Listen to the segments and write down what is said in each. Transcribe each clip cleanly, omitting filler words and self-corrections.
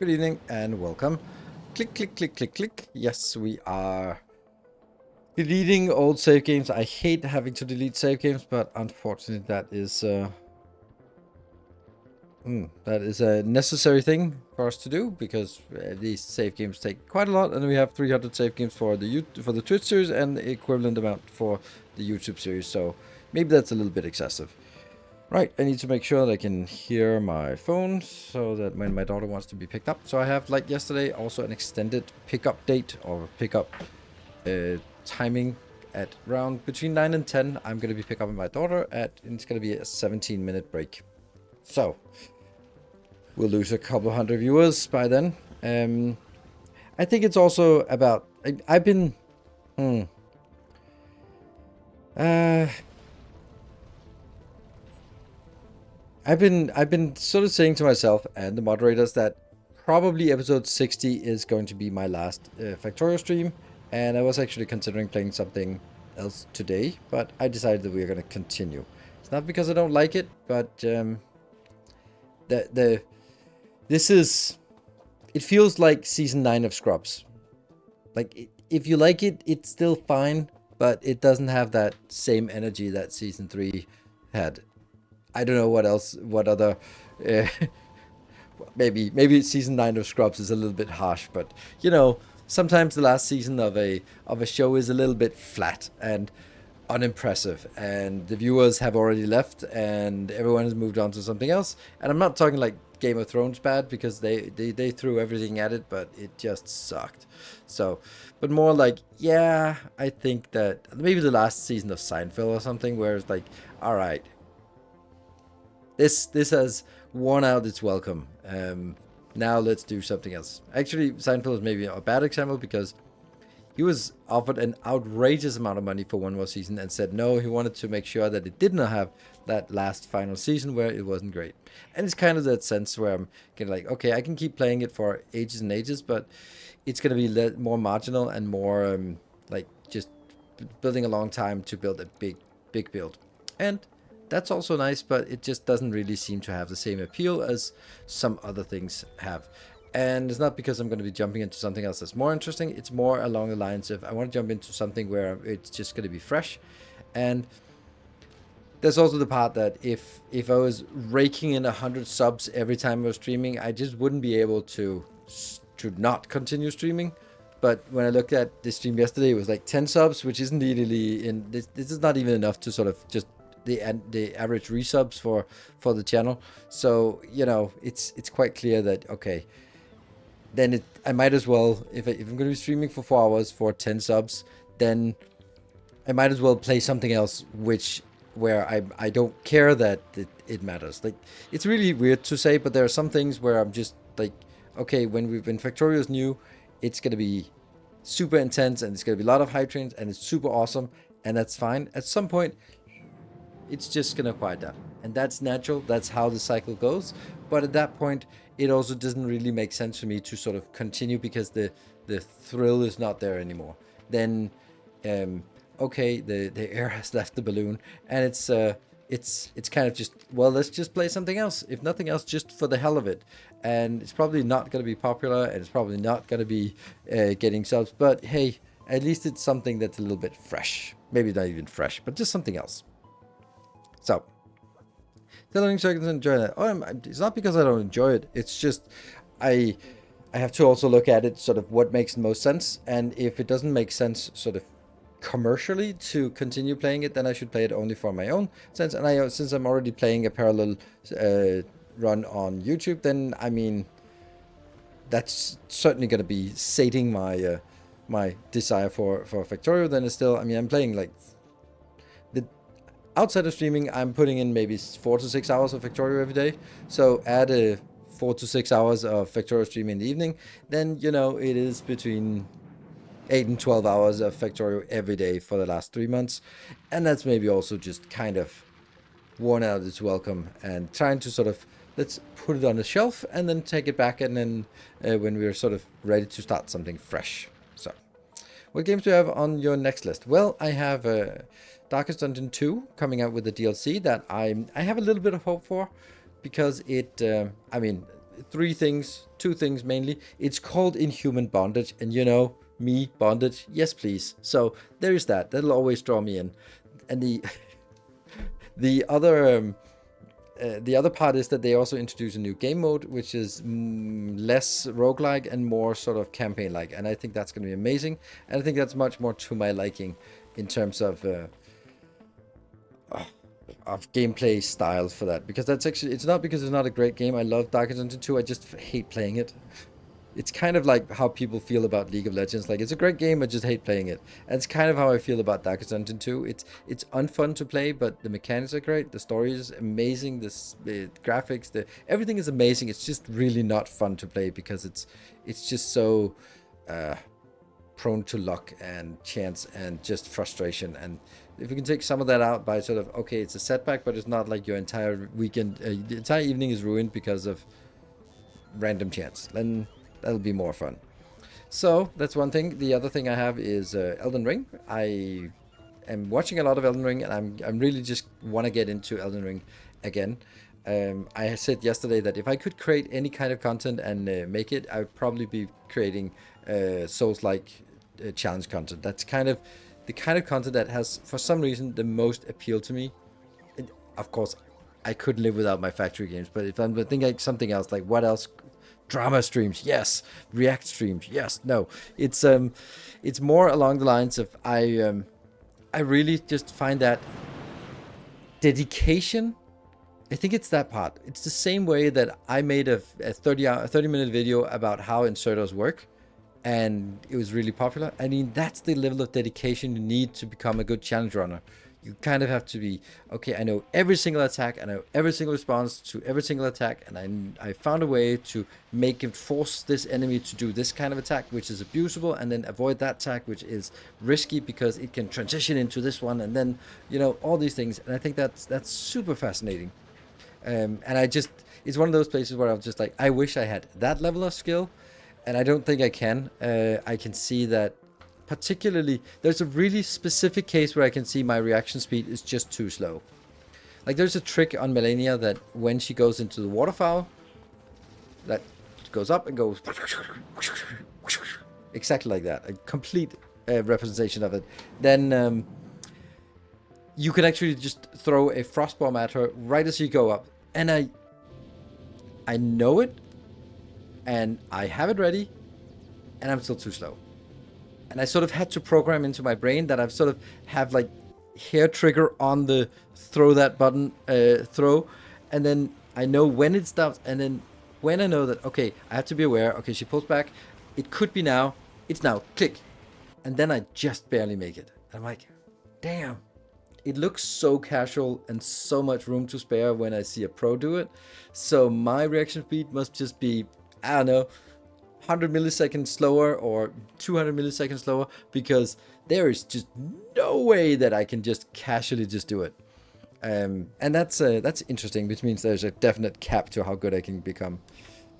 Good evening and welcome. Click, click, click, click, click. Yes, we are deleting old save games. I hate having to delete save games, but unfortunately that is a necessary thing for us to do because these save games take quite a lot, and we have 300 save games for the Twitch series and the equivalent amount for the YouTube series. So maybe that's a little bit excessive. Right, I need to make sure that I can hear my phone so that when my daughter wants to be picked up. So I have, like yesterday, also an extended pickup date or pickup timing at around between 9 and 10. I'm going to be picking up my daughter and it's going to be a 17-minute break. So we'll lose a couple hundred viewers by then. I think it's also about... I've been... I've been sort of saying to myself and the moderators that probably episode 60 is going to be my last Factorio stream, and I was actually considering playing something else today, but I decided that we are going to continue. It's not because I don't like it, but it feels like season 9 of Scrubs. Like, if you like it, it's still fine, but it doesn't have that same energy that season 3 had. I don't know what other... maybe season 9 of Scrubs is a little bit harsh, but, you know, sometimes the last season of a show is a little bit flat and unimpressive, and the viewers have already left, and everyone has moved on to something else. And I'm not talking like Game of Thrones bad, because they threw everything at it, but it just sucked. So, but more like, yeah, I think that maybe the last season of Seinfeld or something, where it's like, all right, this has worn out its welcome. Now let's do something else. Actually, Seinfeld is maybe a bad example because he was offered an outrageous amount of money for one more season and said no. He wanted to make sure that it did not have that last final season where it wasn't great. And it's kind of that sense where I'm kind of like, okay, I can keep playing it for ages and ages, but it's going to be more marginal and more like just building a long time to build a big build. And that's also nice, but it just doesn't really seem to have the same appeal as some other things have. And it's not because I'm going to be jumping into something else that's more interesting. It's more along the lines of I want to jump into something where it's just going to be fresh. And there's also the part that if I was raking in 100 subs every time I was streaming, I just wouldn't be able to not continue streaming. But when I looked at this stream yesterday, it was like 10 subs, which isn't really in this is not even enough to sort of just the average resubs for the channel. So, you know, it's quite clear that, okay, then I might as well, if I'm going to be streaming for 4 hours for 10 subs, then I might as well play something else where I don't care that it matters. Like, it's really weird to say, but there are some things where I'm just like, okay, when Factorio's new, it's going to be super intense and it's going to be a lot of high trains and it's super awesome, and that's fine. At some point, it's just going to quiet down. And that's natural. That's how the cycle goes. But at that point, it also doesn't really make sense for me to sort of continue because the thrill is not there anymore. Then, okay, the air has left the balloon, and it's kind of just, well, let's just play something else. If nothing else, just for the hell of it. And it's probably not going to be popular, and it's probably not going to be getting subs. But hey, at least it's something that's a little bit fresh. Maybe not even fresh, but just something else. So, telling seconds to enjoy that. It's not because I don't enjoy it. It's just I have to also look at it sort of what makes the most sense. And if it doesn't make sense sort of commercially to continue playing it, then I should play it only for my own sense. And since I'm already playing a parallel run on YouTube, then I mean that's certainly going to be sating my my desire for Factorio. Then it's still, I mean, I'm playing like outside of streaming, I'm putting in maybe 4 to 6 hours of Factorio every day. So add 4 to 6 hours of Factorio stream in the evening, then, you know, it is between 8 and 12 hours of Factorio every day for the last 3 months. And that's maybe also just kind of worn out its welcome and trying to sort of, let's put it on the shelf and then take it back, and then when we're sort of ready to start something fresh. So, what games do you have on your next list? Well, I have Darkest Dungeon 2 coming out with the DLC that I have a little bit of hope for, because it, I mean, two things mainly. It's called Inhuman Bondage, and you know me, bondage, yes please. So there is that. That'll always draw me in. And the other the other part is that they also introduce a new game mode, which is less roguelike and more sort of campaign-like. And I think that's going to be amazing. And I think that's much more to my liking in terms of gameplay style for that. Because that's actually, it's not because it's not a great game. I love Dark Dungeon 2. I just hate playing it. It's kind of like how people feel about League of Legends. Like, it's a great game, I just hate playing it. And it's kind of how I feel about Darkest Dungeon 2. It's unfun to play, but the mechanics are great. The story is amazing. The graphics, everything is amazing. It's just really not fun to play because it's just so prone to luck and chance and just frustration. And if you can take some of that out by sort of, okay, it's a setback, but it's not like your entire weekend, the entire evening is ruined because of random chance, then that'll be more fun. So that's one thing. The other thing I have is Elden Ring. I am watching a lot of Elden Ring, and I'm really just want to get into Elden Ring again. I said yesterday that if I could create any kind of content and make it, I would probably be creating Souls-like challenge content. That's kind of the kind of content that has, for some reason, the most appeal to me. And of course, I couldn't live without my Factorio games, but if I'm thinking like something else, like what else? Drama streams, yes. React streams, yes. No, it's more along the lines of I really just find that dedication. I think it's that part. It's the same way that I made a 30-minute video about how inserters work, and it was really popular. I mean, that's the level of dedication you need to become a good challenge runner. You kind of have to be, okay, I know every single attack, I know every single response to every single attack, and I found a way to make it force this enemy to do this kind of attack, which is abusable, and then avoid that attack, which is risky because it can transition into this one, and then, you know, all these things. And I think that's super fascinating. And it's one of those places where I was just like, I wish I had that level of skill, and I don't think I can. I can see that. Particularly, there's a really specific case where I can see my reaction speed is just too slow. Like, there's a trick on Melania that when she goes into the waterfowl, that goes up and goes exactly like that. A complete representation of it. Then you can actually just throw a frost bomb at her right as you go up. And I know it, and I have it ready, and I'm still too slow. And I sort of had to program into my brain that I've sort of have like hair trigger on the throw that button throw. And then I know when it stops. And then when I know that, okay, I have to be aware. Okay, she pulls back. It could be now. It's now. Click. And then I just barely make it. And I'm like, damn. It looks so casual and so much room to spare when I see a pro do it. So my reaction speed must just be, I don't know, 100 milliseconds slower or 200 milliseconds slower, because there is just no way that I can just casually just do it. And that's interesting, which means there's a definite cap to how good I can become.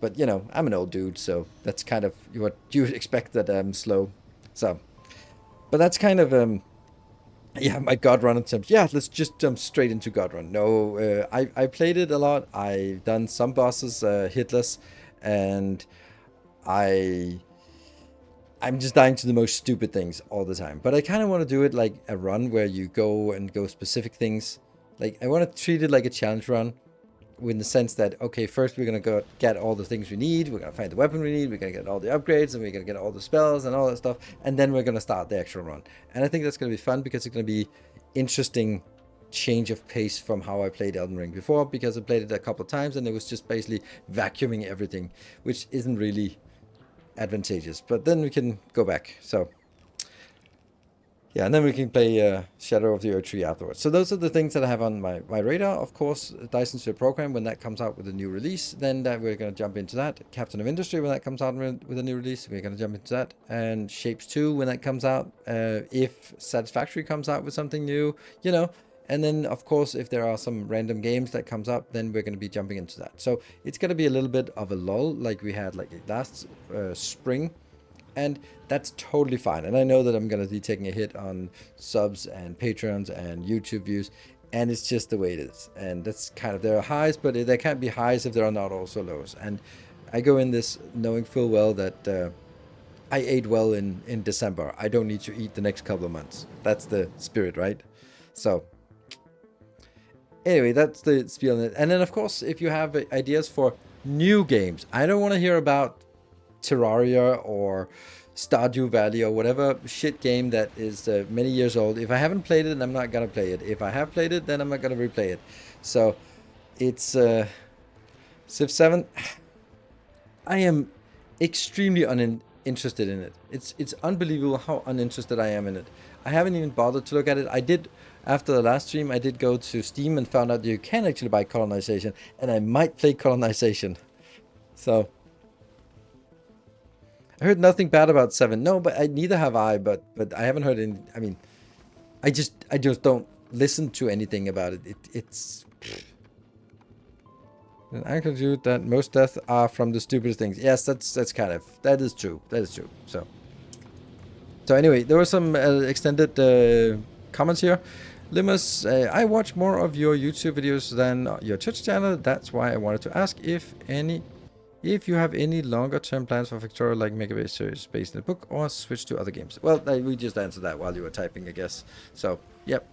But, you know, I'm an old dude, so that's kind of what you would expect, that I'm slow. So, but that's kind of, yeah, my God Run attempts. Yeah, let's just jump straight into God Run. No, I played it a lot. I've done some bosses hitless, and I'm just dying to the most stupid things all the time. But I kind of want to do it like a run where you go specific things. Like, I want to treat it like a challenge run, in the sense that, okay, first we're going to go get all the things we need. We're going to find the weapon we need. We're going to get all the upgrades, and we're going to get all the spells and all that stuff. And then we're going to start the actual run. And I think that's going to be fun, because it's going to be interesting change of pace from how I played Elden Ring before, because I played it a couple of times and it was just basically vacuuming everything, which isn't really advantageous. But then we can go back. So yeah, and then we can play Shadow of the Earth Tree afterwards. So those are the things that I have on my radar. Of course, Dyson Sphere Program, when that comes out with a new release, then we're going to jump into that. Captain of Industry, when that comes out with a new release, we're going to jump into that. And Shapes 2, when that comes out, if Satisfactory comes out with something new, you know. And then, of course, if there are some random games that comes up, then we're going to be jumping into that. So it's going to be a little bit of a lull, like we had like last spring. And that's totally fine. And I know that I'm going to be taking a hit on subs and Patreons and YouTube views. And it's just the way it is. And that's kind of, there are highs, but there can't be highs if there are not also lows. And I go in this knowing full well that I ate well in December. I don't need to eat the next couple of months. That's the spirit, right? So anyway, that's the spiel on it. And then, of course, if you have ideas for new games, I don't want to hear about Terraria or Stardew Valley or whatever shit game that is many years old. If I haven't played it, then I'm not going to play it. If I have played it, then I'm not going to replay it. So it's Civ 7. I am extremely uninterested in it. It's unbelievable how uninterested I am in it. I haven't even bothered to look at it. I did, after the last stream, I did go to Steam and found out that you can actually buy Colonization, and I might play Colonization. So I heard nothing bad about 7. No, but neither have I, but I haven't heard any. I mean, I just don't listen to anything about it. It's I conclude that most deaths are from the stupidest things. Yes, that is true. That is true. So anyway, there were some extended comments here. Limus, I watch more of your YouTube videos than your Twitch channel. That's why I wanted to ask if you have any longer term plans for Factorio, like make a series based in the book, or switch to other games. Well, we just answered that while you were typing, I guess. So, yep.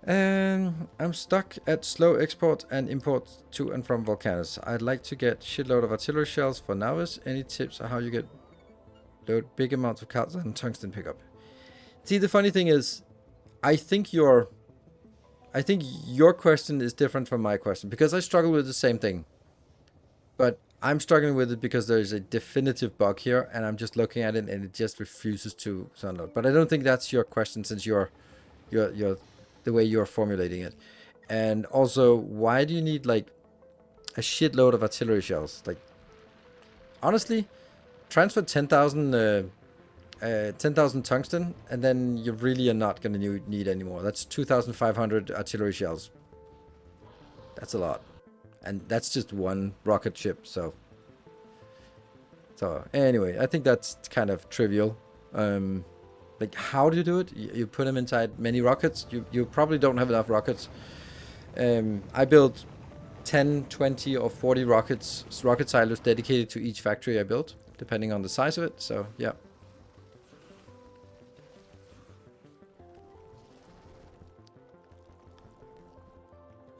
I'm stuck at slow export and import to and from volcanoes. I'd like to get shitload of artillery shells for novice. Any tips on how you get load big amounts of cards and tungsten pickup? See, the funny thing is, I think your question is different from my question, because I struggle with the same thing. But I'm struggling with it because there's a definitive bug here, and I'm just looking at it and it just refuses to download. But I don't think that's your question, since you're the way you're formulating it. And also, why do you need like a shitload of artillery shells? Like, honestly, transfer 10,000 tungsten, and then you really are not going to need any more. That's 2,500 artillery shells. That's a lot. And that's just one rocket ship, so anyway, I think that's kind of trivial. Like, how do you do it? You put them inside many rockets. You probably don't have enough rockets. I built 10, 20, or 40 rocket silos dedicated to each factory I built, depending on the size of it. So, yeah.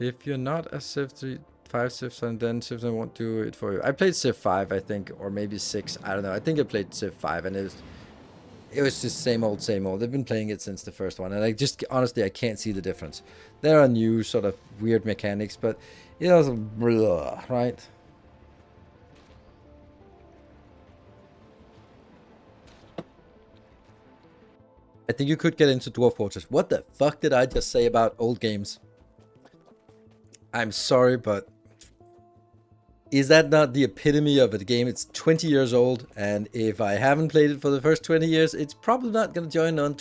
If you're not a Civ 5 Civ 7, then Civ 7 won't do it for you. I played Civ 5, I think, or maybe 6. I don't know. I think I played Civ 5, and it was just same old, same old. I've been playing it since the first one, and I just, honestly, I can't see the difference. There are new sort of weird mechanics, but it was blah, right? I think you could get into Dwarf Fortress. What the fuck did I just say about old games? I'm sorry, but is that not the epitome of a game? It's 20 years old, and if I haven't played it for the first 20 years, it's probably not going to join on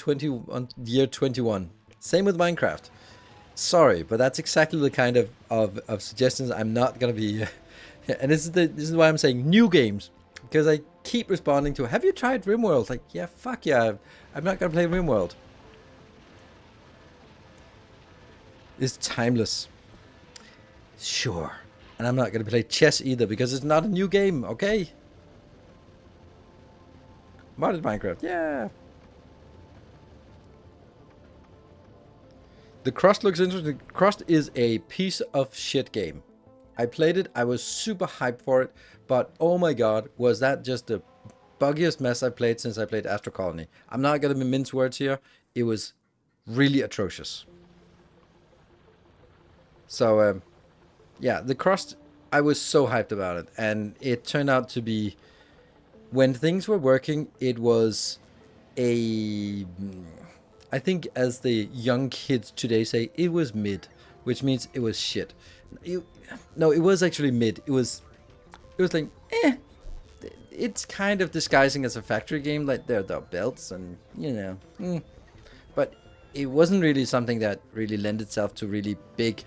year 21. Same with Minecraft. Sorry, but that's exactly the kind of suggestions I'm not going to be... and this is why I'm saying new games, because I keep responding to, have you tried RimWorld? Like, yeah, fuck yeah, I'm not going to play RimWorld. It's timeless. Sure. And I'm not going to play chess either, because it's not a new game, okay? Modded Minecraft, yeah. The Crust looks interesting. Crust is a piece of shit game. I played it, I was super hyped for it, but oh my god, was that just the buggiest mess I played since I played Astro Colony. I'm not going to mince words here. It was really atrocious. So, yeah, the Crust, I was so hyped about it, and it turned out to be, when things were working, it was I think as the young kids today say, it was mid, which means it was shit. No, it was actually mid. It was like, it's kind of disguising as a factory game, like there are belts and, you know, but it wasn't really something that really lent itself to really big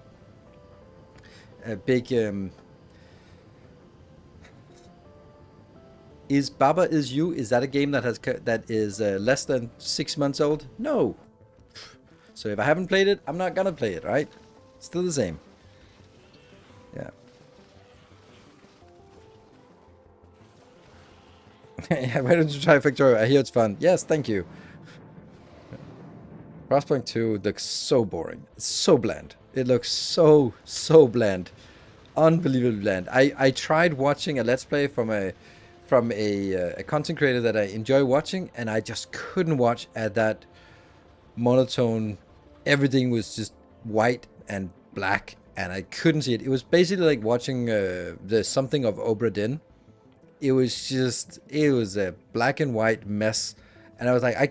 Is Baba Is You, is that a game that is less than 6 months old? No. So if I haven't played it, I'm not gonna play it, right? Still the same. Yeah. Yeah, why don't you try Factorio? I hear it's fun. Yes, thank you. Frostpunk 2 looks so boring. It's so bland. It looks so bland. Unbelievably bland. I tried watching a let's play from a content creator that I enjoy watching, and I just couldn't watch at that monotone. Everything was just white and black, and I couldn't see it. It was basically like watching the something of Obra Dinn. It was a black and white mess, and I was like, I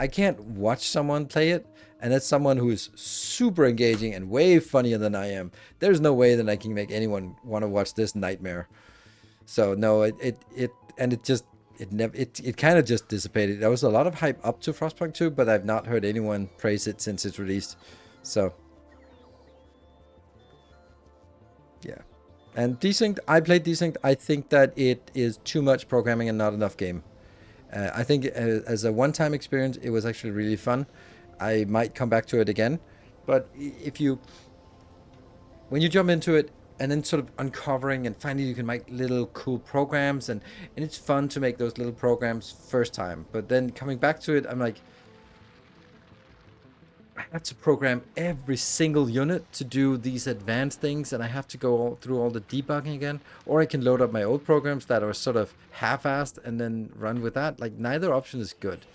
can't watch someone play it, and that's someone who is super engaging and way funnier than I am. There's no way that I can make anyone want to watch this nightmare. So no, it kind of just dissipated. There was a lot of hype up to Frostpunk 2, but I've not heard anyone praise it since it's released. So yeah. And Desynced, I played Desynced. I think that it is too much programming and not enough game. I think as a one-time experience, it was actually really fun. I might come back to it again. But when you jump into it and then sort of uncovering and finding you can make little cool programs, and it's fun to make those little programs first time. But then coming back to it, I'm like, I have to program every single unit to do these advanced things, and I have to go through all the debugging again. Or I can load up my old programs that are sort of half-assed and then run with that. Like, neither option is good.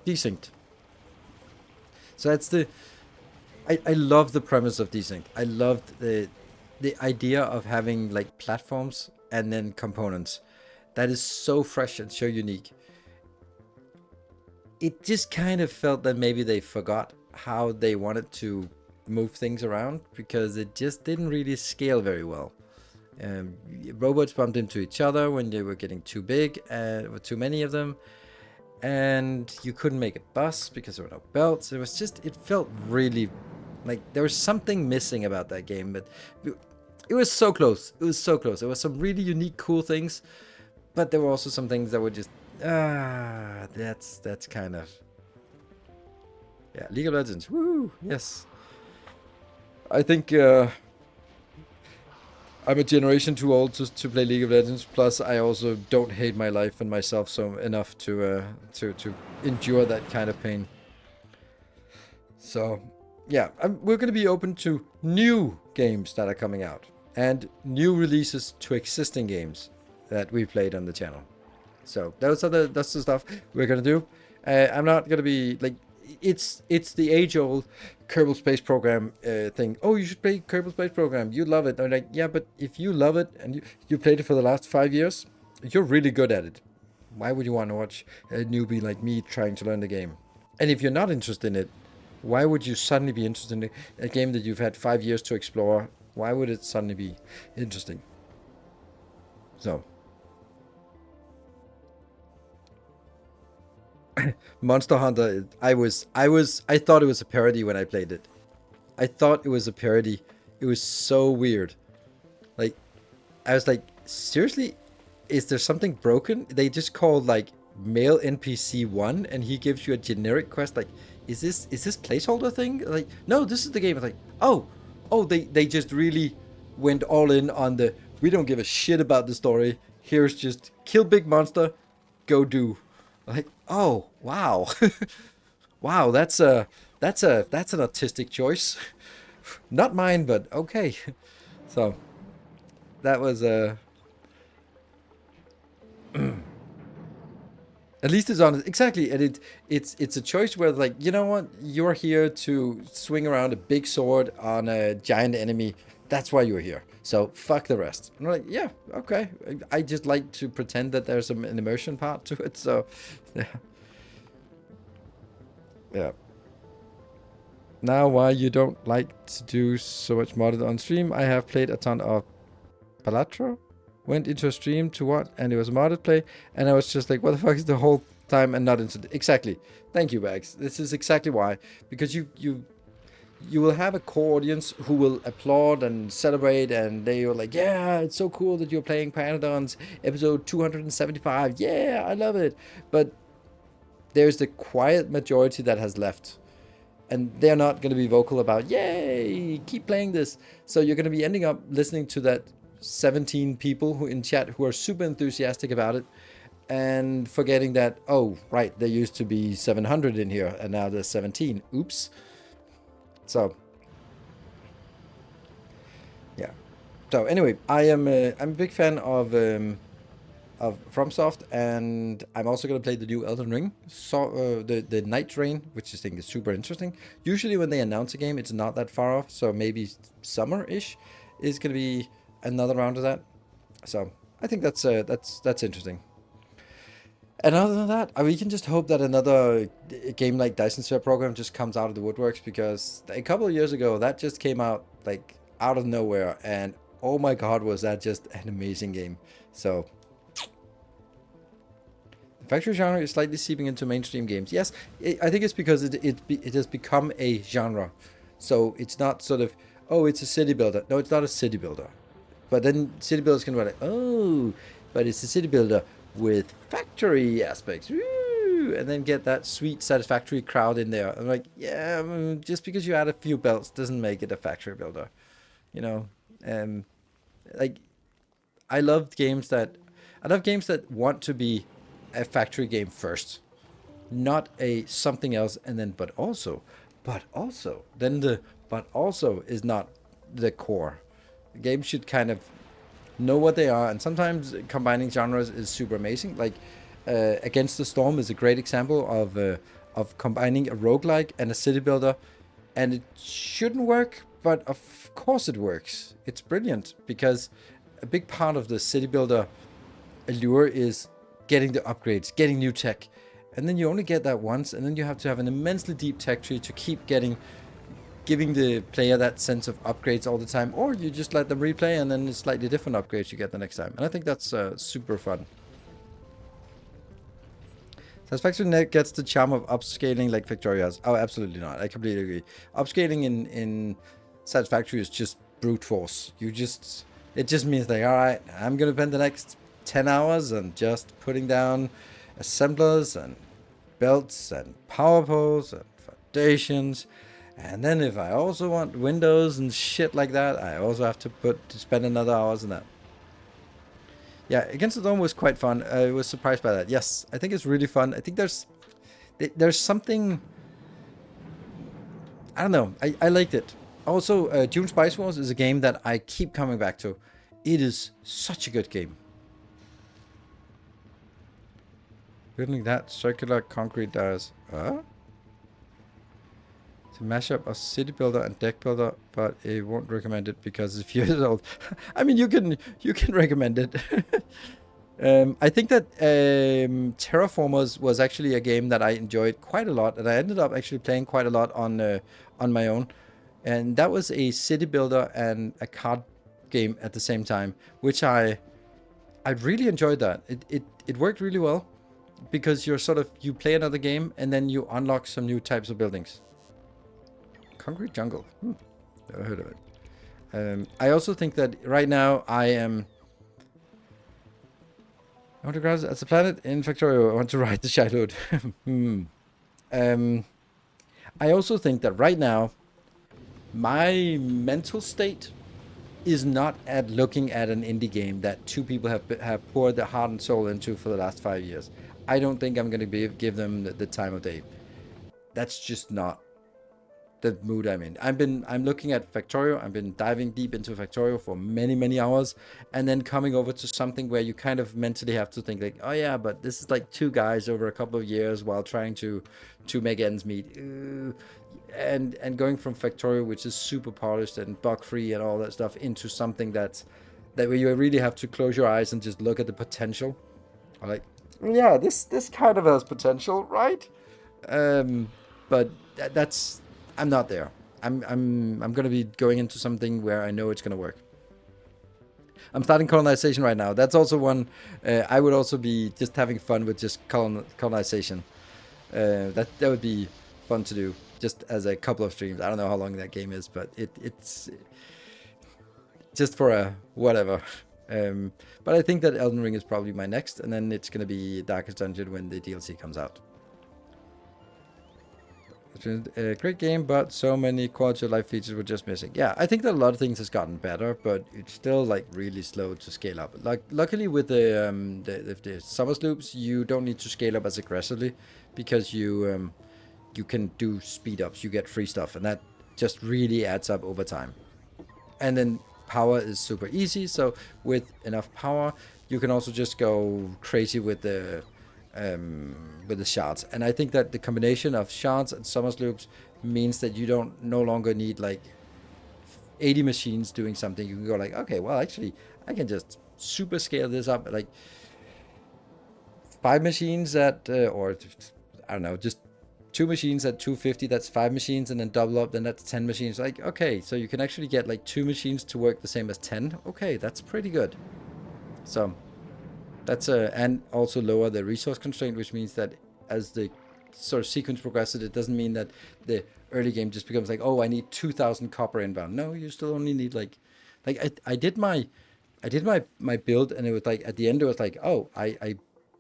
Desynced. So that's the... I love the premise of Desynced. I loved the idea of having, like, platforms and then components. That is so fresh and so unique. It just kind of felt that maybe they forgot how they wanted to move things around, because it just didn't really scale very well. Robots bumped into each other when they were getting too big, with too many of them, and you couldn't make a bus because there were no belts. It felt really like there was something missing about that game, but it was so close. It was so close. There were some really unique, cool things, but there were also some things that were just that's kind of, yeah. League of Legends, woo, yes. I think I'm a generation too old to play League of Legends. Plus, I also don't hate my life and myself so enough to endure that kind of pain. So, yeah, we're going to be open to new games that are coming out and new releases to existing games that we played on the channel. So that's the stuff we're gonna do. I'm not gonna be like, it's the age-old Kerbal Space Program thing. Oh, you should play Kerbal Space Program. You love it. I'm like, yeah, but if you love it and you played it for the last 5 years, you're really good at it. Why would you want to watch a newbie like me trying to learn the game? And if you're not interested in it, why would you suddenly be interested in a game that you've had 5 years to explore? Why would it suddenly be interesting? So. Monster Hunter, I thought it was a parody when I played it. I thought it was a parody. It was so weird. Like, I was like, seriously? Is there something broken? They just called, like, male NPC 1, and he gives you a generic quest. Like, is this placeholder thing? Like, no, this is the game. It's like, oh, they just really went all in on the, we don't give a shit about the story. Here's just kill big monster, go do. Like, oh, wow. Wow, that's an artistic choice. Not mine, but okay. So that was at least it's honest. Exactly. And it's a choice where, like, you know what? You're here to swing around a big sword on a giant enemy. That's why you're here. So fuck the rest. And I'm like, yeah, okay. I just like to pretend that there's an immersion part to it. So, yeah. Yeah. Now, why you don't like to do so much modded on stream? I have played a ton of Palatro. Went into a stream to what? And it was a modded play. And I was just like, what the fuck is the whole time and not into... Exactly. Thank you, Bags. This is exactly why. Because you will have a core audience who will applaud and celebrate, and they are like, yeah, it's so cool that you're playing Panadon's episode 275. Yeah, I love it. But there's the quiet majority that has left. And they're not going to be vocal about, yay, keep playing this. So you're going to be ending up listening to that 17 people who in chat who are super enthusiastic about it. and forgetting that, oh, right, there used to be 700 in here, and now there's 17. Oops. So, yeah. So anyway, I'm a big fan of FromSoft, and I'm also gonna play the new Elden Ring, so the Night Rain, which I think is super interesting. Usually when they announce a game, it's not that far off, so maybe summer-ish is gonna be another round of that. So I think that's interesting. And other than that, we can just hope that another game like Dyson Sphere Program just comes out of the woodworks, because a couple of years ago that just came out like out of nowhere, and oh my god, was that just an amazing game. So the factory genre is slightly seeping into mainstream games. Yes, I think it's because it has become a genre. So it's not sort of, oh, it's a city builder. No, it's not a city builder. But then city builders can be like, oh, but it's a city builder with factory aspects. Woo! And then get that sweet satisfactory crowd in there. I'm like, yeah, just because you add a few belts doesn't make it a factory builder. You know, like I love games that want to be a factory game first, not a something else, and then but also then the but also is not the core. The game should kind of know what they are, and sometimes combining genres is super amazing. Like Against the Storm is a great example of combining a roguelike and a city builder, and it shouldn't work, but of course it works. It's brilliant because a big part of the city builder allure is getting the upgrades, getting new tech, and then you only get that once, and then you have to have an immensely deep tech tree to keep giving the player that sense of upgrades all the time, or you just let them replay and then it's slightly different upgrades you get the next time. And I think that's super fun. Satisfactory Net gets the charm of upscaling like Factorio has. Oh, absolutely not. I completely agree. Upscaling in Satisfactory is just brute force. It just means like, all right, I'm gonna spend the next 10 hours and just putting down assemblers and belts and power poles and foundations. And then if I also want windows and shit like that, I also have to spend another hours in that. Yeah, Against the Dome was quite fun. I was surprised by that. Yes, I think it's really fun. I think there's something, I don't know. I liked it. Also, Dune Spice Wars is a game that I keep coming back to. It is such a good game. Building that circular concrete does. It's a mashup of city builder and deck builder, but I won't recommend it because it's a few years old. I mean, you can recommend it. I think that Terraformers was actually a game that I enjoyed quite a lot, and I ended up actually playing quite a lot on my own. And that was a city builder and a card game at the same time, which I really enjoyed that. It worked really well because you play another game and then you unlock some new types of buildings. Concrete Jungle. Never heard of it. I also think that right now I want to grab as a planet in Factorio. I want to ride the Shadowed. I also think that right now my mental state is not at looking at an indie game that two people have poured their heart and soul into for the last 5 years. I don't think I'm going to give them the time of day. That's just not the mood I'm in. I'm looking at Factorio. I've been diving deep into Factorio for many hours, and then coming over to something where you kind of mentally have to think like, oh yeah, but this is like two guys over a couple of years while trying to make ends meet. And going from Factorio, which is super polished and bug free and all that stuff, into something that where you really have to close your eyes and just look at the potential. I'm like, yeah, this kind of has potential, right? But that's, I'm not there. I'm gonna be going into something where I know it's gonna work. I'm starting colonization right now. That's also one. I would also be just having fun with just colonization. That would be fun to do, just as a couple of streams. I don't know how long that game is, but it's just for a whatever. But I think that Elden Ring is probably my next, and then it's gonna be Darkest Dungeon when the DLC comes out. Great game, but so many quality of life features were just missing. Yeah, I think that a lot of things has gotten better, but it's still like really slow to scale up. Like luckily with the summer sloops, you don't need to scale up as aggressively because you can do speed ups. You get free stuff, and that just really adds up over time. And then power is super easy. So with enough power, you can also just go crazy with the shards. And I think that the combination of shards and summer loops means that you don't no longer need like 80 machines doing something. You can go like, okay, well, actually, I can just super scale this up. Like 5 machines at, or I don't know, just 2 machines at 250, that's 5 machines, and then double up, then that's 10 machines. Like, okay, so you can actually get like 2 machines to work the same as 10. Okay, that's pretty good. So that's and also lower the resource constraint, which means that as the sort of sequence progresses, it doesn't mean that the early game just becomes like, oh, I need 2,000 copper inbound. No, you still only need like I did my build, and it was like at the end it was like, oh, I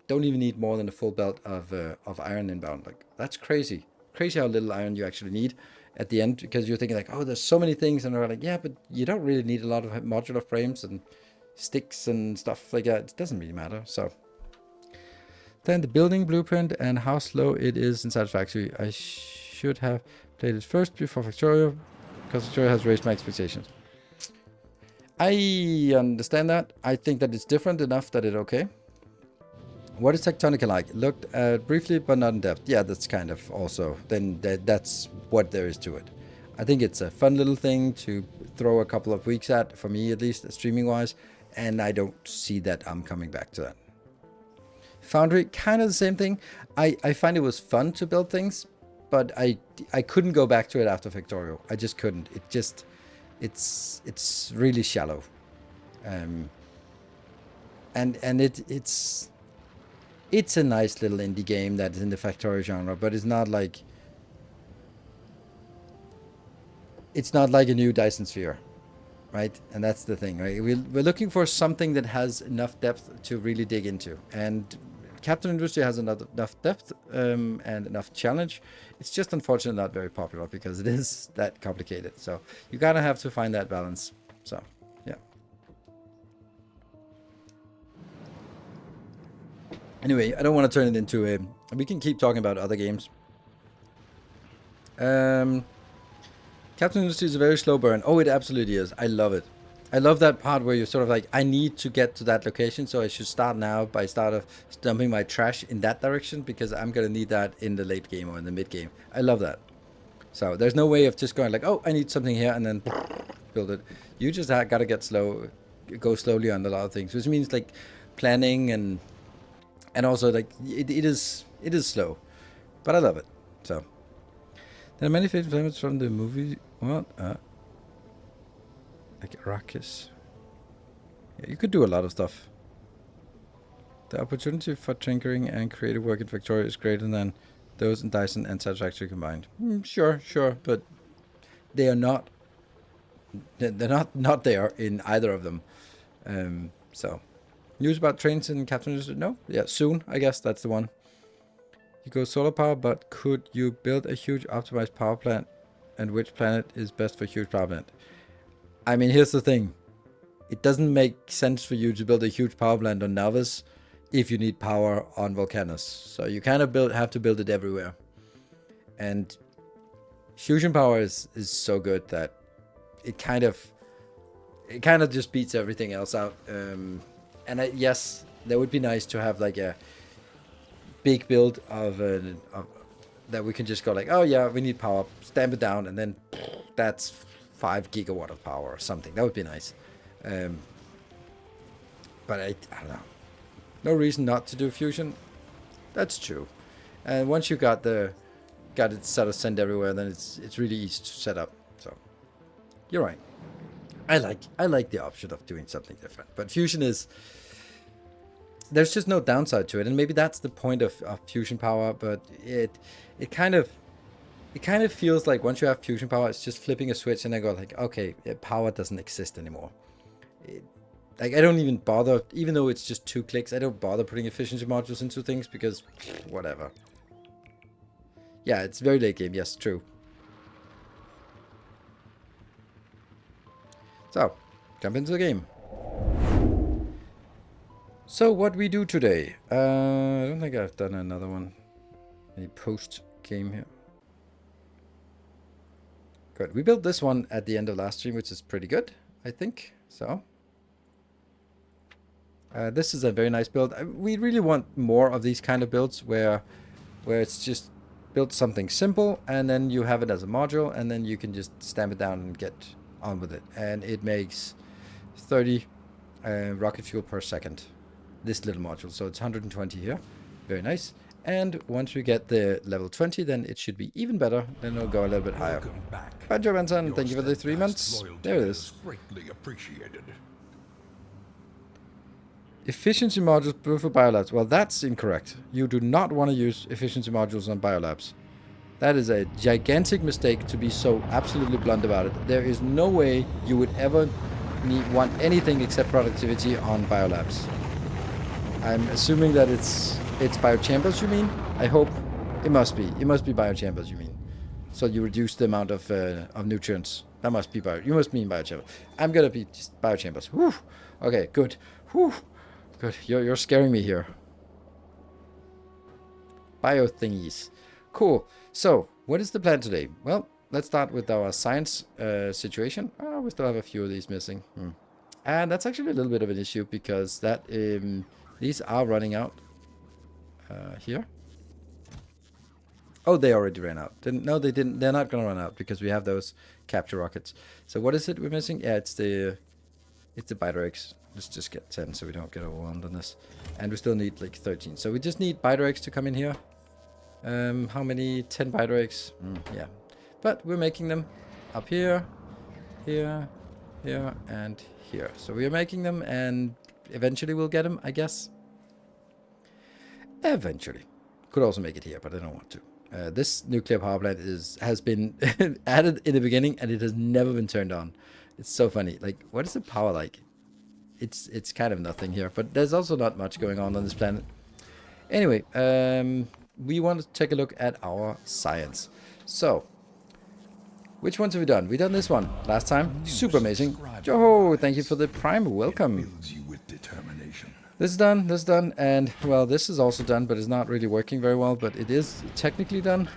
don't even need more than a full belt of iron inbound. Like, that's crazy how little iron you actually need at the end, because you're thinking like, oh, there's so many things, and they're like, yeah, but you don't really need a lot of modular frames and sticks and stuff like that. It doesn't really matter. So then the building blueprint and how slow it is inside Factory. I should have played it first before Factorio, because Factorio has raised my expectations. I understand that. I think that it's different enough that it's okay. What is Tectonica like? Looked at briefly, but not in depth. Yeah, that's kind of also, then that's what there is to it. I think it's a fun little thing to throw a couple of weeks at, for me at least, streaming wise, and I don't see that I'm coming back to that. Foundry, kind of the same thing. I find it was fun to build things, but I couldn't go back to it after Factorio. I just couldn't. It's really shallow, and it's a nice little indie game that is in the Factorio genre, but it's not like a new Dyson Sphere, right? And that's the thing, right? We're looking for something that has enough depth to really dig into, and Captain Industry has enough depth and enough challenge. It's just unfortunately not very popular because it is that complicated. So you gotta have to find that balance. So yeah. Anyway, I don't want to turn it into a... We can keep talking about other games. Captain Industry is a very slow burn. Oh, it absolutely is. I love it. I love that part where you're sort of like, I need to get to that location, so I should start now by dumping my trash in that direction, because I'm going to need that in the late game or in the mid game. I love that. So there's no way of just going like, oh, I need something here, and then build it. You just got to go slowly on a lot of things, which means like planning and also like it is slow, but I love it. So there are many favorite elements from the movie. What? Like Arrakis. Yeah, you could do a lot of stuff. The opportunity for tinkering and creative work in Factorio is greater than those in Dyson and Satisfactory combined. Sure, but they are not. They're not there in either of them. So, news about trains in Captain Industry? No, yeah, soon. I guess that's the one. You go solar power, but could you build a huge optimized power plant? And which planet is best for huge power plant? I mean, here's the thing. It doesn't make sense for you to build a huge power plant on Navas if you need power on Volcanus. So you kind of have to build it everywhere. And fusion power is so good that it kind of just beats everything else out. And yes, that would be nice to have like a big build of that we can just go like, oh yeah, we need power, stamp it down, and then that's 5 gigawatt of power or something. That would be nice. But I don't know. No reason not to do fusion. That's true. And once you got it sort of sent everywhere, then it's really easy to set up. So you're right. I like the option of doing something different. But fusion is, there's just no downside to it, and maybe that's the point of fusion power. But it kind of feels like once you have fusion power, it's just flipping a switch and I go like, okay, power doesn't exist anymore. Like I don't even bother, even though it's just 2 clicks, I don't bother putting efficiency modules into things because whatever. Yeah, it's very late game. Yes, true. So, jump into the game. So, what we do today? I don't think I've done another one. Any post-game here. Good. We built this one at the end of last stream, which is pretty good, I think. So, this is a very nice build. We really want more of these kind of builds where it's just build something simple and then you have it as a module and then you can just stamp it down and get on with it. And it makes 30 rocket fuel per second, this little module. So it's 120 here. Very nice. And once we get the level 20, then it should be even better. Then it'll go a little bit higher. Banjo Benson, thank you for the 3 months. There it is. Greatly appreciated. Efficiency modules for biolabs. Well, that's incorrect. You do not want to use efficiency modules on biolabs. That is a gigantic mistake, to be so absolutely blunt about it. There is no way you would ever want anything except productivity on biolabs. I'm assuming that it's biochambers, you mean? I hope it must be. It must be biochambers, you mean? So you reduce the amount of nutrients. That must be you must mean biochambers. I'm gonna be just biochambers. Whew. Okay, good. Whew. Good. You're scaring me here. Bio thingies. Cool. So, what is the plan today? Well, let's start with our science situation. Oh, we still have a few of these missing. And that's actually a little bit of an issue because that these are running out here. Oh, they already ran out. No, they didn't. They're not going to run out because we have those capture rockets. So what is it we're missing? Yeah, it's the biter eggs. Let's just get 10 so we don't get overwhelmed on this. And we still need like 13. So we just need biter eggs to come in here. How many? 10 biter eggs? Yeah. But we're making them up here, here, here, and here. So we are making them and eventually we'll get them, I guess. Eventually. Could also make it here, but I don't want to. This nuclear power plant has been added in the beginning and it has never been turned on. It's so funny. Like, what is the power like? It's kind of nothing here, but there's also not much going on this planet. Anyway, we want to take a look at our science. So, which ones have we done? We done this one last time. Super amazing. Joho, thank you for the prime. Welcome. This is done, this is done, and well, this is also done, but it's not really working very well, but it is technically done.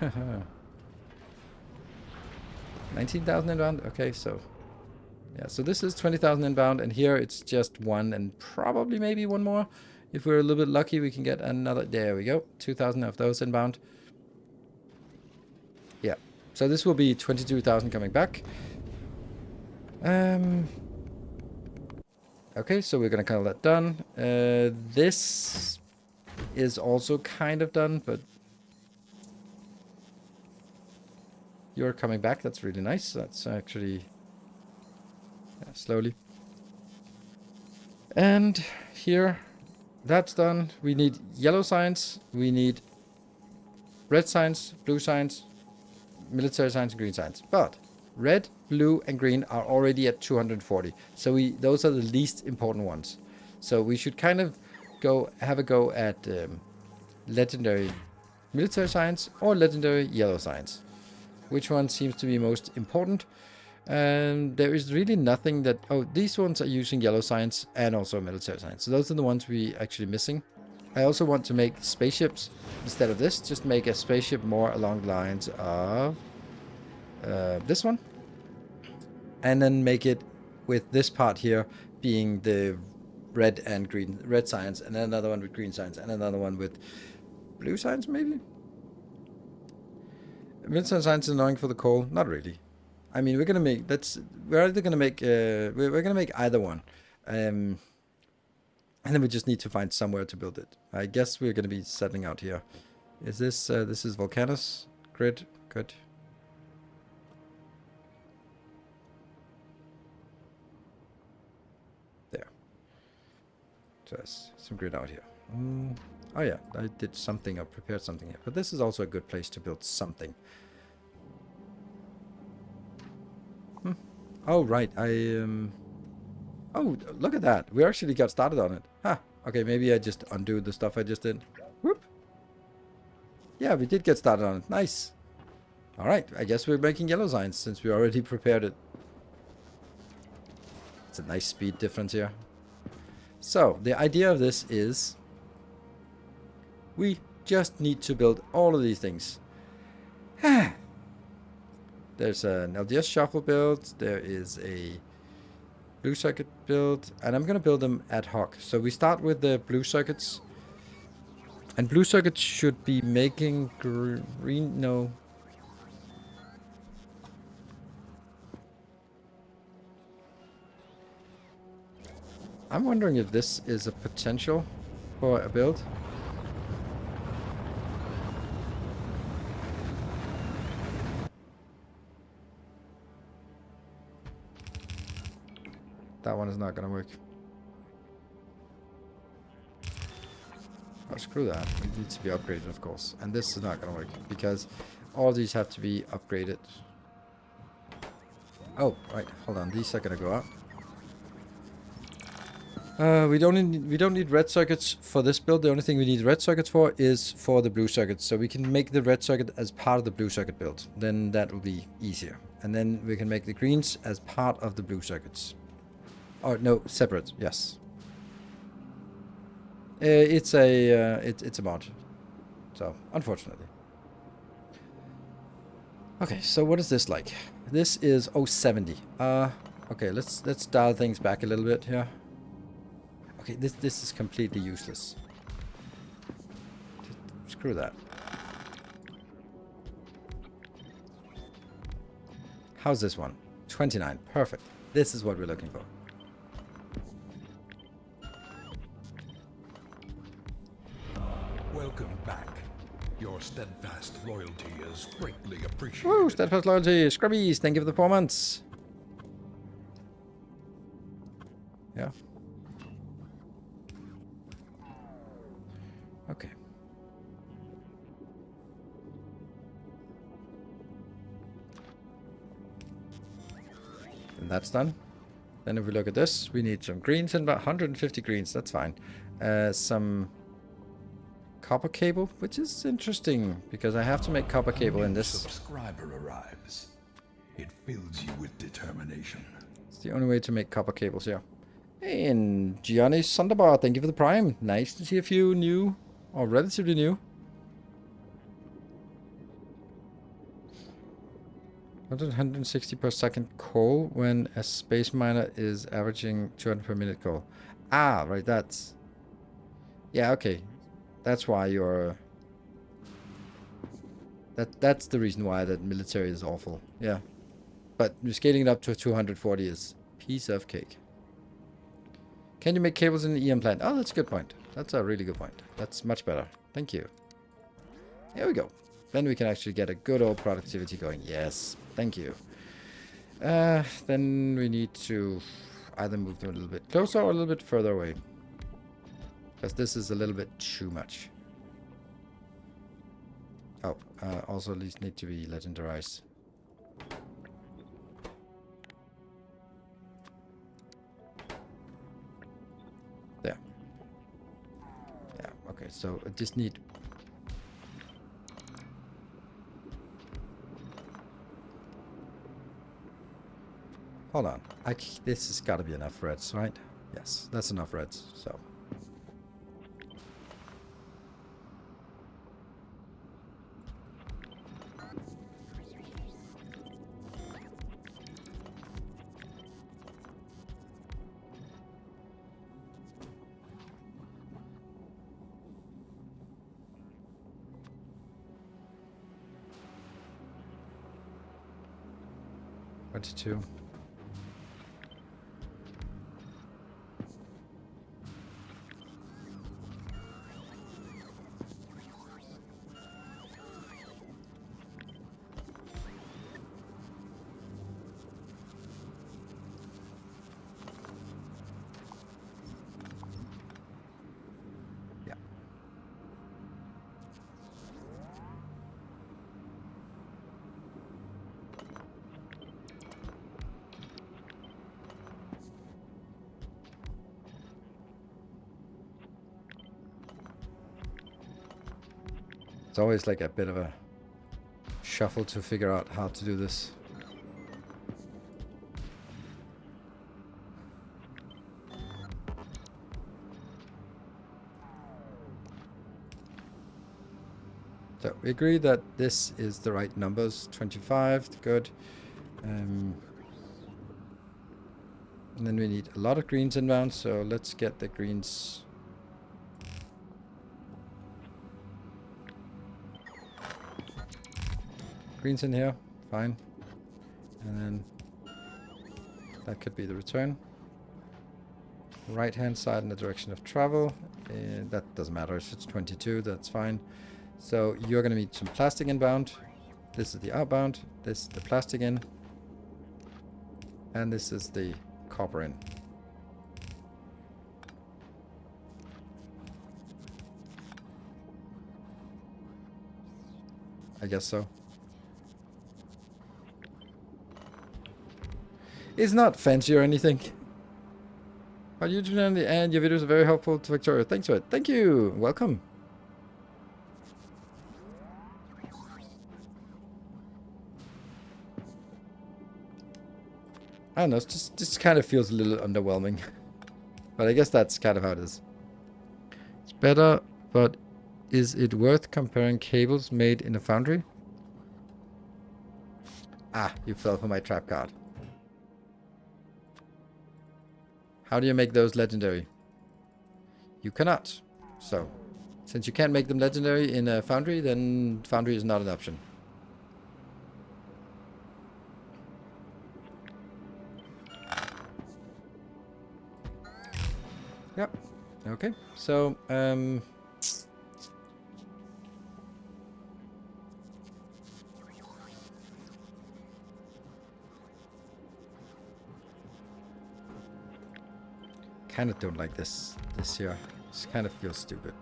19,000 inbound. Okay, so yeah, so this is 20,000 inbound, and here it's just one, and probably maybe one more. If we're a little bit lucky, we can get another. There we go, 2,000 of those inbound. Yeah, so this will be 22,000 coming back. Okay, so we're gonna call that done. This is also kind of done, but you're coming back. That's really nice. That's actually slowly. And here, that's done. We need yellow signs. We need red signs, blue signs, military signs, and green signs. But red, blue, and green are already at 240. So those are the least important ones. So we should kind of have a go at legendary military signs or legendary yellow signs. Which one seems to be most important? There is really nothing that... Oh, these ones are using yellow signs and also military signs. So those are the ones we actually missing. I also want to make spaceships instead of this. Just make a spaceship more along the lines of this one. And then make it with this part here being the red and green, red signs, and then another one with green signs, and another one with blue signs, maybe? Military signs is annoying for the coal. Not really. I mean, we're gonna make we're either gonna make we're gonna make either one, and then we just need to find somewhere to build it. I guess we're gonna be settling out here. Is this this is Volcanus grid? Good. There. So there's some grid out here. Oh yeah, I did something or prepared something here, but this is also a good place to build something. Oh, right, oh, look at that. We actually got started on it. Huh. Okay, maybe I just undo the stuff I just did. Whoop. Yeah, we did get started on it. Nice. Alright, I guess we're making yellow signs since we already prepared it. It's a nice speed difference here. So, the idea of this is we just need to build all of these things. There's an LDS shuffle build, there is a blue circuit build, and I'm going to build them ad hoc. So we start with the blue circuits. And blue circuits should be making green, no. I'm wondering if this is a potential for a build. That one is not going to work. Oh, screw that. It needs to be upgraded, of course. And this is not going to work because all these have to be upgraded. Oh, right. Hold on. These are going to go out. We don't need red circuits for this build. The only thing we need red circuits for is for the blue circuits. So we can make the red circuit as part of the blue circuit build. Then that will be easier. And then we can make the greens as part of the blue circuits. Or no, separate. Yes. It's a mod. So unfortunately. Okay. So what is this like? This is 070. Okay. Let's dial things back a little bit here. Okay, this is completely useless. Screw that. How's this one? 29. Perfect. This is what we're looking for. Welcome back. Your steadfast loyalty is greatly appreciated. Woo! Steadfast loyalty. Scrubbies, thank you for the 4 months. Yeah. Okay. And that's done. Then if we look at this, we need some greens and about 150 greens. That's fine. Some copper cable, which is interesting because I have to make copper cable in this. Subscriber arrives. It fills you with determination. It's the only way to make copper cables here. Hey, and Gianni Sunderbar, thank you for the prime. Nice to see a few new. Or relatively new. 160 per second coal when a space miner is averaging 200 per minute coal. Ah, right, that's... Yeah, okay. That's why you're... That's the reason why that military is awful. Yeah. But scaling it up to 240 is piece of cake. Can you make cables in the EM plant? Oh, that's a good point. That's a really good point. That's much better. Thank you. Here we go. Then we can actually get a good old productivity going. Yes. Thank you. Then we need to either move them a little bit closer or a little bit further away. Because this is a little bit too much. Oh, also these need to be legendarized. There. Yeah, okay, so I just need... Hold on. This has got to be enough reds, right? Yes, that's enough reds, so... $22. Yeah. It's always like a bit of a shuffle to figure out how to do this. So we agree that this is the right numbers. 25, good. And then we need a lot of greens inbound, so let's get the greens. Greens in here, fine. And then that could be the return. Right hand side in the direction of travel. That doesn't matter if it's 22, that's fine. So you're going to need some plastic inbound. This is the outbound. This is the plastic in. And this is the copper in. I guess so. It's not fancy or anything. But you do in the end, your videos are very helpful to Factorio. Thanks for it. Thank you. Welcome. I don't know, it's just kind of feels a little underwhelming. But I guess that's kind of how it is. It's better, but is it worth comparing cables made in a foundry? Ah, you fell for my trap card. How do you make those legendary? You cannot. So, since you can't make them legendary in a foundry, then foundry is not an option. Yep. Okay. So, kind of don't like this here. This kind of feels stupid.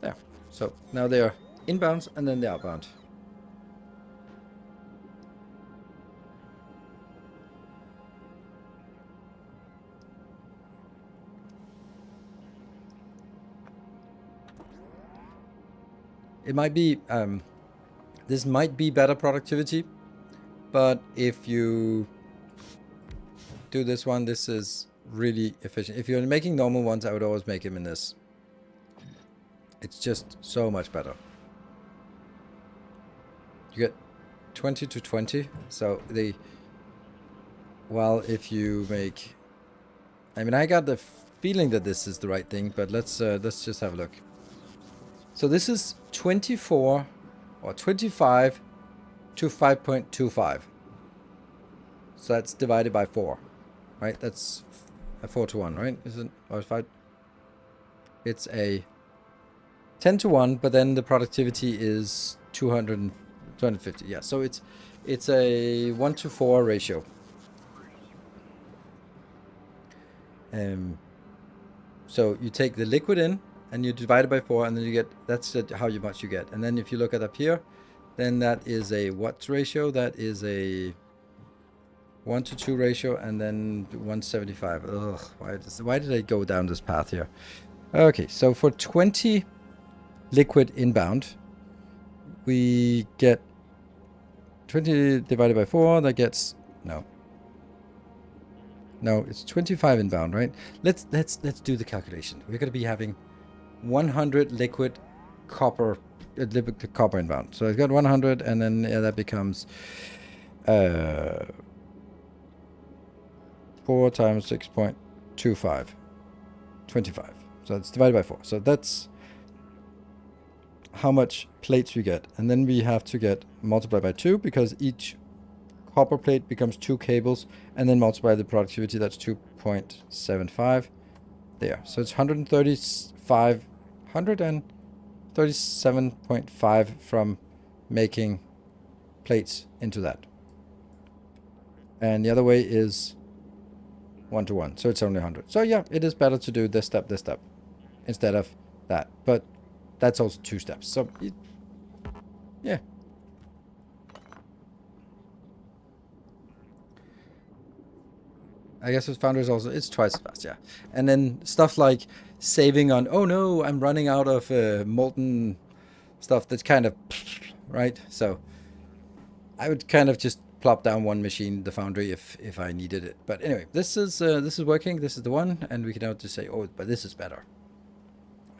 There. So now they are inbounds and then they're outbound. It might be, this might be better productivity, but if you do this one, this is really efficient. If you're making normal ones, I would always make them in this. It's just so much better. You get 20 to 20. So well, if you make, I mean, I got the feeling that this is the right thing, but let's just have a look. So this is 24 or 25 to 5.25. So that's divided by 4, right? That's a 4 to 1, right? Isn't or 5? It's a 10 to 1, but then the productivity is 250. Yeah, so it's a 1 to 4 ratio. So you take the liquid in and you divide it by 4, and then you get, that's how much you get. And then if you look at up here, then that is a what ratio? That is a 1 to 2 ratio, and then 175. Ugh, why did I go down this path here? Okay, so for 20 liquid inbound, we get 20 divided by 4, that gets, no, it's 25 inbound, right? Let's do the calculation. We're going to be having 100 liquid copper inbound. So I've got 100, and then that becomes 4 times 6.25, 25. So it's divided by 4. So that's how much plates we get. And then we have to get multiplied by 2, because each copper plate becomes 2 cables, and then multiply the productivity. That's 2.75 there. So it's 137.5 from making plates into that. And the other way is 1 to 1. So it's only 100. So yeah, it is better to do this step instead of that. But that's also 2 steps. So, yeah. I guess with Foundry is also, it's twice as fast, yeah. And then stuff like saving on, oh no, I'm running out of molten stuff, that's kind of, right? So I would kind of just plop down one machine, the Foundry, if I needed it. But anyway, this is working. This is the one, and we can now just say, oh, but this is better.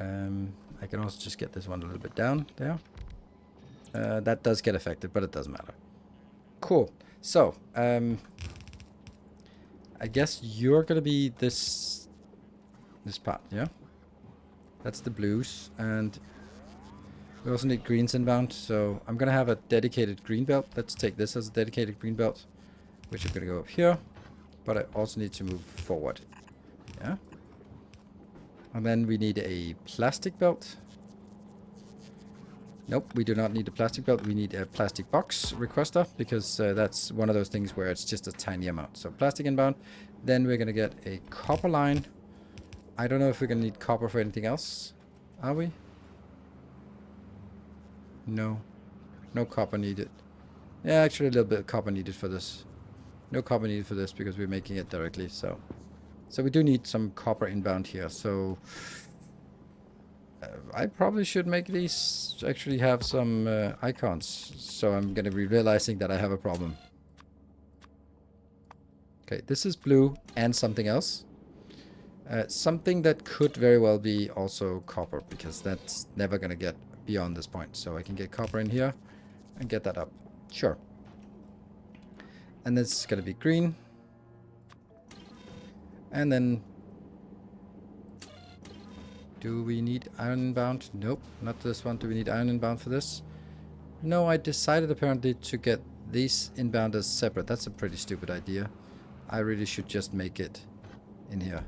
I can also just get this one a little bit down there. That does get affected, but it doesn't matter. Cool. So, I guess you're gonna be this part, yeah? That's the blues, and we also need greens inbound, so I'm gonna have a dedicated green belt. Let's take this as a dedicated green belt, which is gonna go up here, but I also need to move forward, yeah? And then we need a plastic belt. Nope, we do not need a plastic belt. We need a plastic box requester, because that's one of those things where it's just a tiny amount. So plastic inbound. Then we're going to get a copper line. I don't know if we're going to need copper for anything else. Are we? No. No copper needed. Yeah, actually a little bit of copper needed for this. No copper needed for this because we're making it directly. So we do need some copper inbound here. So I probably should make these actually have some icons. So I'm going to be realizing that I have a problem. Okay, this is blue and something else. Something that could very well be also copper, because that's never going to get beyond this point. So I can get copper in here and get that up. Sure. And this is going to be green. And then... do we need iron inbound? Nope, not this one. Do we need iron inbound for this? No, I decided apparently to get these inbound as separate. That's a pretty stupid idea. I really should just make it in here.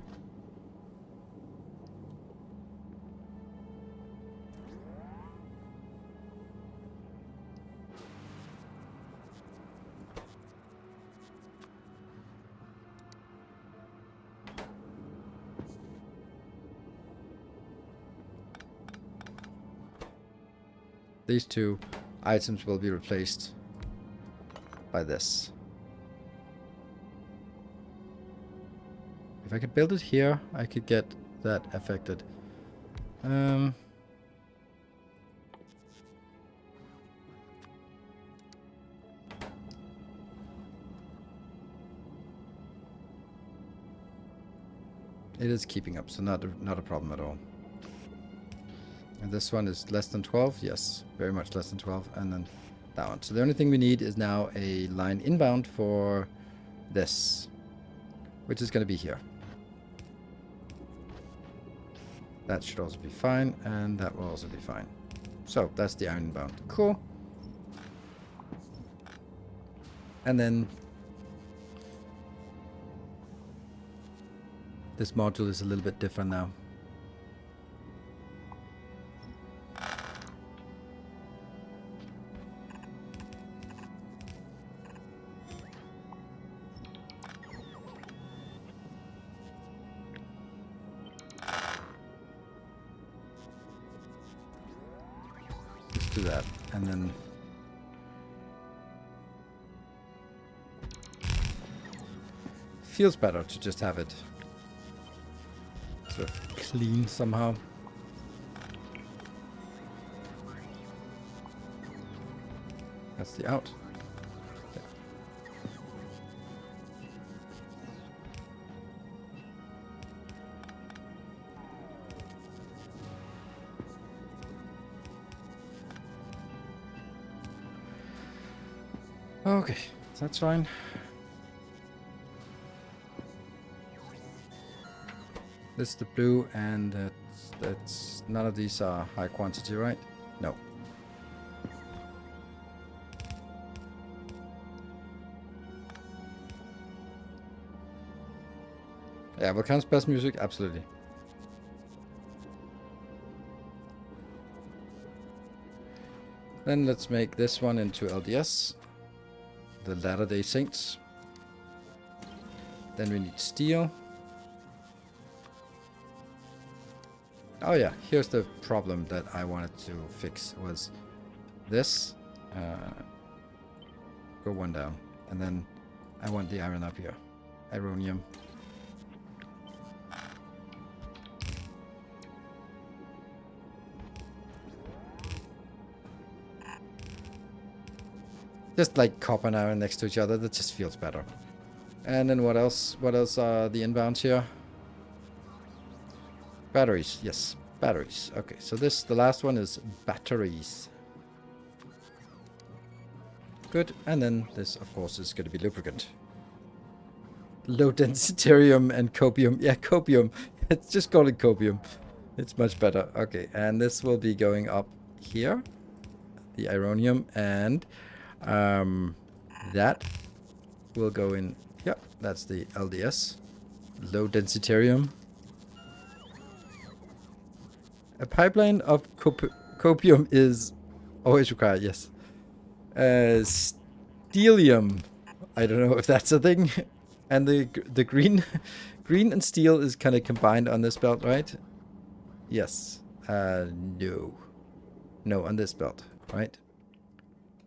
These 2 items will be replaced by this. If I could build it here, I could get that affected. It is keeping up, so not a problem at all. And this one is less than 12. Yes, very much less than 12. And then that one. So the only thing we need is now a line inbound for this, which is going to be here. That should also be fine, and that will also be fine. So that's the iron inbound. Cool. And then this module is a little bit different now. Do that, and then feels better to just have it sort of clean somehow. That's the out. Okay, that's fine. This is the blue, and that's none of these are high quantity, right? No. Yeah, Volcan's best music, absolutely. Then let's make this one into LDS. The Latter-day Saints. Then we need steel. Oh yeah, here's the problem that I wanted to fix was this. Go one down. And then I want the iron up here. Ironium. Just like copper and iron next to each other, that just feels better. And then what else? What else are the inbounds here? Batteries, yes, batteries. Okay, so the last one is batteries. Good, and then this, of course, is going to be lubricant. Low densitarium and copium. Yeah, copium. Let's just call it copium. It's much better. Okay, and this will be going up here. The ironium, and that will go in. Yeah, that's the LDS. Low densitarium. A pipeline of copium is always required, yes. Steelium. I don't know if that's a thing. And the green and steel is kind of combined on this belt, right? Yes. No. No, on this belt, right?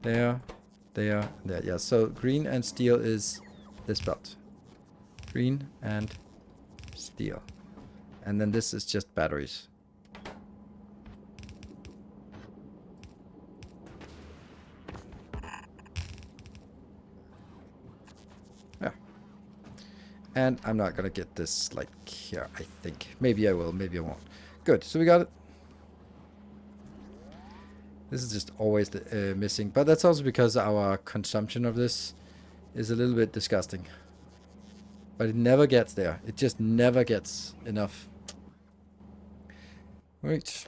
There. Yeah, so green and steel is this belt. Green and steel. And then this is just batteries. And I'm not going to get this, like, here, I think. Maybe I will, maybe I won't. Good, so we got it. This is just always the, missing. But that's also because our consumption of this is a little bit disgusting. But it never gets there. It just never gets enough. Right.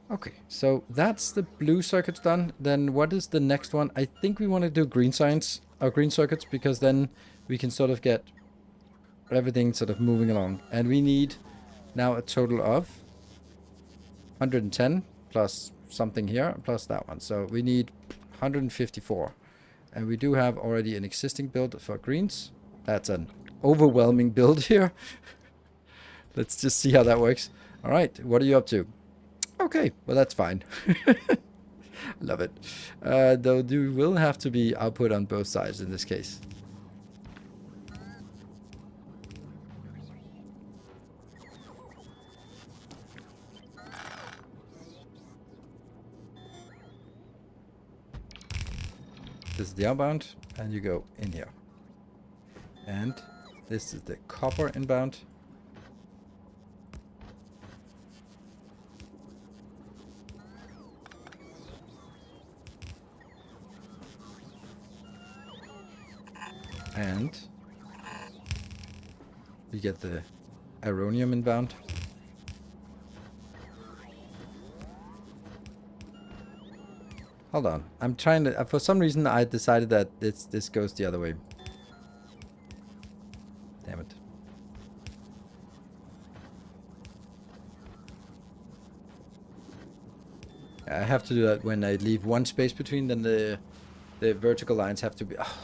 Okay, so that's the blue circuits done. Then what is the next one? I think we want to do green signs. Our green circuits, because then we can sort of get everything sort of moving along. And we need now a total of 110 plus something here plus that one. So we need 154. And we do have already an existing build for greens. That's an overwhelming build here. Let's just see how that works. All right, what are you up to? Okay, well that's fine. Love it. Though there will have to be output on both sides in this case. This is the outbound, and you go in here. And this is the copper inbound. And we get the ironium inbound. Hold on. I'm trying to... for some reason, I decided that this goes the other way. Damn it. I have to do that when I leave one space between, then the vertical lines have to be... Oh.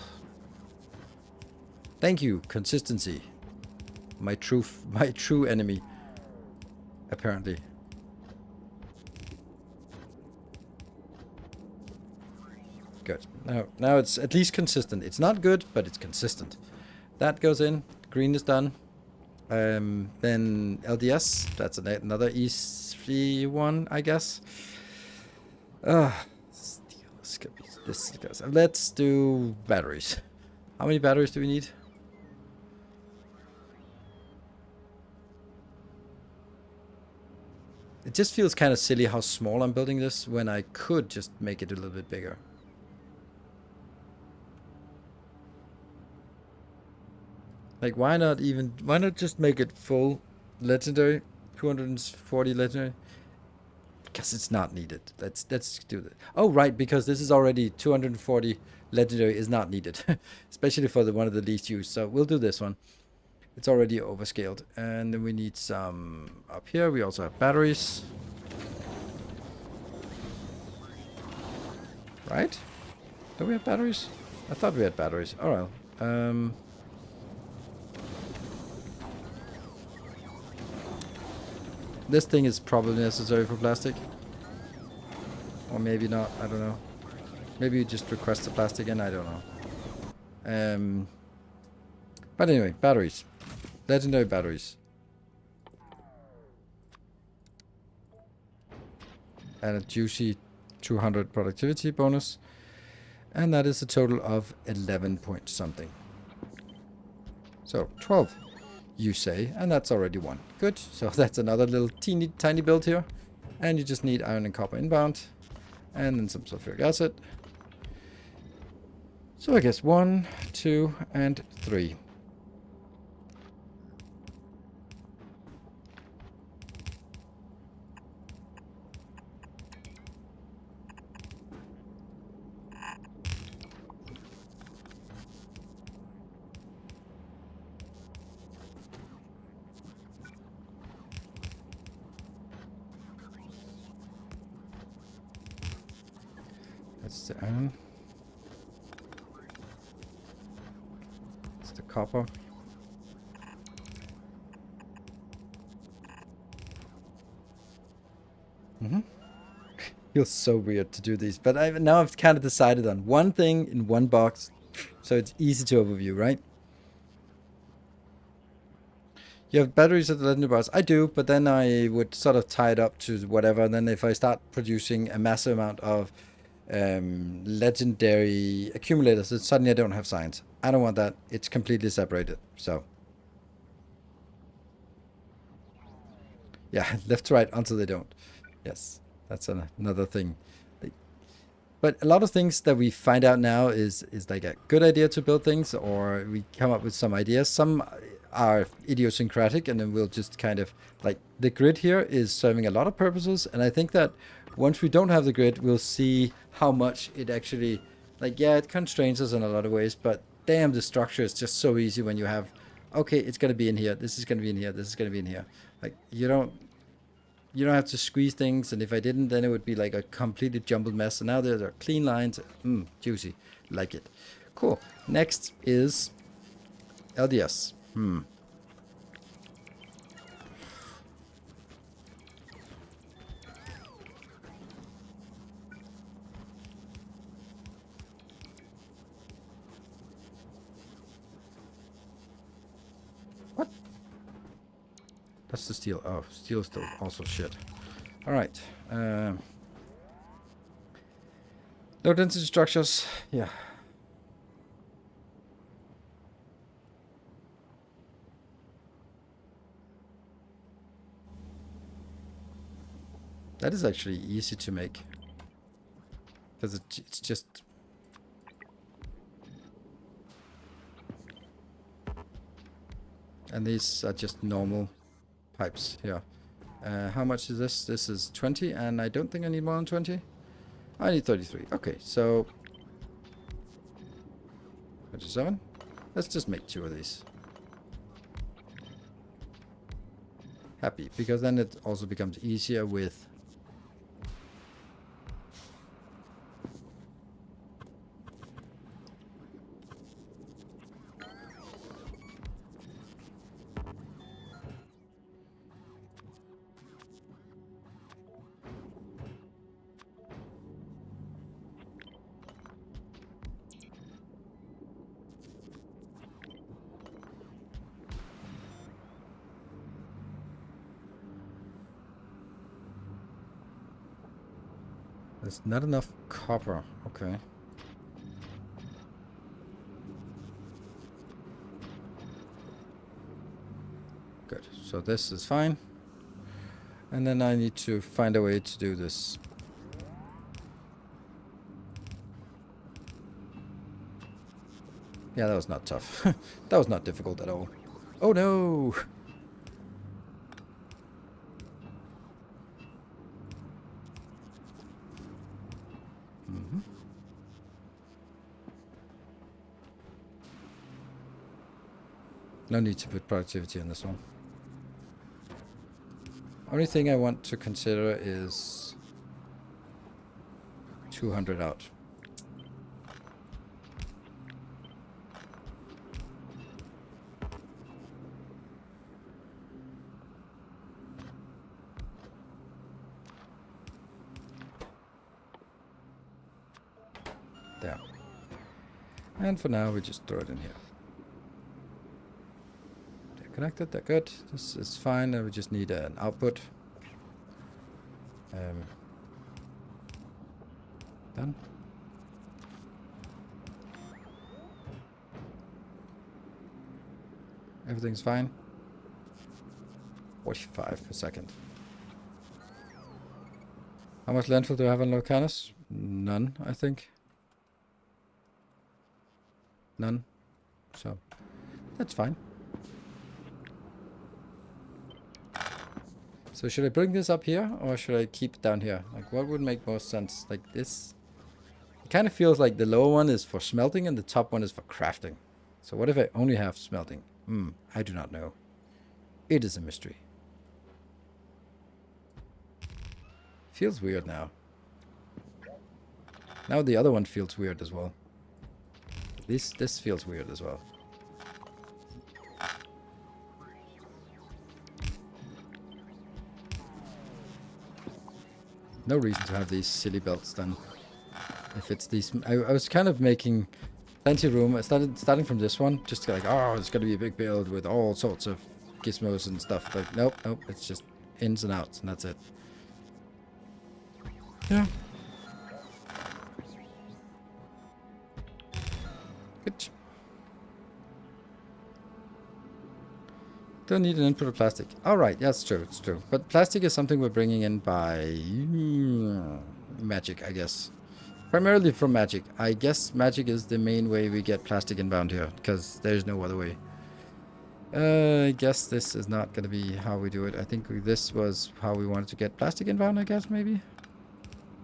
Thank you, consistency. My true enemy, apparently. Good. Now it's at least consistent. It's not good, but it's consistent. That goes in. Green is done. Then LDS. That's another easy one, I guess. This goes. Let's do batteries. How many batteries do we need? It just feels kind of silly how small I'm building this when I could just make it a little bit bigger. Like, why not just make it full legendary? 240 legendary? Because it's not needed. Let's do that. Oh, right, because this is already 240 legendary is not needed. Especially for one of the least used. So we'll do this one. It's already overscaled. And then we need some up here. We also have batteries. Right? Do we have batteries? I thought we had batteries. Alright. This thing is probably necessary for plastic. Or maybe not, I don't know. Maybe you just request the plastic and I don't know. But anyway, batteries. Legendary batteries. And a juicy 200 productivity bonus. And that is a total of 11 point something. So 12, you say, and that's already one. Good. So that's another little tiny build here. And you just need iron and copper inbound. And then some sulfuric acid. So I guess 1, 2, and 3. That's the iron. That's the copper. Feels so weird to do these, but now I've kind of decided on one thing in one box, so it's easy to overview, right? You have batteries at the legendary bars. I do, but then I would sort of tie it up to whatever. And then if I start producing a massive amount of legendary accumulators, then suddenly I don't have science. I don't want that. It's completely separated. So yeah, left to right until they don't. Yes, that's another thing. But a lot of things that we find out now is like a good idea to build things, or we come up with some ideas. Some are idiosyncratic, and then we'll just kind of like the grid here is serving a lot of purposes. And I think that once we don't have the grid, we'll see how much it actually, like, yeah, it constrains us in a lot of ways, but damn, the structure is just so easy when you have, okay, it's going to be in here, this is going to be in here, this is going to be in here. Like, you don't have to squeeze things, and if I didn't, then it would be like a completely jumbled mess. So now there are clean lines. Juicy. Like it. Cool. Next is LDS. What? That's the steel. Oh, steel is still also shit. Alright. Low density structures. Yeah. That is actually easy to make. Because it's just... And these are just normal pipes here. How much is this? This is 20, and I don't think I need more than 20. I need 33. Okay, so 27. Let's just make 2 of these. Happy, because then it also becomes easier with... There's not enough copper. Okay. Good. So this is fine. And then I need to find a way to do this. Yeah, that was not tough. That was not difficult at all. Oh no! No need to put productivity in this one. Only thing I want to consider is 200 out. And for now, we just throw it in here. They're connected, they're good. This is fine, we just need an output. Done. Everything's fine. 45 per second. How much landfill do I have on Locanus? None, I think. None. So, that's fine. So should I bring this up here, or should I keep it down here? Like, what would make most sense? Like this? It kind of feels like the lower one is for smelting and the top one is for crafting. So what if I only have smelting? I do not know. It is a mystery. Feels weird now. Now the other one feels weird as well. This feels weird as well. No reason to have these silly belts then. If it's these, I was kind of making plenty of room. I starting from this one, just like, oh, it's gonna be a big build with all sorts of gizmos and stuff. But nope, it's just ins and outs, and that's it. Yeah. Good. Don't need an input of plastic. All right, yeah, it's true, it's true. But plastic is something we're bringing in by magic, I guess. Primarily from magic. I guess magic is the main way we get plastic inbound here, because there's no other way. I guess this is not going to be how we do it. I think this was how we wanted to get plastic inbound, I guess, maybe.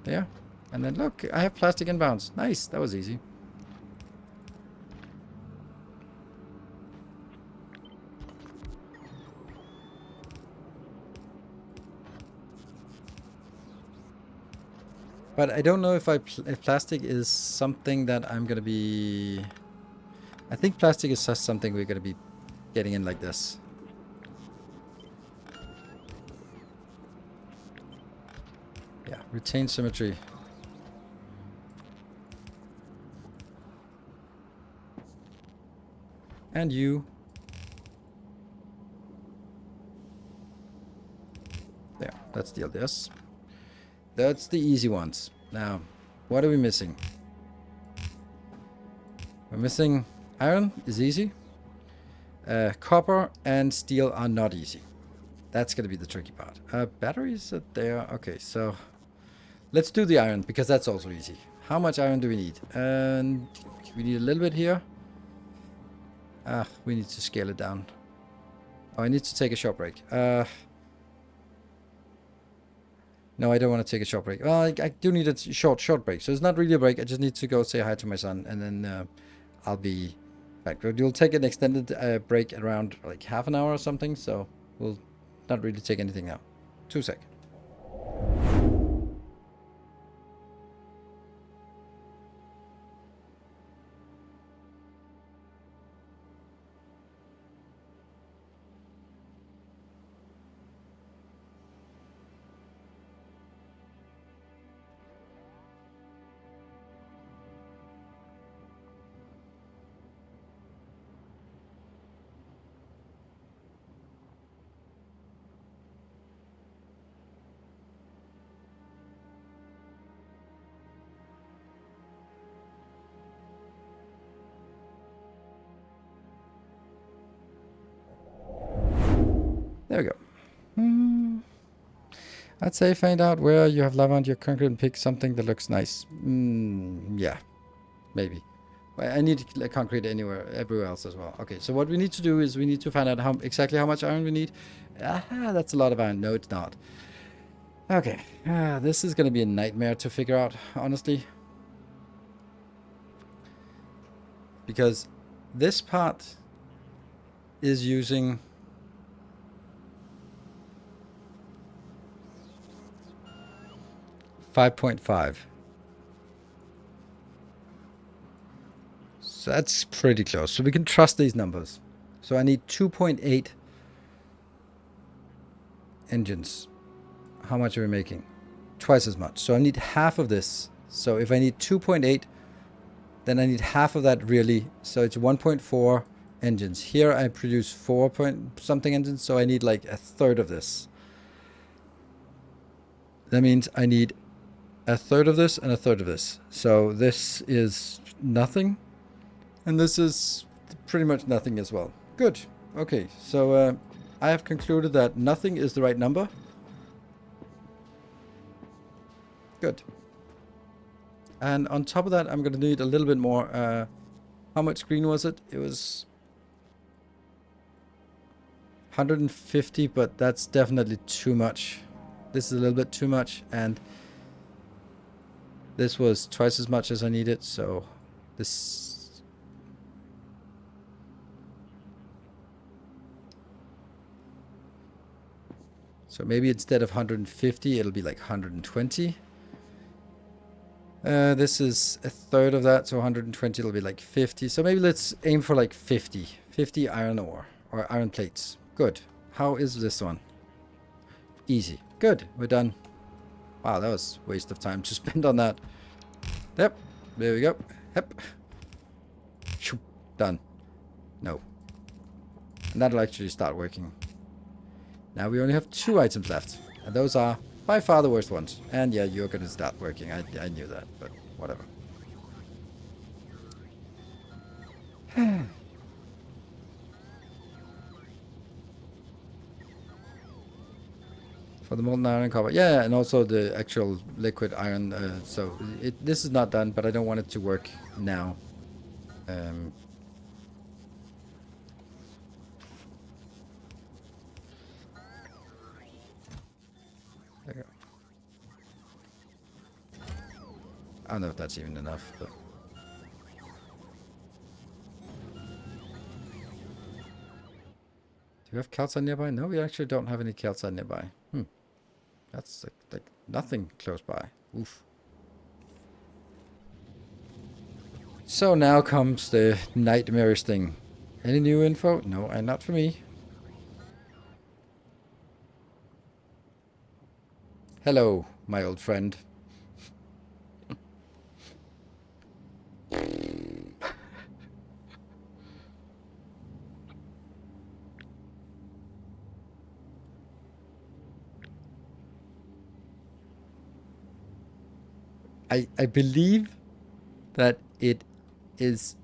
Yeah. And then look, I have plastic inbounds. Nice, that was easy. But I don't know if if plastic is something that I'm gonna be. I think plastic is just something we're gonna be getting in like this. Yeah, retain symmetry. And you. There, let's deal this. That's the easy ones. Now, what are we missing? We're missing iron is easy. Copper and steel are not easy. That's going to be the tricky part. Batteries are there. Okay, so let's do the iron because that's also easy. How much iron do we need? And we need a little bit here. We need to scale it down. Oh, I need to take a short break. No, I don't want to take a short break. Well, I do need a short break. So it's not really a break. I just need to go say hi to my son, and then I'll be back. But you'll take an extended break around like half an hour or something. So we'll not really take anything now. 2 sec. There we go. I'd say find out where you have lava on your concrete and pick something that looks nice. Yeah, maybe. Well, I need concrete everywhere else as well. Okay, so what we need to do is we need to find out exactly how much iron we need. That's a lot of iron. No, it's not. Okay, this is going to be a nightmare to figure out, honestly. Because this part is using 5.5. So that's pretty close. So we can trust these numbers. So I need 2.8 engines. How much are we making? Twice as much. So I need half of this. So if I need 2.8 then I need half of that really. So it's 1.4 engines. Here I produce 4 point something engines, so I need like a third of this. That means I need a third of this and a third of this. So this is nothing, and this is pretty much nothing as well. Good. Okay, so I have concluded that nothing is the right number. Good. And on top of that, I'm going to need a little bit more. How much green was it? It was 150, but that's definitely too much. This is a little bit too much, and this was twice as much as I needed, so this... So maybe instead of 150, it'll be like 120. This is a third of that, so 120 will be like 50. So maybe let's aim for like 50. 50 iron ore, or iron plates. Good. How is this one? Easy. Good. We're done. Wow, that was a waste of time to spend on that. Yep. There we go. Yep. Done. No. And that'll actually start working. Now we only have 2 items left. And those are by far the worst ones. And yeah, you're going to start working. I knew that, but whatever. For the molten iron and copper. Yeah, and also the actual liquid iron. So this is not done, but I don't want it to work now. There you go. I don't know if that's even enough, but... Do we have calcite nearby? No, we actually don't have any calcite nearby. That's like nothing close by. Oof. So now comes the nightmarish thing. Any new info? No, and not for me. Hello, my old friend. I believe that it is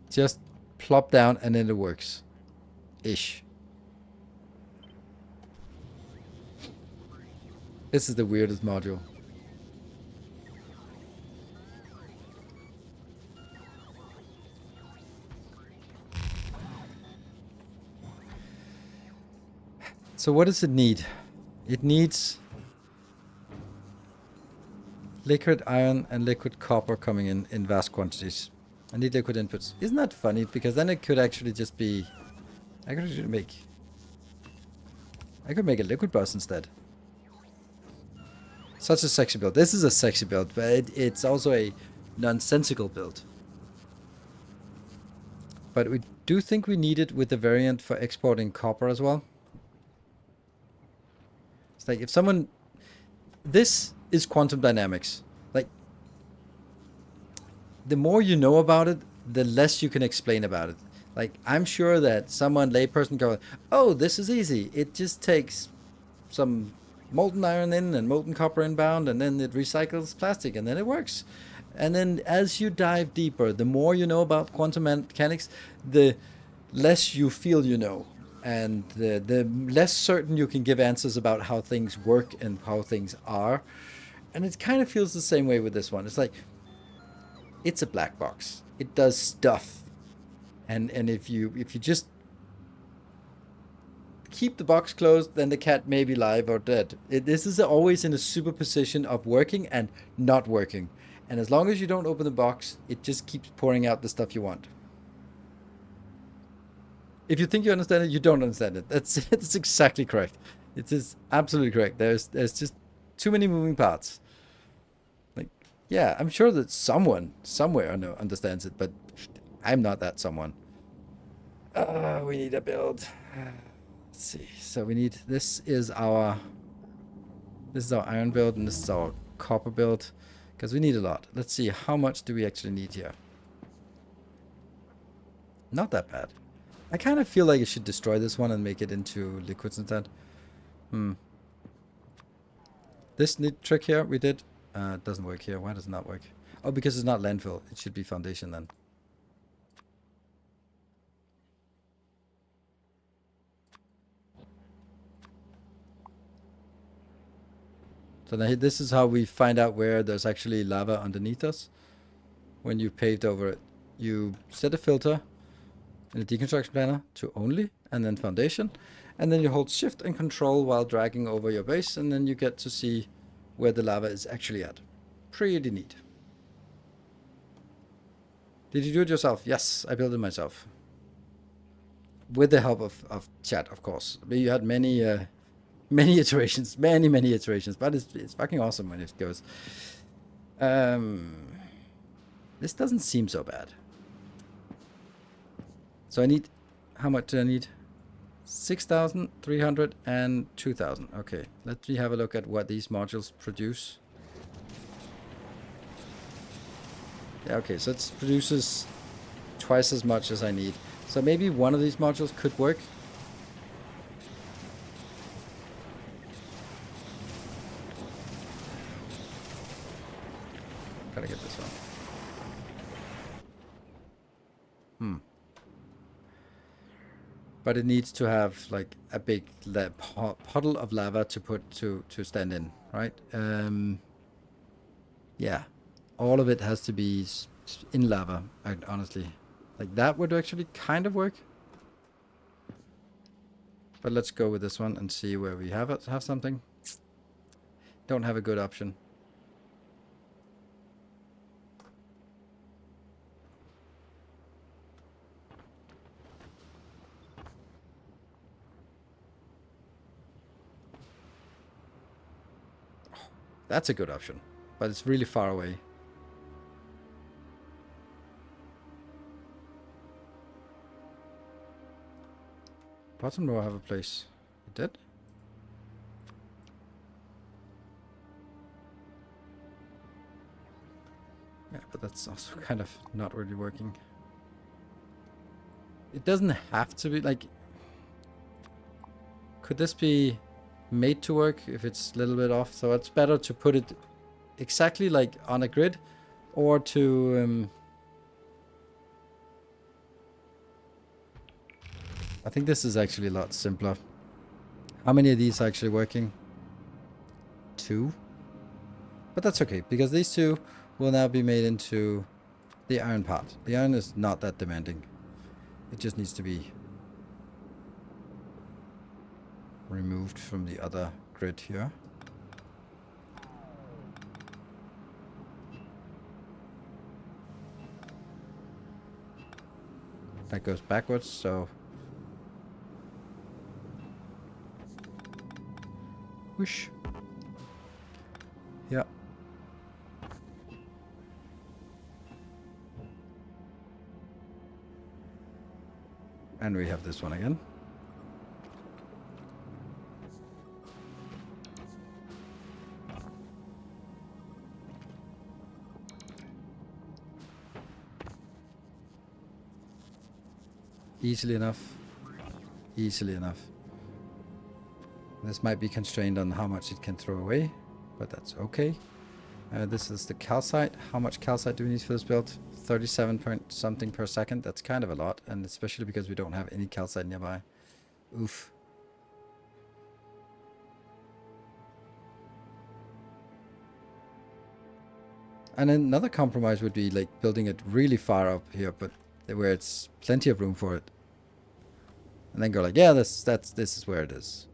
just plop down and then it works. Ish. This is the weirdest module. So what does it need? It needs liquid iron and liquid copper coming in vast quantities. I need liquid inputs. Isn't that funny? Because then it could actually just be... I could make a liquid bus instead. Such a sexy build. This is a sexy build, but it's also a nonsensical build. But we do think we need it with the variant for exporting copper as well. It's like if someone... This is quantum dynamics. Like, the more you know about it, the less you can explain about it. Like, I'm sure that someone, layperson, goes, oh, this is easy. It just takes some molten iron in and molten copper inbound, and then it recycles plastic, and then it works. And then as you dive deeper, the more you know about quantum mechanics, the less you feel you know. And the less certain you can give answers about how things work and how things are. And it kind of feels the same way with this one. It's like, it's a black box. It does stuff. And if you just keep the box closed, then the cat may be live or dead. This is always in a superposition of working and not working. And as long as you don't open the box, it just keeps pouring out the stuff you want. If you think you understand it, you don't understand it. That's exactly correct. It is absolutely correct. There's just too many moving parts. Like, yeah, I'm sure that someone somewhere understands it, but I'm not that someone. We need a build. Let's see. So we need... This is our iron build, and this is our copper build, because we need a lot. Let's see, how much do we actually need here? Not that bad. I kind of feel like I should destroy this one and make it into liquids instead. This trick here we did doesn't work here. Why does it not work? Oh, because it's not landfill. It should be foundation then. So now this is how we find out where there's actually lava underneath us. When you paved over it, you set a filter in the deconstruction planner to only, and then foundation, and then you hold shift and control while dragging over your base, and then you get to see where the lava is actually at. Pretty neat. Did you do it yourself? Yes, I built it myself. With the help of chat, of course. But you had many iterations, many iterations, but it's fucking awesome when it goes. This doesn't seem so bad. So I need, how much do I need? 6,300 and 2,000. Okay, let me have a look at what these modules produce. Yeah, okay, so it produces twice as much as I need. So maybe one of these modules could work. Gotta get this one. But it needs to have like a big puddle of lava to put to stand in, right? Yeah, all of it has to be in lava. Honestly, like that would actually kind of work. But let's go with this one and see where we have something. Don't have a good option. That's a good option, but it's really far away. Bottom row have a place. It did? Yeah, but that's also kind of not really working. It doesn't have to be like... Could this be made to work if it's a little bit off? So it's better to put it exactly like on a grid, or to... I think this is actually a lot simpler. How many of these are actually working? 2. But that's okay, because these 2 will now be made into the iron part. The iron is not that demanding. It just needs to be removed from the other grid here. That goes backwards, so... Whoosh. Yeah. And we have this one again. Easily enough. Easily enough. This might be constrained on how much it can throw away, but that's okay. This is the calcite. How much calcite do we need for this build? 37 point something per second. That's kind of a lot, and especially because we don't have any calcite nearby. Oof. And another compromise would be like building it really far up here, but where it's plenty of room for it. And then go like, yeah, this is where it is.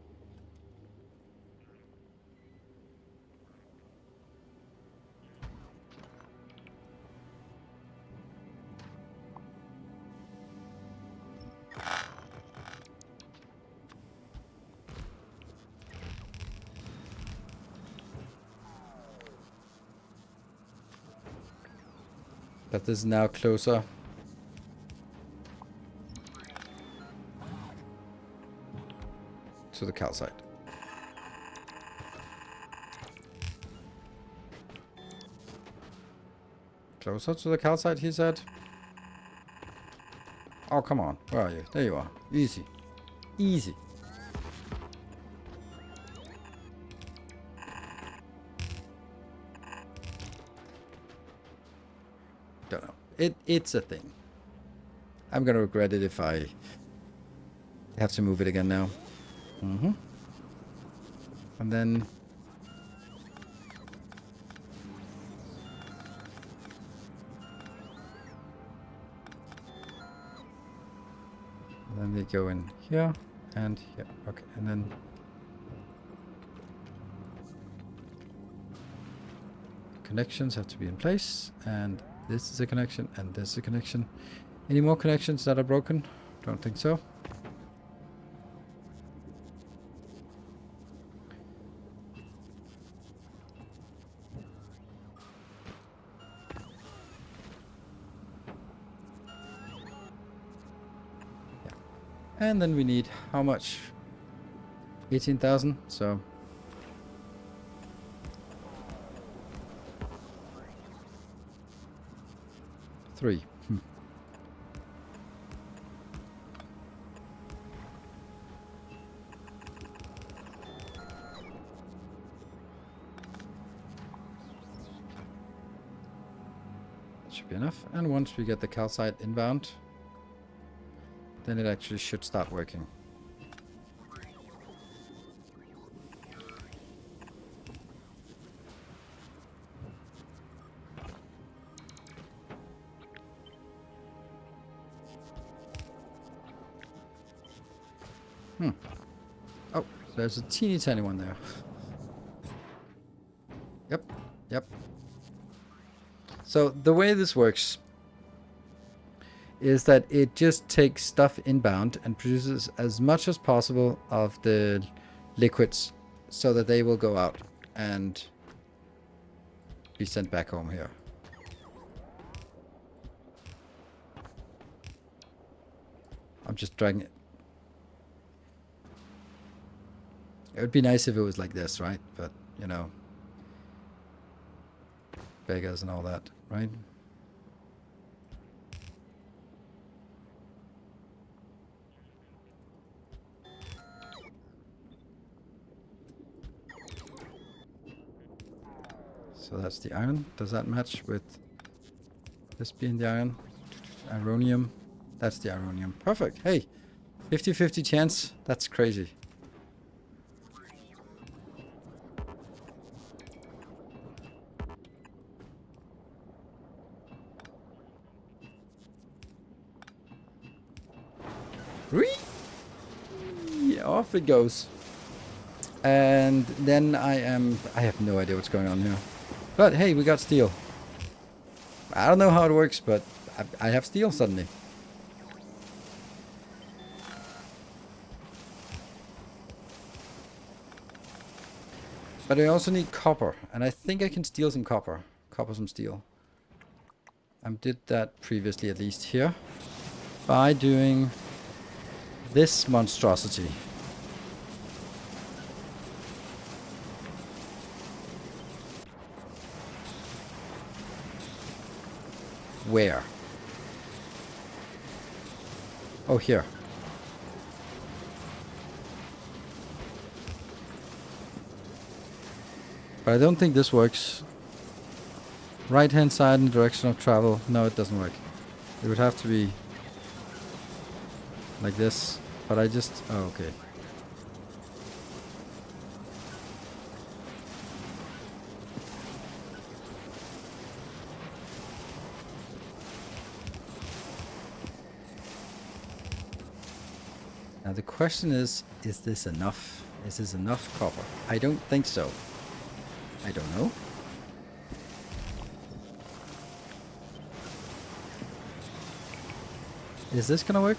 But this is now closer. To the calcite. Closer to the calcite, he said. Oh, come on. Where are you? There you are. Easy. Easy. Don't know. It's a thing. I'm gonna regret it if I have to move it again now. Mm-hmm. And then... they go in here and here. Okay, and then... connections have to be in place. And this is a connection and this is a connection. Any more connections that are broken? Don't think so. And then we need how much? 18,000, so... 3. That should be enough. And once we get the calcite inbound, then it actually should start working. Oh, there's a teeny tiny one there. Yep. So the way this works is that it just takes stuff inbound and produces as much as possible of the liquids so that they will go out and be sent back home here. I'm just dragging it. It would be nice if it was like this, right? But, you know, beggars and all that, right? So that's the iron. Does that match with this being the iron? Ironium. That's the ironium. Perfect. Hey, 50-50 chance. That's crazy. Off it goes. And then I have no idea what's going on here. But hey, we got steel. I don't know how it works, but I have steel suddenly. But I also need copper, and I think I can steal some copper. Copper some steel. I did that previously, at least here, by doing this monstrosity. Where? Oh, here. But I don't think this works. Right hand side in the direction of travel. No, it doesn't work. It would have to be like this. But I just... oh, okay. Now the question is this enough? Is this enough copper? I don't think so. I don't know. Is this gonna work?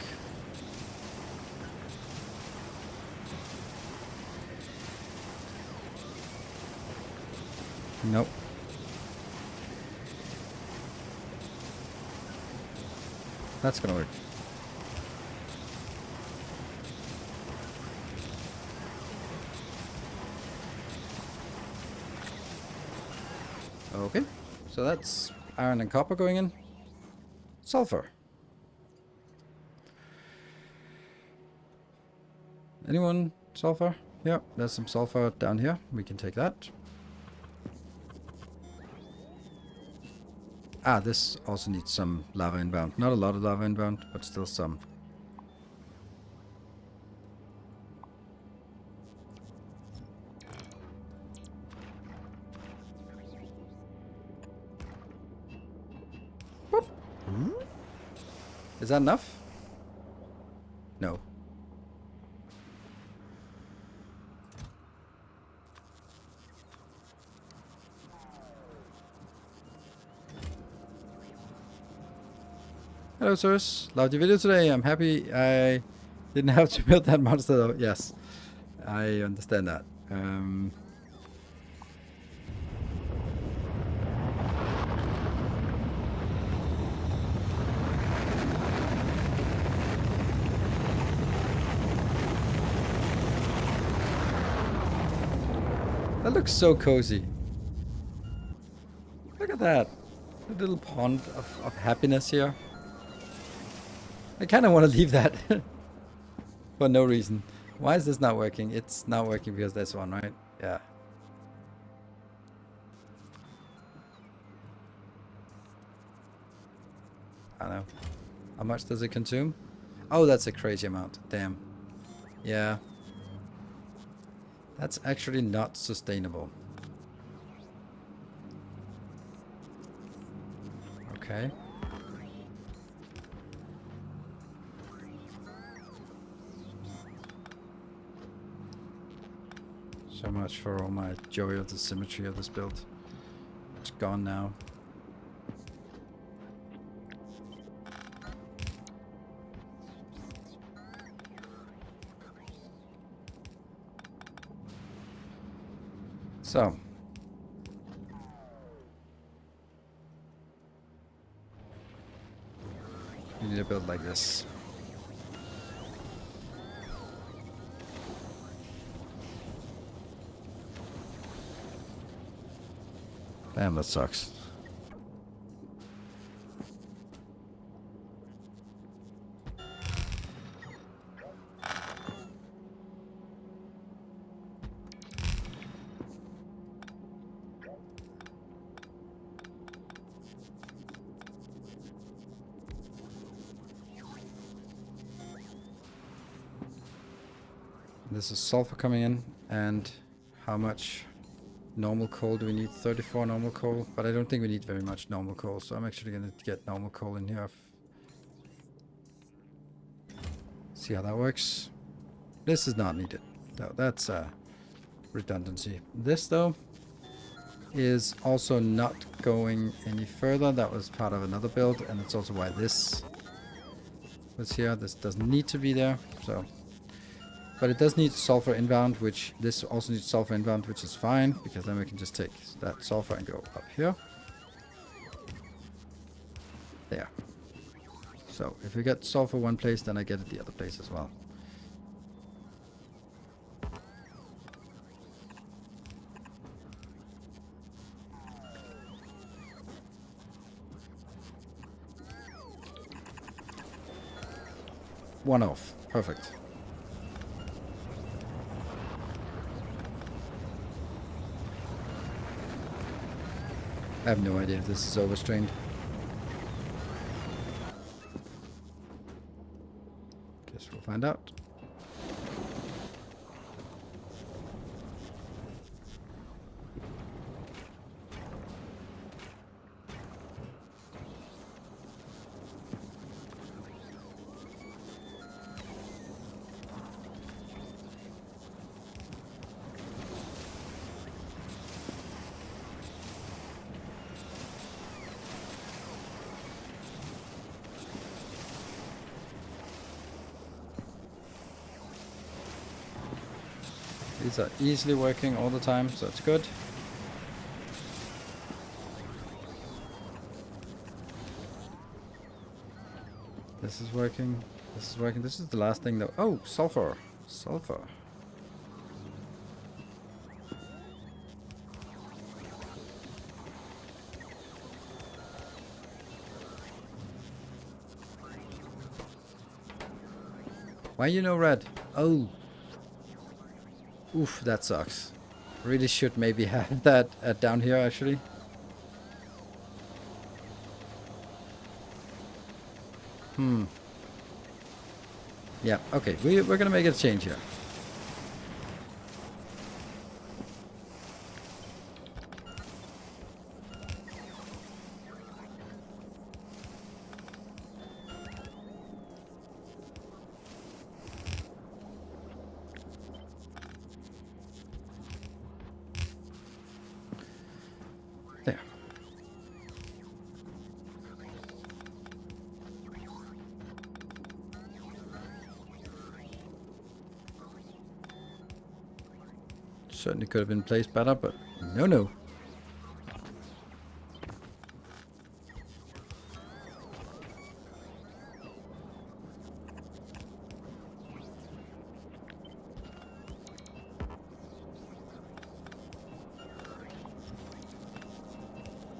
Nope. That's gonna work. Okay, so that's iron and copper going in. Sulfur. Anyone? Sulfur? Yeah, there's some sulfur down here. We can take that. Ah, this also needs some lava inbound. Not a lot of lava inbound, but still some. Boop. Is that enough? No. Hello, sirs. Loved your video today. I'm happy I didn't have to build that monster though. Yes, I understand that. That looks so cozy. Look at that. A little pond of happiness here. I kind of want to leave that. For no reason. Why is this not working? It's not working because this one, right? Yeah. I don't know. How much does it consume? Oh, that's a crazy amount. Damn. Yeah. That's actually not sustainable. Okay. So much for all my joy of the symmetry of this build. It's gone now. So. You need a build like this. Damn, that sucks. This is sulfur coming in, and how much normal coal do we need? 34 normal coal, but I don't think we need very much normal coal, so I'm actually going to get normal coal in here. See how that works. This is not needed. No, that's redundancy. This, though, is also not going any further. That was part of another build, and that's also why this was here. This doesn't need to be there, so... But it does need sulfur inbound, which this also needs sulfur inbound, which is fine, because then we can just take that sulfur and go up here. There. So if we get sulfur one place, then I get it the other place as well. One off. Perfect. I have no idea if this is overstrained. Guess we'll find out. These are easily working all the time, so it's good. This is working. This is working. This is the last thing though. Oh, sulfur. Sulfur. Why you know red? Oh, Oof, that sucks. Really should maybe have that down here, actually. Yeah, okay. We're gonna make a change here. There. Certainly could have been placed better, but no.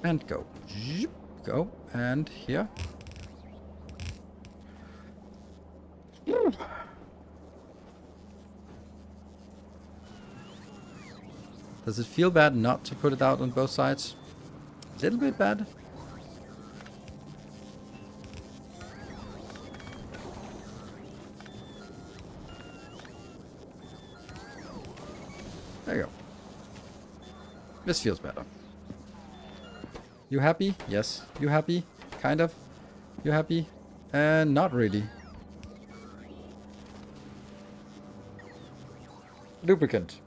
And go. Zip, go. And here. Does it feel bad not to put it out on both sides? A little bit bad. There you go. This feels better. You happy? Yes. You happy? Kind of. You happy? And not really. Lubricant.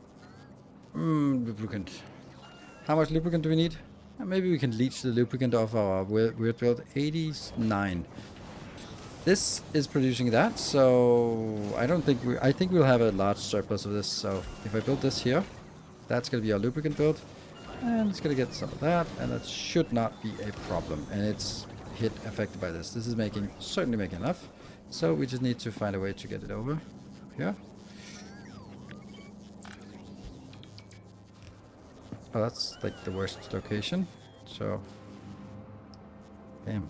Lubricant. How much lubricant do we need? Maybe we can leach the lubricant off our weird build. 89. This is producing that, so I don't think I think we'll have a large surplus of this. So if I build this here, that's gonna be our lubricant build. And it's gonna get some of that, and that should not be a problem. And it's hit affected by this. This is certainly making enough. So we just need to find a way to get it over here. Oh, that's like the worst location. So, damn.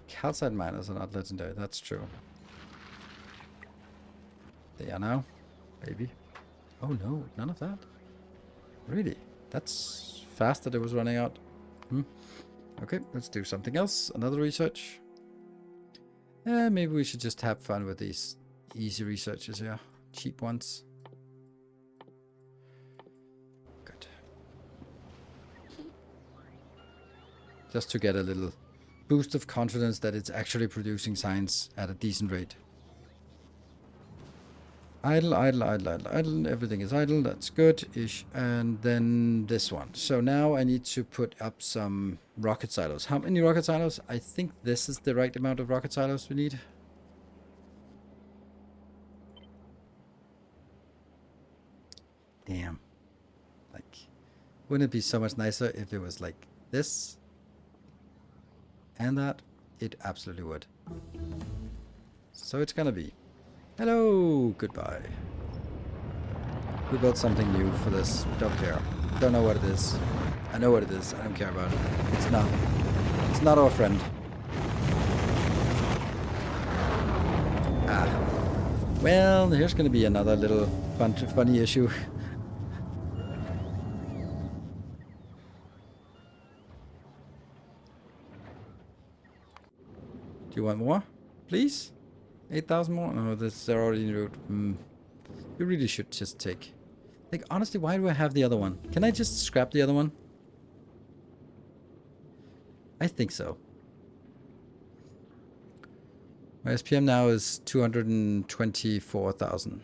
Calcite miners are not legendary, that's true. They are now, maybe. Oh no, none of that? Really? That's fast that it was running out. Okay, let's do something else. Another research. Maybe we should just have fun with these easy researches here. Cheap ones. Good. Just to get a little boost of confidence that it's actually producing science at a decent rate. Idle, everything is idle, that's good-ish. And then this one. So now I need to put up some rocket silos. How many rocket silos? I think this is the right amount of rocket silos we need. Damn. Like, wouldn't it be so much nicer if it was like this? And that? It absolutely would. So it's gonna be. Hello, goodbye. We built something new for this. Don't care. Don't know what it is. I know what it is. I don't care about it. It's not. It's not our friend. Ah. Well, here's gonna be another little funny issue. Do you want more? Please? 8,000 more? No, they're already en route. You really should just take. Like, honestly, why do I have the other one? Can I just scrap the other one? I think so. My SPM now is 224,000.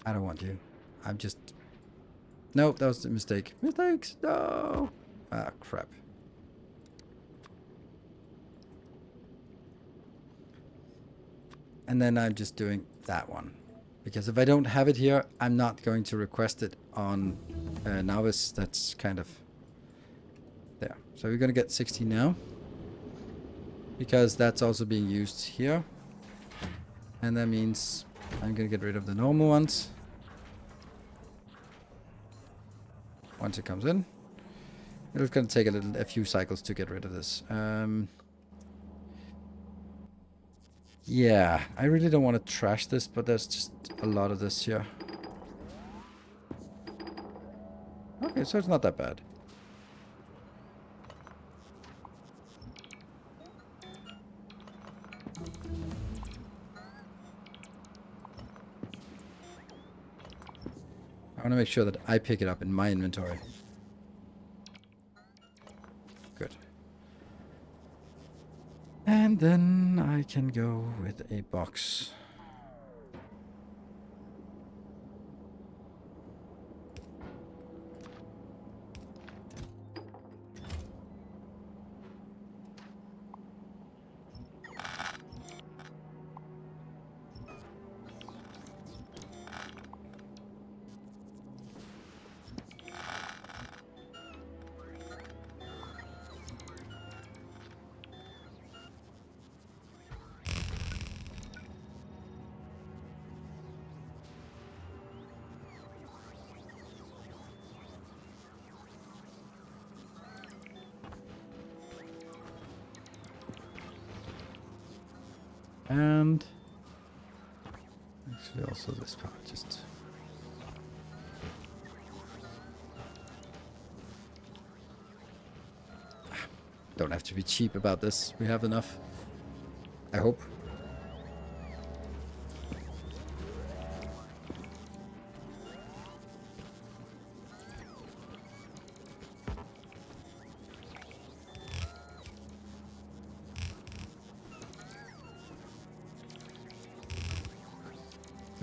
I don't want you. I'm just... No, that was a mistake. Mistakes! No! Ah, crap. And then I'm just doing that one. Because if I don't have it here, I'm not going to request it on Novice. That's kind of... There. So we're going to get 16 now. Because that's also being used here. And that means I'm going to get rid of the normal ones. Once it comes in. It's going to take a few cycles to get rid of this. Yeah, I really don't want to trash this, but there's just a lot of this here. Okay, so it's not that bad. I want to make sure that I pick it up in my inventory. Good. And then I can go with a box. And actually also this part, just don't have to be cheap about this. We have enough. I hope.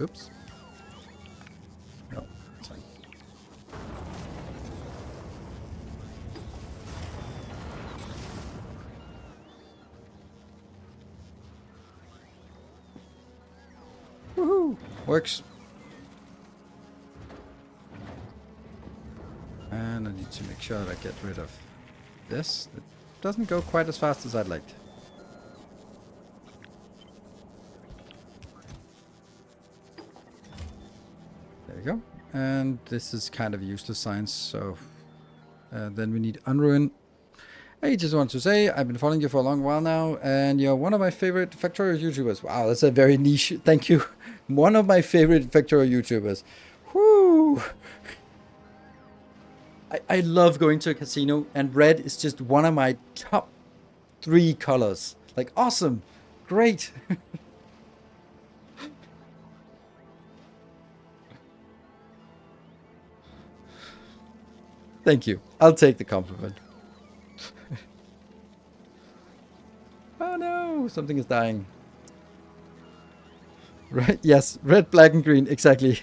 Oops. No, it's fine. Woohoo! Works. And I need to make sure that I get rid of this. It doesn't go quite as fast as I'd like. There we go. And this is kind of useless science, so then we need Unruin. I just want to say, I've been following you for a long while now, and you're one of my favorite Factorio YouTubers. Wow, that's a very niche. Thank you. One of my favorite Factorio YouTubers. Whoo! I love going to a casino, and red is just one of my top 3 colors. Like, awesome. Great. Thank you. I'll take the compliment. Oh no, something is dying. Right? Yes, red, black, and green. Exactly.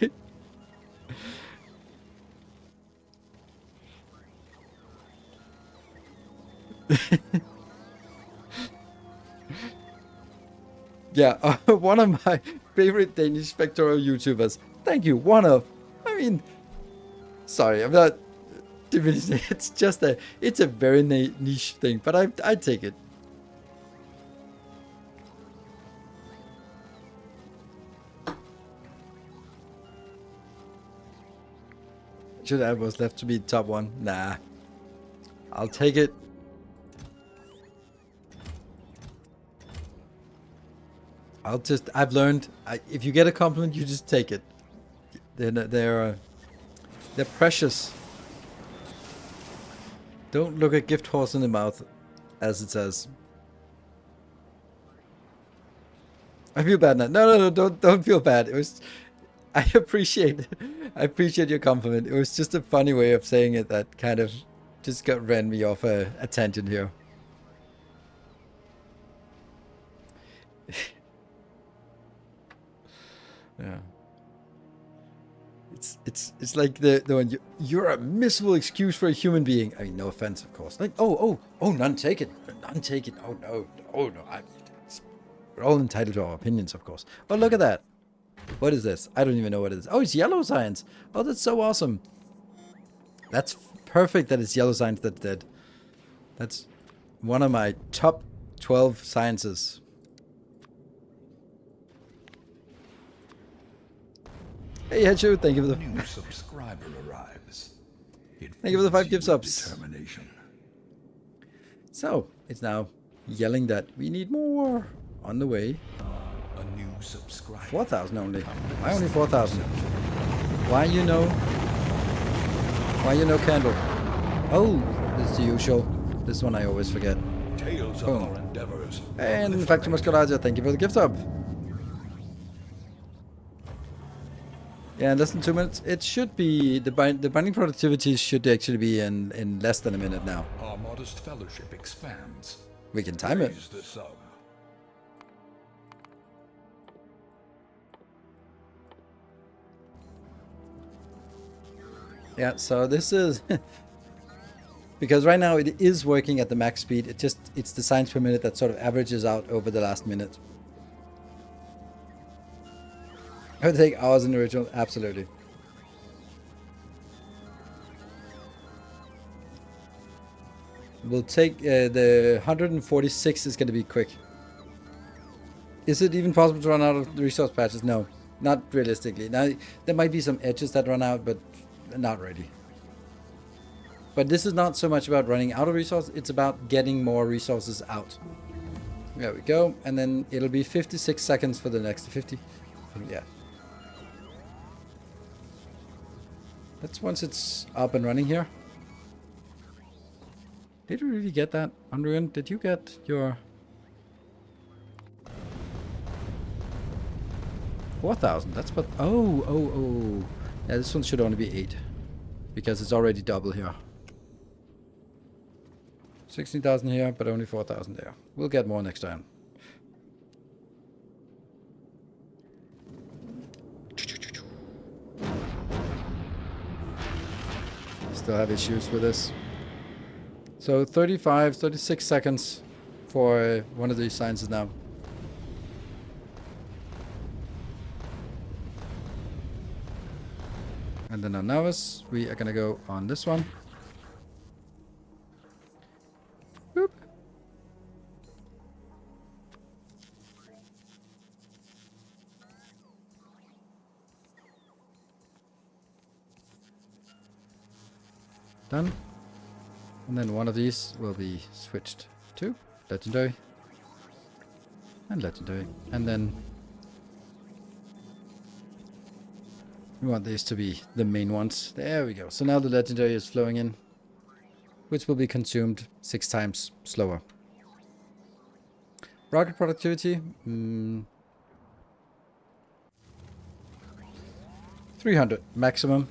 Yeah, one of my favorite Danish Factorio YouTubers. Thank you. One of. I mean, sorry, I'm not diminishing. It's just it's a very niche thing, but I take it. Should have was left to be top 1. Nah, I'll take it. I've learned, if you get a compliment, you just take it. They're precious. Don't look a gift horse in the mouth, as it says. I feel bad now. No, don't feel bad. It was, I appreciate your compliment. It was just a funny way of saying it that kind of just ran me off a tangent here. Yeah. like the one, you're a miserable excuse for a human being. I mean, no offense, of course. Like, oh, none taken. None taken. Oh, no. We're all entitled to our opinions, of course. Oh, look at that. What is this? I don't even know what it is. Oh, it's yellow science. Oh, that's so awesome. That's perfect that it's yellow science that's dead. That's one of my top 12 sciences. Hey, Hechu, thank you for the New subscriber arrives. Thank you for the 5 gift subs. Determination. So, it's now yelling that we need more. On the way. A new subscriber. 4,000 only. Why only 4,000? Why you know? Why you know candle? Oh, this is the usual. This one I always forget. Tales of our endeavors. And Factorio Muscularia, thank you for the gift sub. Yeah, in less than 2 minutes. It should be, the binding productivity should actually be in less than a minute now. Our modest fellowship expands. We can time it. Raise the sum. Yeah, so this is because right now it is working at the max speed. It's the science per minute that sort of averages out over the last minute. It would take hours in the original, absolutely. We'll take the 146 is going to be quick. Is it even possible to run out of the resource patches? No, not realistically. Now there might be some edges that run out, but not really. But this is not so much about running out of resources, it's about getting more resources out. There we go, and then it'll be 56 seconds for the next 50. Yeah. That's once it's up and running here. Did we really get that? Unruin, did you get your 4,000? That's what. Oh. Yeah, this one should only be 8. Because it's already double here. 16,000 here, but only 4,000 there. We'll get more next time. Still have issues with this. So 36 seconds for one of these sciences now. And then on novice, we are gonna go on this one. Boop. Done. And then one of these will be switched to legendary and legendary. And then we want these to be the main ones. There we go. So now the legendary is flowing in, which will be consumed 6 times slower. Rocket productivity, 300 maximum.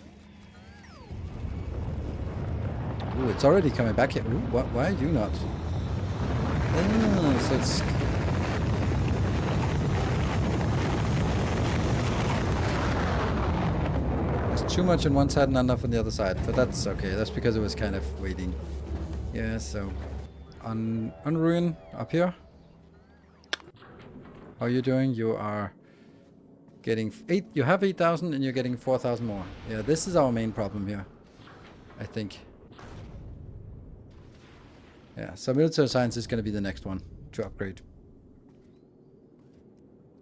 Ooh, it's already coming back here. Ooh, why are you not? Oh, so it's... There's too much on one side and not enough on the other side, but that's okay. That's because it was kind of waiting. Yeah, so... On Ruin, up here. How are you doing? You are getting 8... You have 8,000 and you're getting 4,000 more. Yeah, this is our main problem here, I think. Yeah, so military science is going to be the next one to upgrade.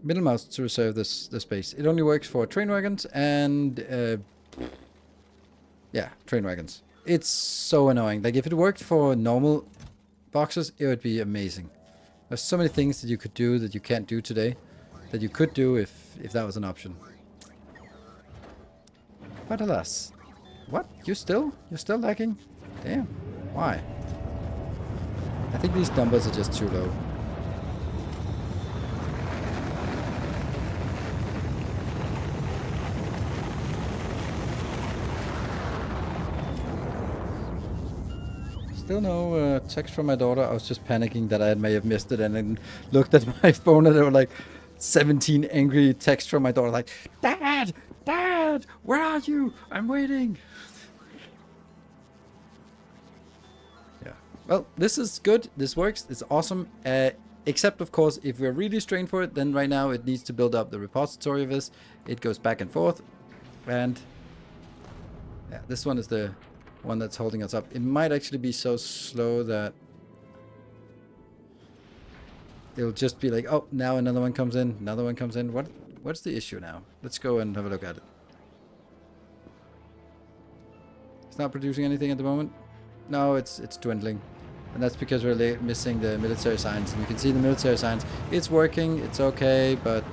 Middle mouse to reserve the space. It only works for train wagons and... yeah, train wagons. It's so annoying. Like, if it worked for normal boxes, it would be amazing. There's so many things that you could do that you can't do today, that you could do if that was an option. But alas. What? You're still lagging? Damn. Why? I think these numbers are just too low. Still no text from my daughter. I was just panicking that I may have missed it and then looked at my phone and there were like 17 angry texts from my daughter like, Dad! Dad! Dad, where are you? I'm waiting. Yeah. Well, this is good. This works. It's awesome. Except, of course, if we're really strained for it, then right now it needs to build up the repository of this. It goes back and forth. And yeah, this one is the one that's holding us up. It might actually be so slow that it'll just be like, oh, now another one comes in, another one comes in. What's the issue now? Let's go and have a look at it. It's not producing anything at the moment. No, it's dwindling. And that's because we're missing the military science. And you can see the military science. It's working, it's okay, but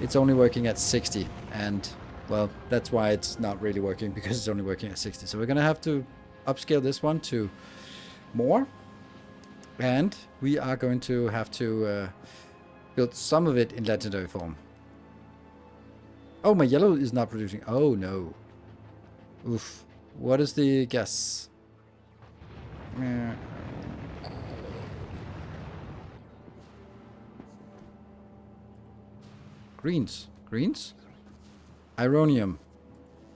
it's only working at 60. And, well, that's why it's not really working, because it's only working at 60. So we're going to have to upscale this one to more. And we are going to have to build some of it in legendary form. Oh, my yellow is not producing. Oh, no. Oof. What is the guess? Greens. Greens? Ironium.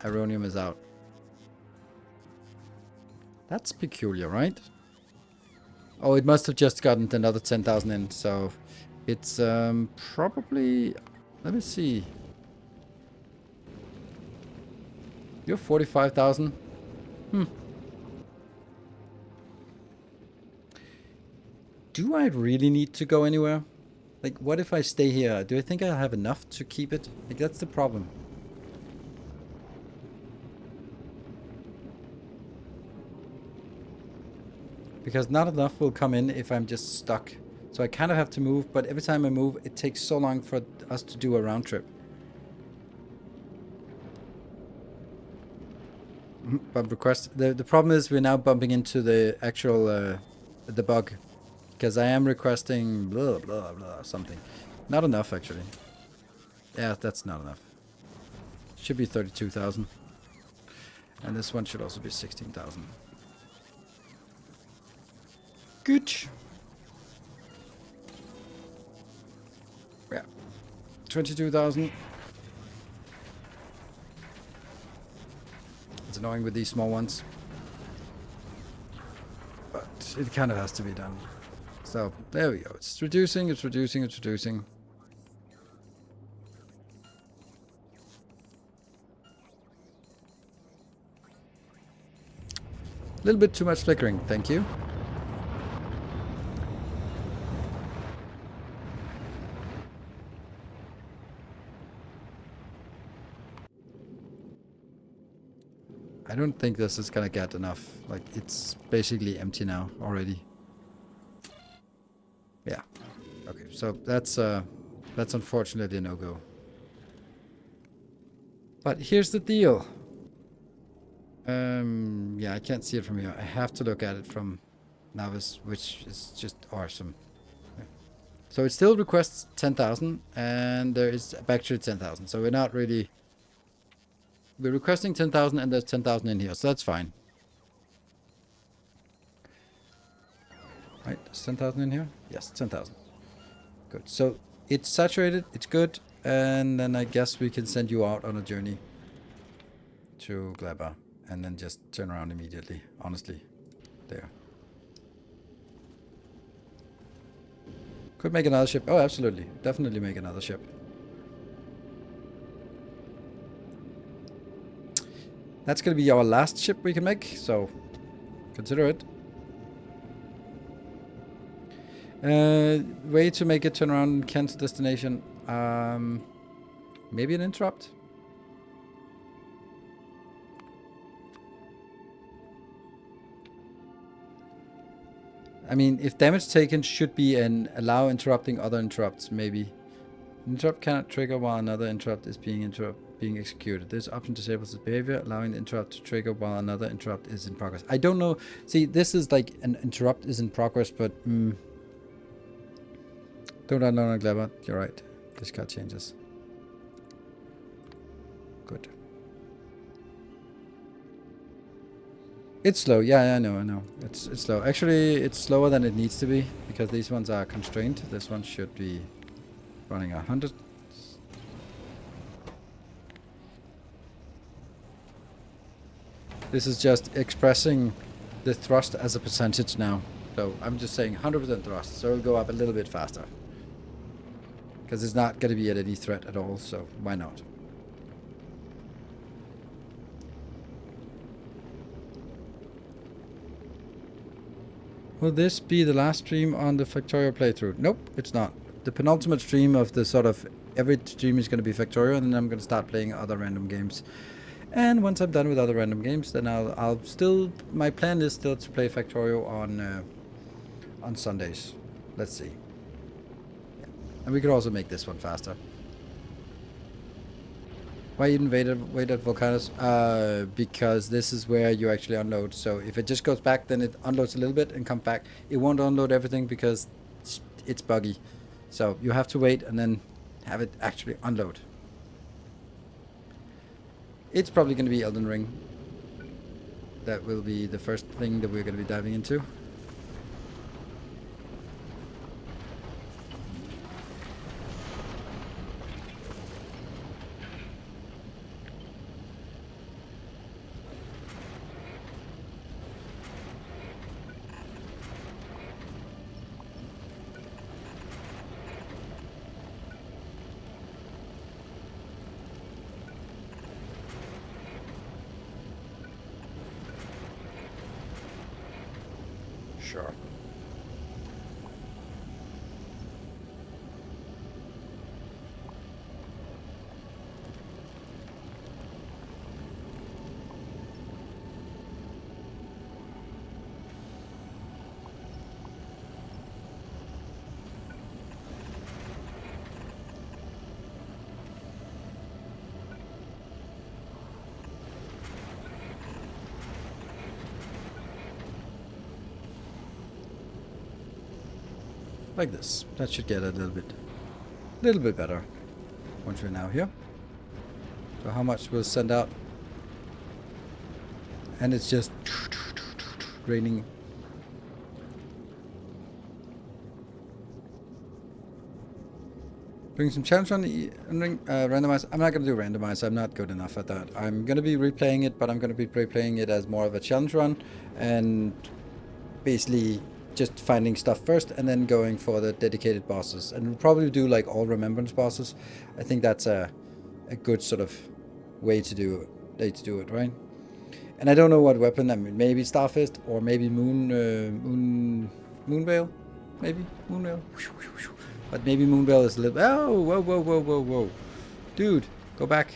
Ironium is out. That's peculiar, right? Oh, it must have just gotten another 10,000 in, so it's probably... Let me see. You're 45,000. Do I really need to go anywhere? Like, what if I stay here? Do I think I have enough to keep it? Like, that's the problem. Because not enough will come in if I'm just stuck. So I kind of have to move, but every time I move, it takes so long for us to do a round trip. Bump request. The problem is we're now bumping into the actual, the bug. Because I am requesting blah, blah, blah, something. Not enough, actually. Yeah, that's not enough. Should be 32,000. And this one should also be 16,000. Good. Yeah. 22,000. It's annoying with these small ones. But it kind of has to be done. So, there we go. It's reducing, it's reducing, it's reducing. A little bit too much flickering, thank you. I don't think this is gonna get enough. Like, it's basically empty now already. Yeah. Okay, so that's unfortunately a no-go. But here's the deal. Yeah, I can't see it from here. I have to look at it from Navis, which is just awesome. Yeah. So it still requests 10,000, and there is actually 10,000. So we're not really... We're requesting 10,000, and there's 10,000 in here, so that's fine. Right, there's 10,000 in here? Yes, 10,000. Good. So it's saturated, it's good, and then I guess we can send you out on a journey to Gleba, and then just turn around immediately, honestly. There. Could make another ship. Oh, absolutely. Definitely make another ship. That's going to be our last ship we can make, so consider it. Way to make it turn around Kent's destination. Maybe an interrupt? I mean, if damage taken should be an allow interrupting other interrupts, maybe. Interrupt cannot trigger while another interrupt is being executed. This option disables this behavior, allowing the interrupt to trigger while another interrupt is in progress. I don't know. See, this is like an interrupt is in progress, but don't unknown and clever. You're right. Discard changes. Good. It's slow. Yeah, I know. It's slow. Actually, it's slower than it needs to be because these ones are constrained. This one should be running 100. This is just expressing the thrust as a percentage now. So I'm just saying 100% thrust, so it'll go up a little bit faster. Because it's not going to be at any threat at all, so why not? Will this be the last stream on the Factorio playthrough? Nope, it's not. The penultimate stream of the sort of... Every stream is going to be Factorio, and then I'm going to start playing other random games. And once I'm done with other random games, then I'll still... My plan is still to play Factorio on Sundays. Let's see. Yeah. And we could also make this one faster. Why even wait at Volcanus? Because this is where you actually unload. So if it just goes back, then it unloads a little bit and comes back. It won't unload everything because it's buggy. So you have to wait and then have it actually unload. It's probably going to be Elden Ring. That will be the first thing that we're going to be diving into. Sure. Like this. That should get a little bit better once we're now here. So how much we'll send out, and it's just raining. Bring some challenge on the randomize. I'm not gonna do randomize. I'm not good enough at that. I'm gonna be replaying it, but I'm gonna be replaying it as more of a challenge run, and basically just finding stuff first and then going for the dedicated bosses. And we'll probably do like all remembrance bosses. I think that's a good sort of way to do it, right? And I don't know what weapon. I mean, maybe Starfist or maybe Moonveil, maybe Moonveil. But maybe Moonveil is a little. Oh, whoa, dude, go back.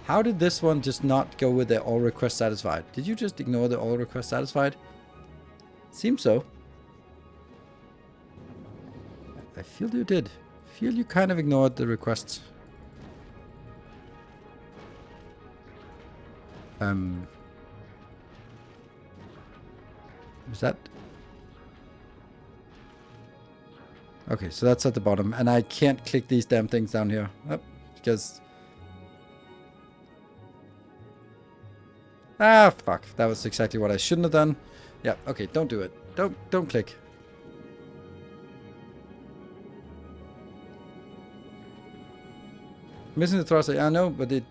How did this one just not go with the all request satisfied? Did you just ignore the all request satisfied? Seems so. I feel you did. I feel you kind of ignored the requests. Is that? Okay, so that's at the bottom, and I can't click these damn things down here. Oh, because... Ah, fuck. That was exactly what I shouldn't have done. Yeah, okay, don't do it. Don't click. Missing the thruster. I know, but it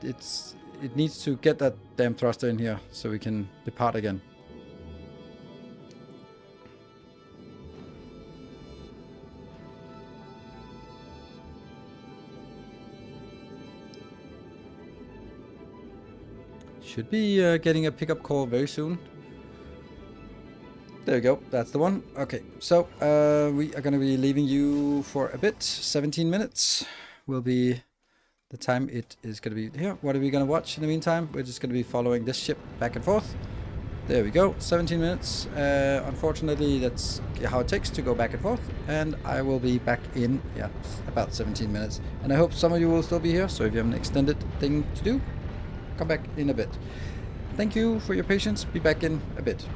needs to get that damn thruster in here so we can depart again. Should be getting a pickup call very soon. There we go. That's the one. Okay, so we are going to be leaving you for a bit. 17 minutes will be the time it is going to be here. What are we going to watch in the meantime? We're just going to be following this ship back and forth. There we go. 17 minutes. Unfortunately, that's how it takes to go back and forth. And I will be back in, about 17 minutes. And I hope some of you will still be here. So if you have an extended thing to do, come back in a bit. Thank you for your patience. Be back in a bit.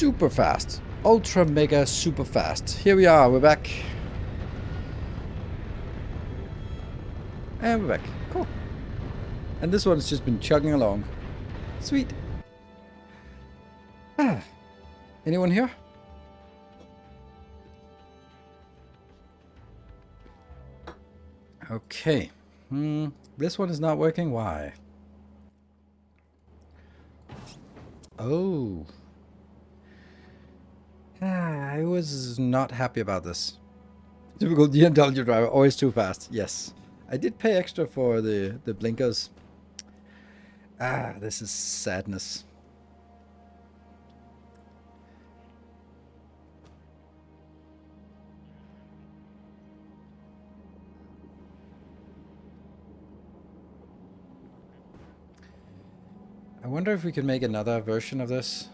super fast. Ultra mega super fast. Here we are, we're back. And we're back. Cool. And this one's just been chugging along. Sweet. Ah. Anyone here? Okay. This one is not working. Why? Oh. I was not happy about this. Typical DNW driver, always too fast. Yes. I did pay extra for the blinkers. This is sadness. I wonder if we can make another version of this.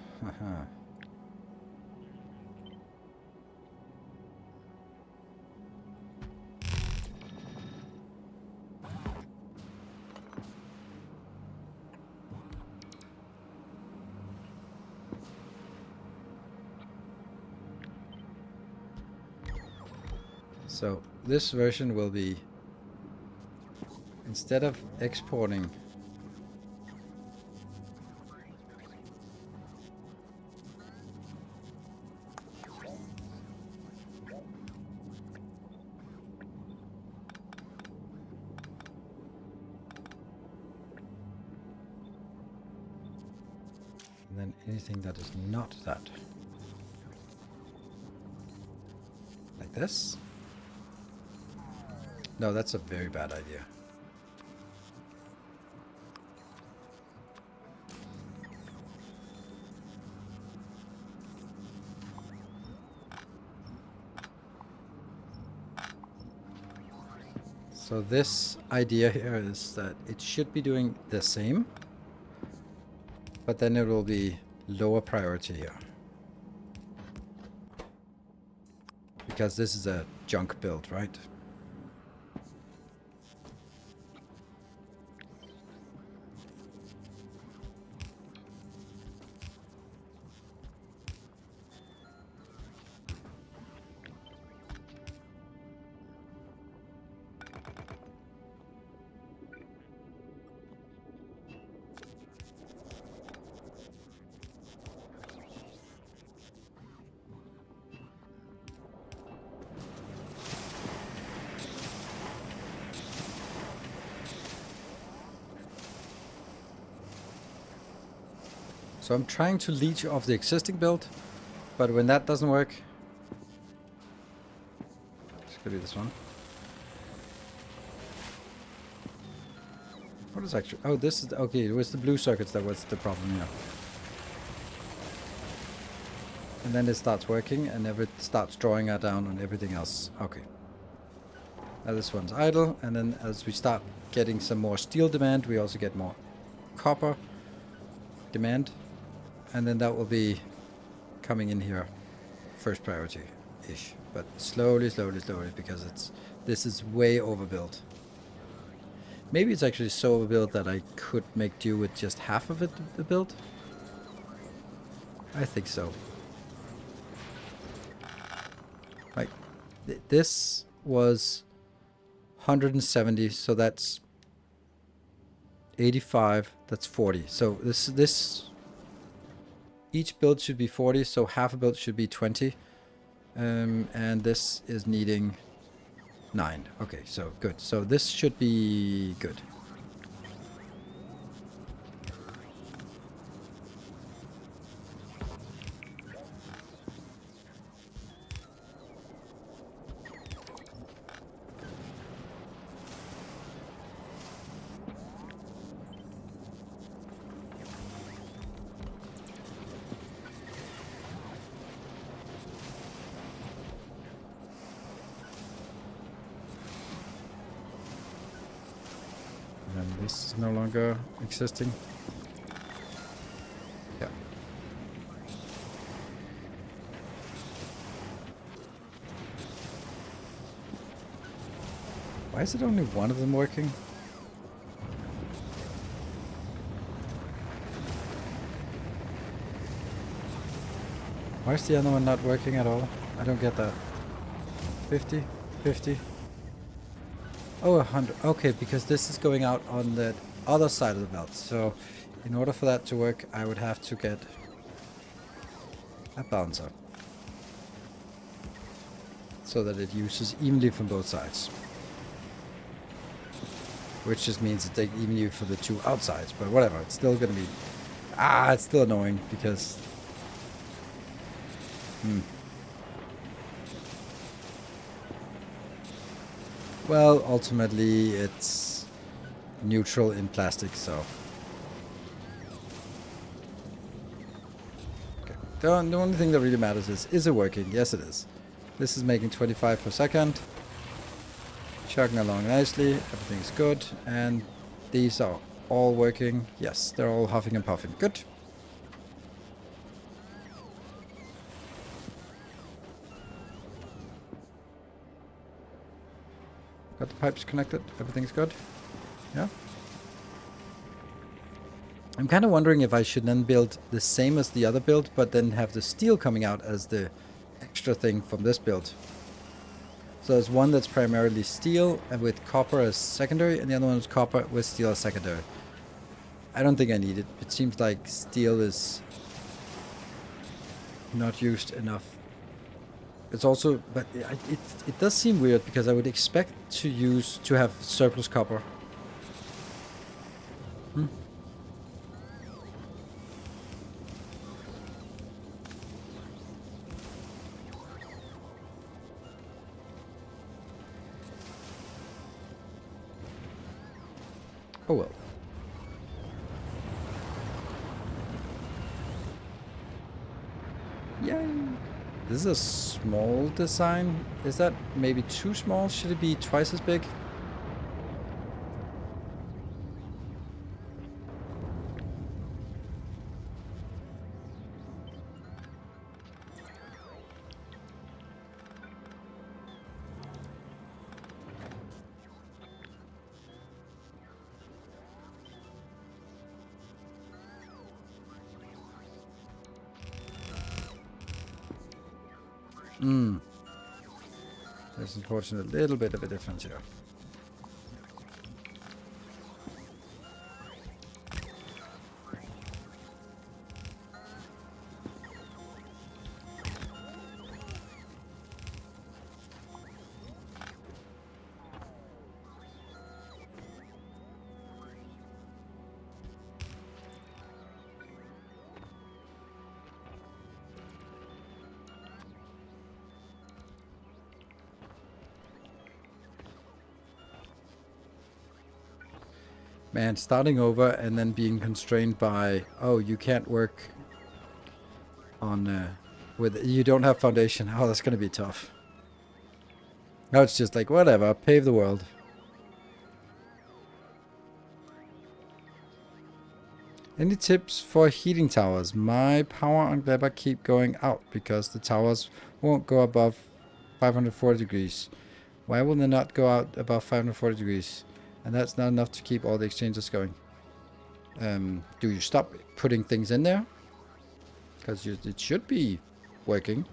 So this version will be, instead of exporting and then anything that is not that, like this. No, that's a very bad idea. So this idea here is that it should be doing the same, but then it will be lower priority here. Because this is a junk build, right? So I'm trying to leech off the existing build, but when that doesn't work, it's gonna be this one. What is actually? Oh, this is okay. It was the blue circuits that was the problem here. And then it starts working, and it starts drawing it down on everything else. Okay. Now this one's idle, and then as we start getting some more steel demand, we also get more copper demand. And then that will be coming in here first priority-ish. But slowly, because this is way overbuilt. Maybe it's actually so overbuilt that I could make do with just half of it built. I think so. Like, this was 170, so that's 85, that's 40. So this each build should be 40, so half a build should be 20. And this is needing 9. Okay, so good. So this should be good. And this is no longer existing. Yeah. Why is it only one of them working? Why is the other one not working at all? I don't get that. 50, 50. Oh, 100. Okay, because this is going out on the other side of the belt. So, in order for that to work, I would have to get a balancer. So that it uses evenly from both sides. Which just means it takes evenly for the two outsides. But whatever, it's still going to be... it's still annoying because... Well, ultimately, it's neutral in plastic, so... Okay. The only thing that really matters is it working? Yes, it is. This is making 25 per second. Chugging along nicely, everything's good, and these are all working. Yes, they're all huffing and puffing. Good. Got the pipes connected, everything's good. Yeah. I'm kind of wondering if I should then build the same as the other build, but then have the steel coming out as the extra thing from this build. So there's one that's primarily steel and with copper as secondary, and the other one is copper with steel as secondary. I don't think I need it. It seems like steel is not used enough. It's also, but it does seem weird because I would expect to have surplus copper. Oh well. Yay! This is a small design. Is that maybe too small? Should it be twice as big? There's unfortunately a little bit of a difference here. Man, starting over and then being constrained by, oh, you can't work on, you don't have foundation. Oh, that's going to be tough. Now it's just like, whatever, pave the world. Any tips for heating towers? My power on Kleber keep going out because the towers won't go above 540 degrees. Why will they not go out above 540 degrees? And that's not enough to keep all the exchanges going. Do you stop putting things in there? Because it should be working.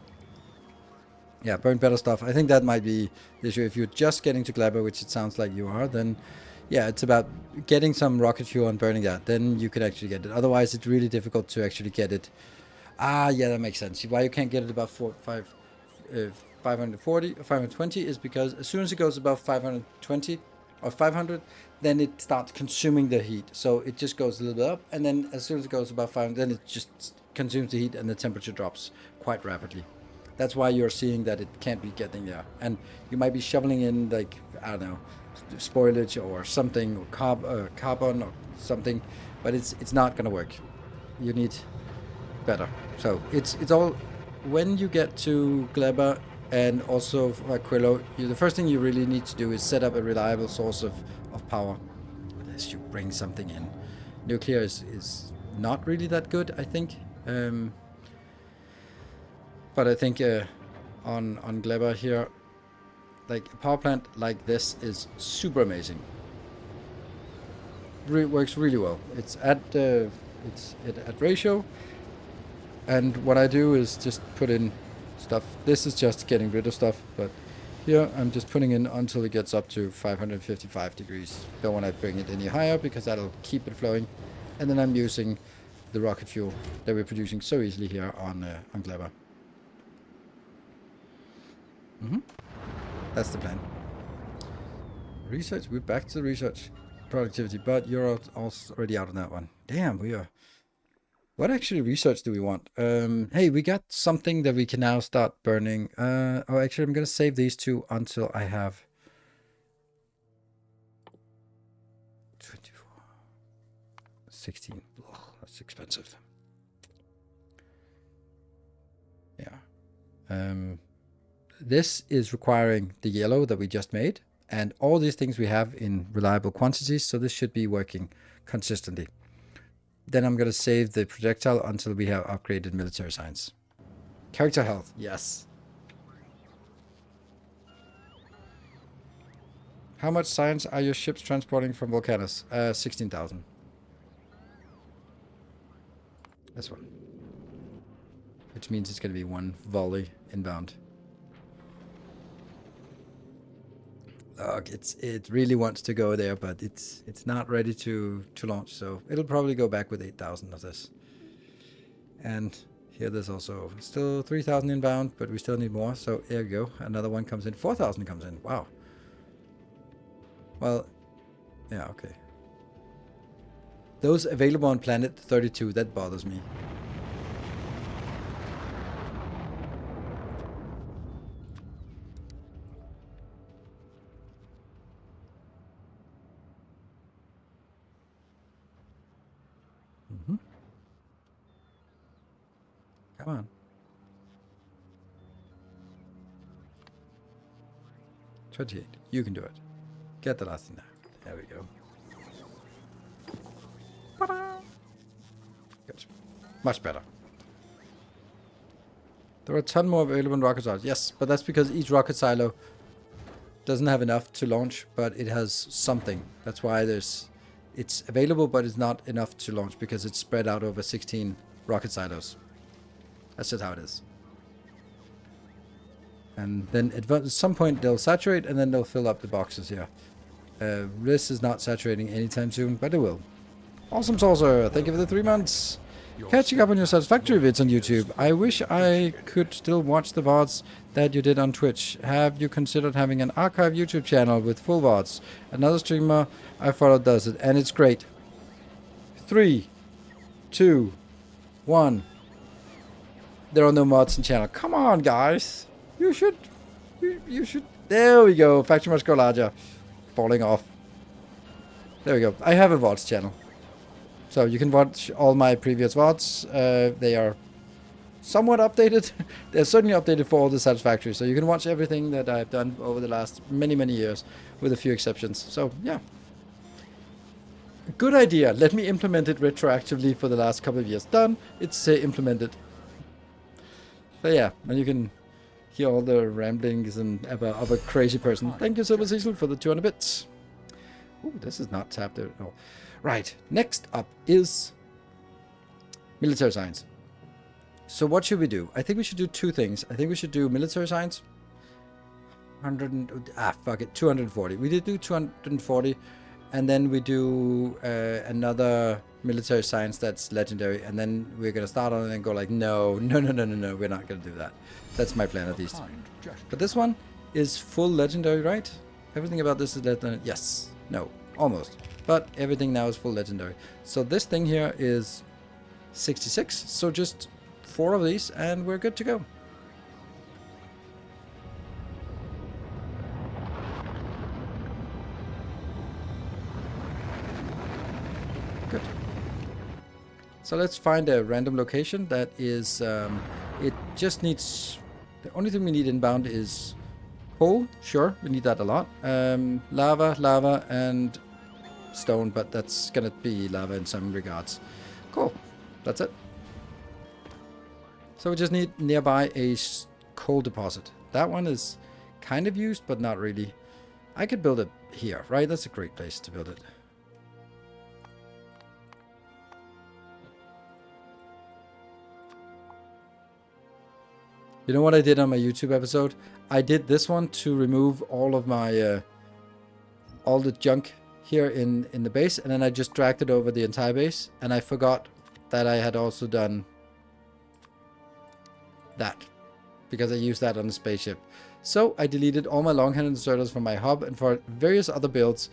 Yeah, burn better stuff. I think that might be the issue. If you're just getting to Kleber, which it sounds like you are, then yeah, it's about getting some rocket fuel and burning that. Then you can actually get it. Otherwise, it's really difficult to actually get it. Ah, yeah, that makes sense. Why you can't get it above 540 or 520 is because as soon as it goes above 520 or 500, then it starts consuming the heat. So it just goes a little bit up, and then as soon as it goes above 500, then it just consumes the heat and the temperature drops quite rapidly. That's why you're seeing that it can't be getting there. And you might be shoveling in, like, I don't know, spoilage or something, or carbon or something, but it's not going to work. You need better. So it's all, when you get to Kleber and also Aquilo, the first thing you really need to do is set up a reliable source of power, unless you bring something in. Nuclear is not really that good, I think. But I think on Kleber here, like a power plant like this is super amazing. Works really well. It's at ratio. And what I do is just put in stuff. This is just getting rid of stuff, but here I'm just putting in until it gets up to 555 degrees. Don't want to bring it any higher because that'll keep it flowing. And then I'm using the rocket fuel that we're producing so easily here on Clever. That's the plan. Research, we're back to the research productivity, but you're already out on that one. Damn, we are. What actually research do we want? Hey, we got something that we can now start burning. Oh, actually, I'm going to save these two until I have 24. 16. Ugh, that's expensive. Yeah. This is requiring the yellow that we just made, and all these things we have in reliable quantities, so this should be working consistently. Then I'm going to save the projectile until we have upgraded military science. Character health, yes. How much science are your ships transporting from Volcanus? 16,000. This one. Which means it's going to be one volley inbound. Look, it really wants to go there, but it's not ready to launch, so it'll probably go back with 8,000 of this. And here there's also still 3,000 inbound, but we still need more, so there you go. Another one comes in, 4,000 comes in. Wow. Well, yeah, okay. Those available on planet 32, that bothers me. Come on. 28. You can do it. Get the last thing there. There we go. Good. Much better. There are a ton more available in rocket silos. Yes, but that's because each rocket silo doesn't have enough to launch, but it has something. That's why it's available, but it's not enough to launch because it's spread out over 16 rocket silos. That's just how it is. And then at some point they'll saturate, and then they'll fill up the boxes here. This is not saturating anytime soon, but it will. Awesome Saucer, thank you for the 3 months. Catching up on your Factorio vids on YouTube. I wish I could still watch the VODs that you did on Twitch. Have you considered having an archive YouTube channel with full VODs? Another streamer I follow does it, and it's great. 3, 2, 1. There are no mods in channel. Come on, guys. You should. There we go. Factory must go larger. Falling off. There we go. I have a VODs channel. So you can watch all my previous VODs. They are somewhat updated. They're certainly updated for all the Satisfactory. So you can watch everything that I've done over the last many, many years, with a few exceptions. So, yeah. Good idea. Let me implement it retroactively for the last couple of years. Done. It's implemented. So yeah, and you can hear all the ramblings of a crazy person. Thank you, Silver Cecil, for the 200 bits. Ooh, this is not tapped at all. Right, next up is military science. So what should we do? I think we should do 2 things. I think we should do military science. 240. We did do 240, and then we do another military science that's legendary, and then we're gonna start on it and go like, no, we're not gonna do that. That's my plan at least. But this one is full legendary, right? Everything about this is legendary. Yes, no, almost. But everything now is full legendary. So this thing here is 66. So just 4 of these, and we're good to go. Good. So let's find a random location that is, it just needs, the only thing we need inbound is coal. Sure, we need that a lot. Lava, and stone, but that's gonna be lava in some regards. Cool, that's it. So we just need nearby a coal deposit. That one is kind of used, but not really. I could build it here, right? That's a great place to build it. You know what I did on my YouTube episode? I did this one to remove all of my all the junk here in the base, and then I just dragged it over the entire base, and I forgot that I had also done that because I used that on the spaceship. So I deleted all my long-handed inserters from my hub and for various other builds,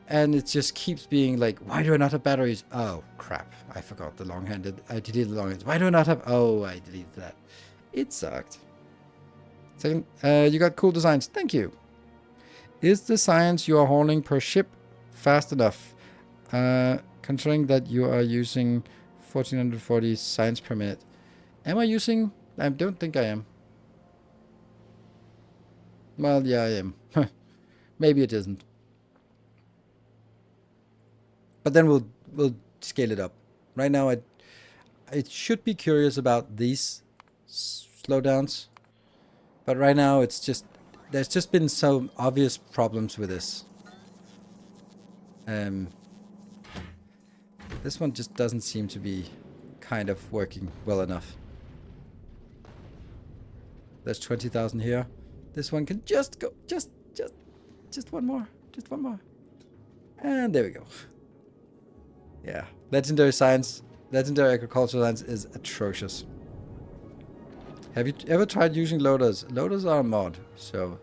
and it just keeps being like, why do I not have batteries? Oh crap, I forgot the long-handed. I deleted the long-handed. Why do I not have? Oh, I deleted that. It sucked. Second, you got cool designs. Thank you. Is the science you are hauling per ship fast enough? Considering that you are using 1440 science per minute. Am I using? I don't think I am. Well, yeah, I am. Maybe it isn't. But then we'll scale it up. Right now, I should be curious about these slowdowns. But right now, it's just there's just been some obvious problems with this. This one just doesn't seem to be kind of working well enough. There's 20,000 here. This one can just go, just one more, just one more. And there we go. Yeah, legendary science, legendary agricultural science is atrocious. Have you ever tried using loaders? Loaders are a mod, so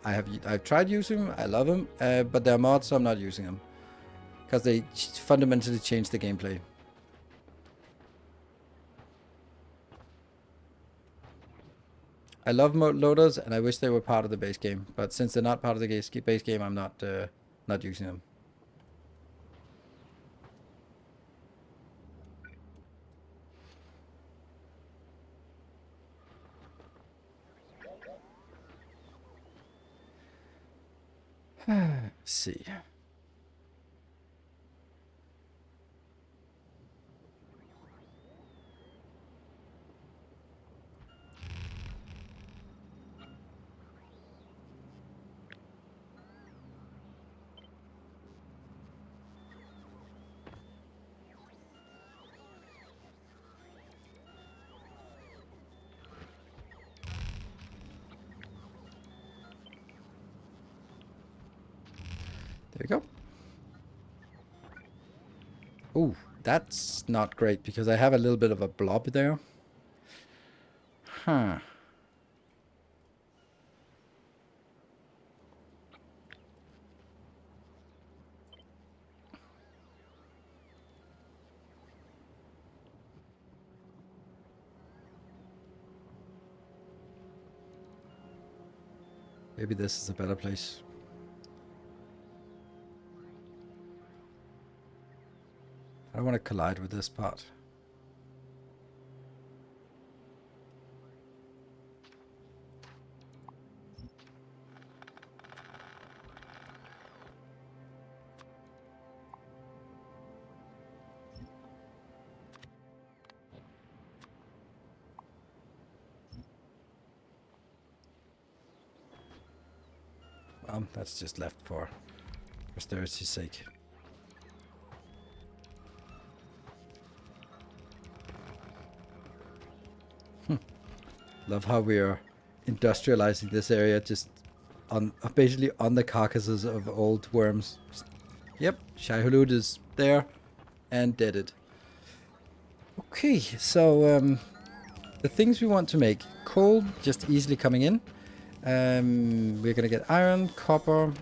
I've tried using them. I love them, but they're mods, so I'm not using them because they fundamentally change the gameplay. I love loaders, and I wish they were part of the base game, but since they're not part of the base game, I'm not using them. Let's see. There we go. Ooh, that's not great because I have a little bit of a blob there. Huh. Maybe this is a better place. I don't want to collide with this part. Well, that's just left for posterity's sake. Love how we are industrializing this area just on basically on the carcasses of old worms. Yep, Shai-Hulud is there and deaded. Okay, so the things we want to make. Coal just easily coming in. We're gonna get iron, copper.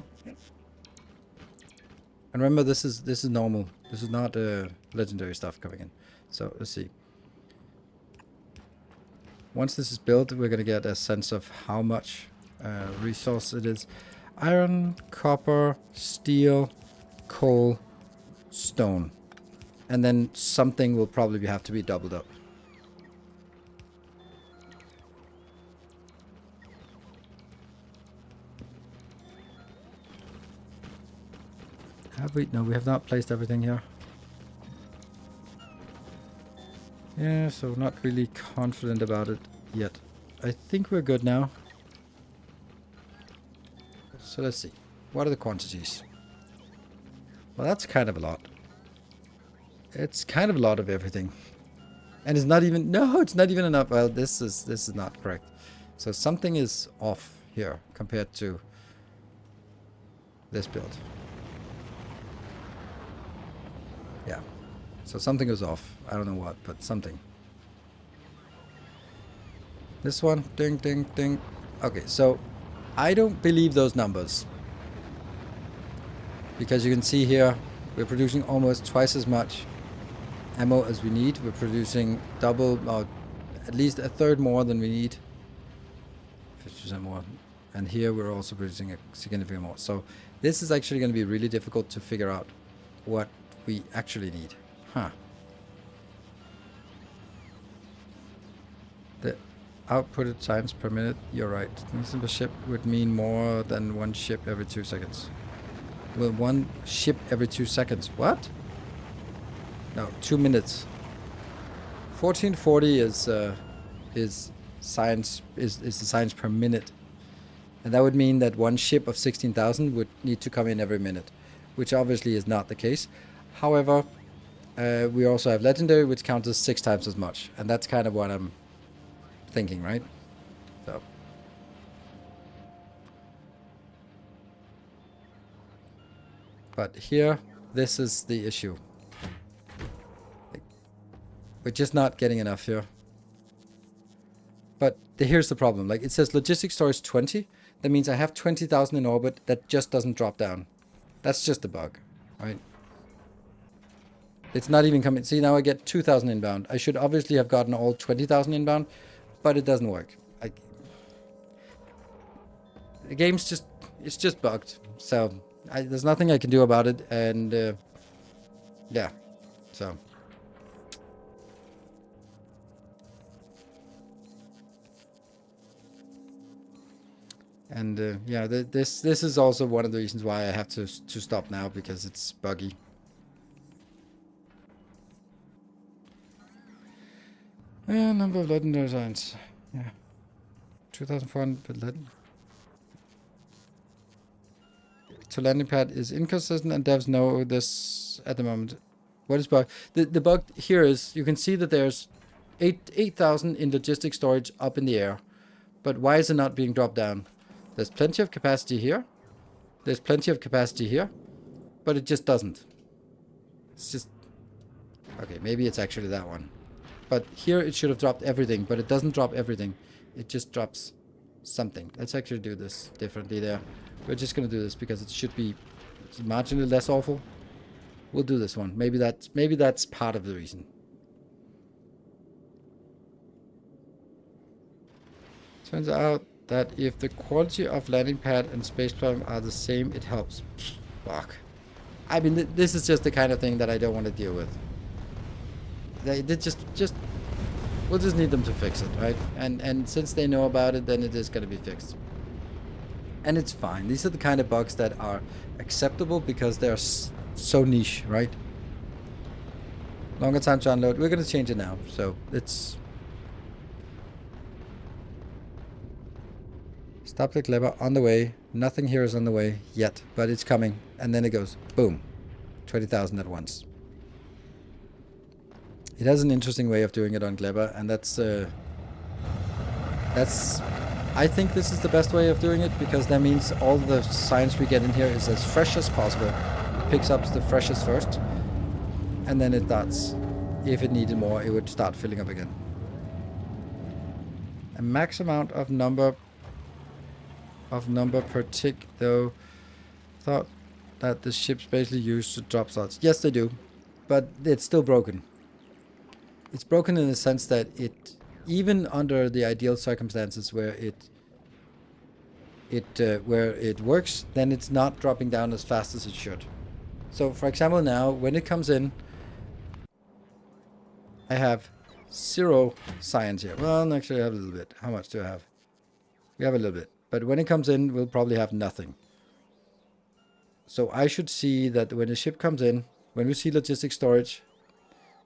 And remember, this is normal. This is not legendary stuff coming in. So let's see. Once this is built, we're gonna get a sense of how much resource it is. Iron, copper, steel, coal, stone. And then something will probably have to be doubled up. Have we? No, we have not placed everything here. Yeah, so not really confident about it yet. I think we're good now. So let's see. What are the quantities? Well, that's kind of a lot. It's kind of a lot of everything. And it's not even, no, it's not even enough. Well, this is not correct. So something is off here compared to this build. Yeah. So something is off. I don't know what, but something. This one, ding, ding, ding. Okay, so I don't believe those numbers. Because you can see here, we're producing almost twice as much ammo as we need. We're producing double, or at least a third more than we need. 50% more. And here we're also producing a significant more. So this is actually going to be really difficult to figure out what we actually need. Huh. The outputted times per minute, you're right. A simple ship would mean more than one ship every 2 seconds. Well, one ship every 2 seconds. What? No, 2 minutes. 1440 is science is the science per minute, and that would mean that one ship of 16,000 would need to come in every minute, which obviously is not the case. However, we also have legendary, which counts as 6 times as much, and that's kind of what I'm thinking, right? So. But here, this is the issue. We're just not getting enough here. But here's the problem. Like, it says logistics storage 20. That means I have 20,000 in orbit that just doesn't drop down. That's just a bug, right? It's not even coming. See, now I get 2,000 inbound. I should obviously have gotten all 20,000 inbound, but it doesn't work. The game's just, it's just bugged. So there's nothing I can do about it. And yeah, so. And yeah, this is also one of the reasons why I have to stop now, because it's buggy. Number of legendary signs. Yeah. 2,400 legend. To landing pad is inconsistent, and devs know this at the moment. What is bug? The bug here is, you can see that there's 8,000 in logistic storage up in the air. But why is it not being dropped down? There's plenty of capacity here. There's plenty of capacity here. But it just doesn't. It's just... Okay, maybe it's actually that one. But here it should have dropped everything, but it doesn't drop everything. It just drops something. Let's actually do this differently there. We're just going to do this because it should be marginally less awful. We'll do this one. Maybe that's part of the reason. Turns out that if the quality of landing pad and space platform are the same, it helps. Fuck. I mean, this is just the kind of thing that I don't want to deal with. They just we'll just need them to fix it, right? And since they know about it, then it is going to be fixed. And it's fine. These are the kind of bugs that are acceptable because they're so niche, right? Longer time to unload. We're going to change it now. So it's... Stop the clever on the way. Nothing here is on the way yet, but it's coming. And then it goes, boom, 20,000 at once. It has an interesting way of doing it on Glebber, and that's I think this is the best way of doing it, because that means all the science we get in here is as fresh as possible. It picks up the freshest first, and then it starts. If it needed more, it would start filling up again. A max amount of number per tick, though. Thought that the ships basically used to drop slots. Yes, they do, but it's still broken. It's broken in the sense that it, even under the ideal circumstances where it works, then it's not dropping down as fast as it should. So, for example, now when it comes in, I have 0 science here. Well, actually, I have a little bit. How much do I have? We have a little bit, but when it comes in, we'll probably have nothing. So I should see that when the ship comes in, when we see logistics storage,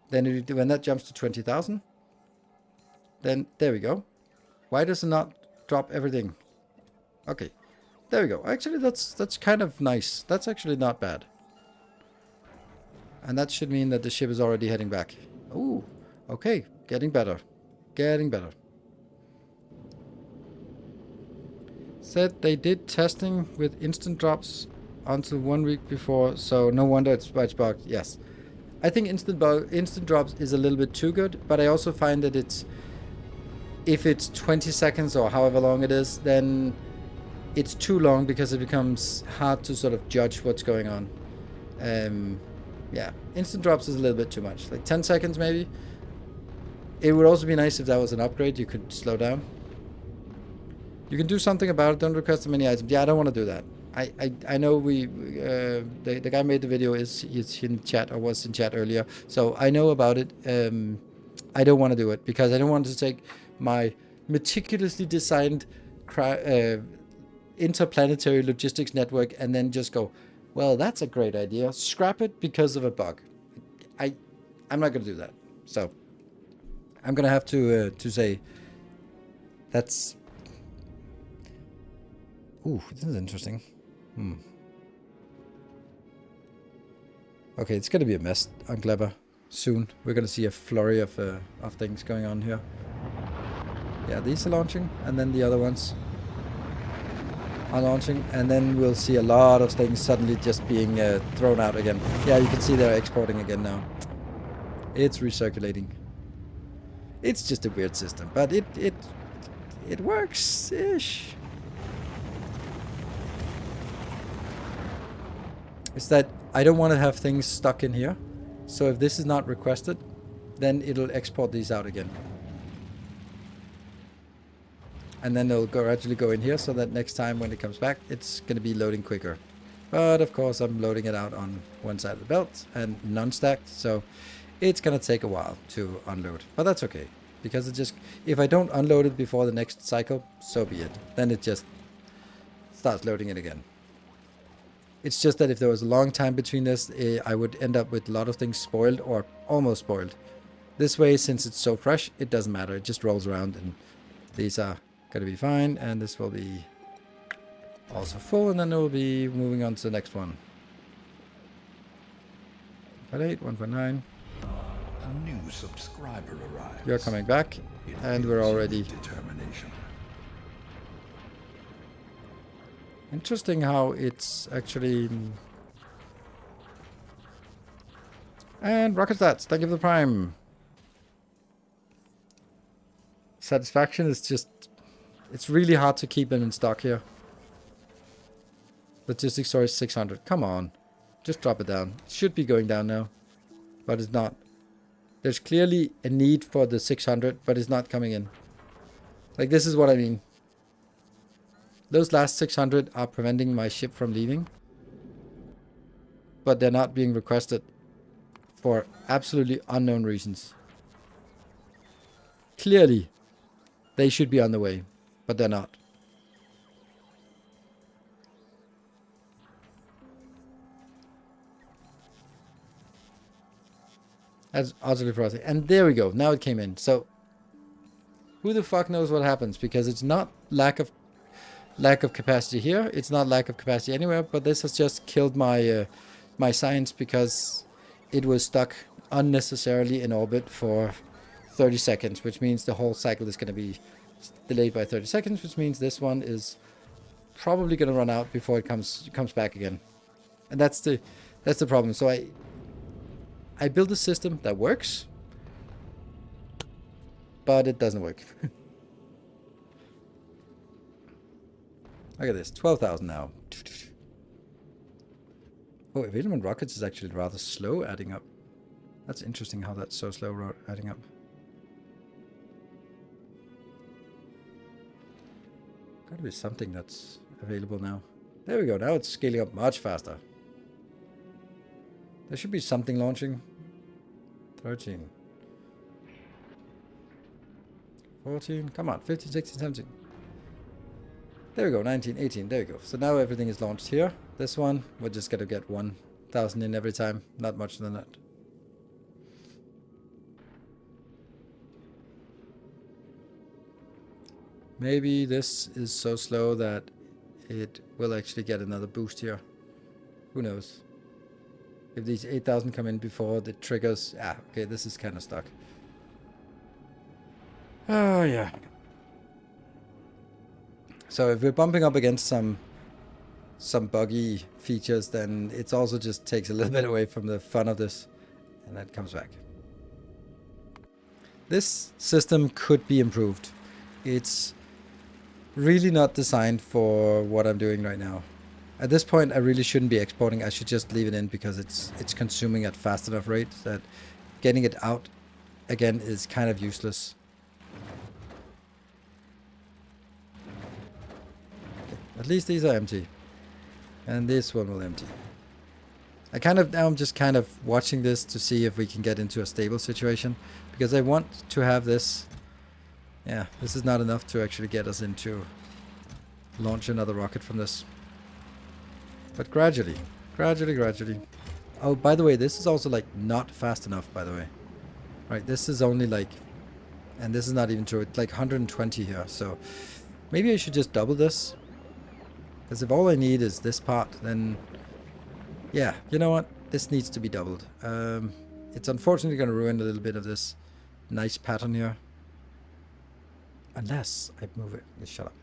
then when that jumps to 20,000, then there we go. Why does it not drop everything? Okay, there we go. Actually, that's kind of nice. That's actually not bad. And that should mean that the ship is already heading back. Ooh, okay. Getting better. Getting better. Said they did testing with instant drops until 1 week before, so no wonder it's bugged. Yes. I think instant drops is a little bit too good, but I also find that if it's 20 seconds or however long it is, then it's too long because it becomes hard to sort of judge what's going on. Yeah, instant drops is a little bit too much. Like 10 seconds maybe. It would also be nice if that was an upgrade. You could slow down. You can do something about it. Don't request too many items. Yeah, I don't want to do that. I know the guy made the video he's in chat or was in chat earlier. So I know about it. I don't want to do it because I don't want to take my meticulously designed interplanetary logistics network and then just go, well, that's a great idea. Scrap it because of a bug. I'm not going to do that. So I'm going to have to say that's... Ooh, this is interesting. Okay, it's going to be a mess on Clever soon. We're going to see a flurry of things going on here. Yeah, these are launching, and then the other ones are launching, and then we'll see a lot of things suddenly just being thrown out again. Yeah, you can see they're exporting again now. It's recirculating. It's just a weird system, but it works-ish. It's that I don't want to have things stuck in here. So if this is not requested, then it'll export these out again. And then it'll gradually go in here so that next time when it comes back, it's going to be loading quicker. But of course, I'm loading it out on one side of the belt and non-stacked. So it's going to take a while to unload. But that's okay. Because it just, if I don't unload it before the next cycle, so be it. Then it just starts loading it again. It's just that if there was a long time between this, I would end up with a lot of things spoiled or almost spoiled. This way, since it's so fresh, it doesn't matter. It just rolls around and these are going to be fine. And this will be also full, and then it will be moving on to the next one. 1.8, 1.9. A new subscriber arrives. You're coming back, and we're already... Determination. Interesting how it's actually... And rocket stats, thank you for the prime. Satisfaction is just... It's really hard to keep them in stock here. Logistics storage 600, come on. Just drop it down. It should be going down now, but it's not. There's clearly a need for the 600, but it's not coming in. Like, this is what I mean. Those last 600 are preventing my ship from leaving. But they're not being requested for absolutely unknown reasons. Clearly, they should be on the way, but they're not. That's utterly frustrating. And there we go. Now it came in. So, who the fuck knows what happens? Because it's not lack of capacity here. It's not lack of capacity anywhere. But this has just killed my my science because it was stuck unnecessarily in orbit for 30 seconds, which means the whole cycle is going to be delayed by 30 seconds, which means this one is probably going to run out before it comes back again. And that's the problem. So I built a system that works, but it doesn't work. Look at this, 12,000 now. Oh, available rockets is actually rather slow adding up. That's interesting how that's so slow adding up. Gotta be something that's available now. There we go, now it's scaling up much faster. There should be something launching. 13. 14, come on, 15, 16, 17. There we go, 19, 18, there we go. So now everything is launched here. This one, we're just gonna get 1,000 in every time, not much than that. Maybe this is so slow that it will actually get another boost here. Who knows? If these 8,000 come in before the triggers... Ah, okay, this is kind of stuck. Oh, yeah. So if we're bumping up against some buggy features, then it also just takes a little bit away from the fun of this. And that comes back. This system could be improved. It's really not designed for what I'm doing right now. At this point, I really shouldn't be exporting. I should just leave it in because it's consuming at fast enough rate that getting it out again is kind of useless. Okay. At least these are empty. And this one will empty. I'm just kind of watching this to see if we can get into a stable situation. Because I want to have this. Yeah, this is not enough to actually get us into launch another rocket from this. But gradually. Oh, by the way, this is also like not fast enough, by the way. Right, this is only like, and this is not even true, it's like 120 here. So maybe I should just double this. Because if all I need is this part, then yeah, you know what? This needs to be doubled. It's unfortunately going to ruin a little bit of this nice pattern here. Unless I move it. Shut up.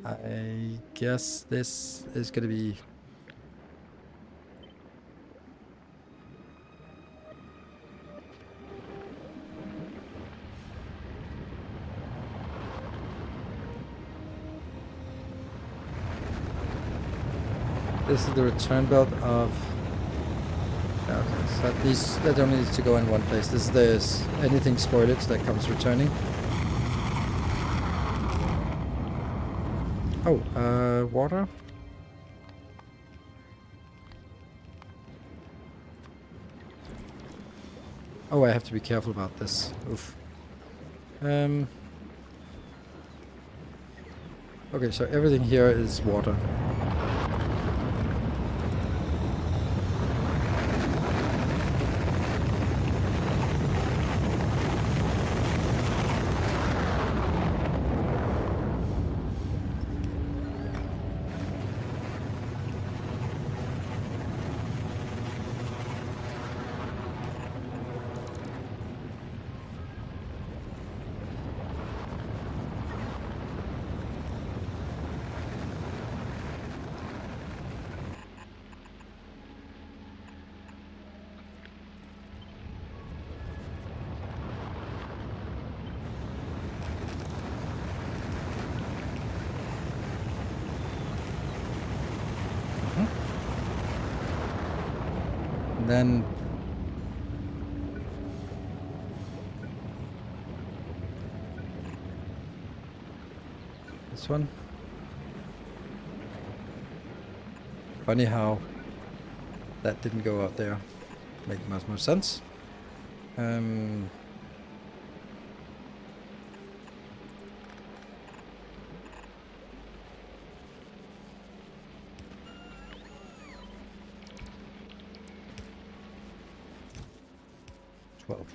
I guess this is going to be... This is the return belt of... Okay, so that only needs to go in one place. This is anything spoilage that comes returning. Oh, water? Oh, I have to be careful about this. Oof. Okay, so everything here is water. And then this one. Funny how that didn't go out there. Make much more sense. 12.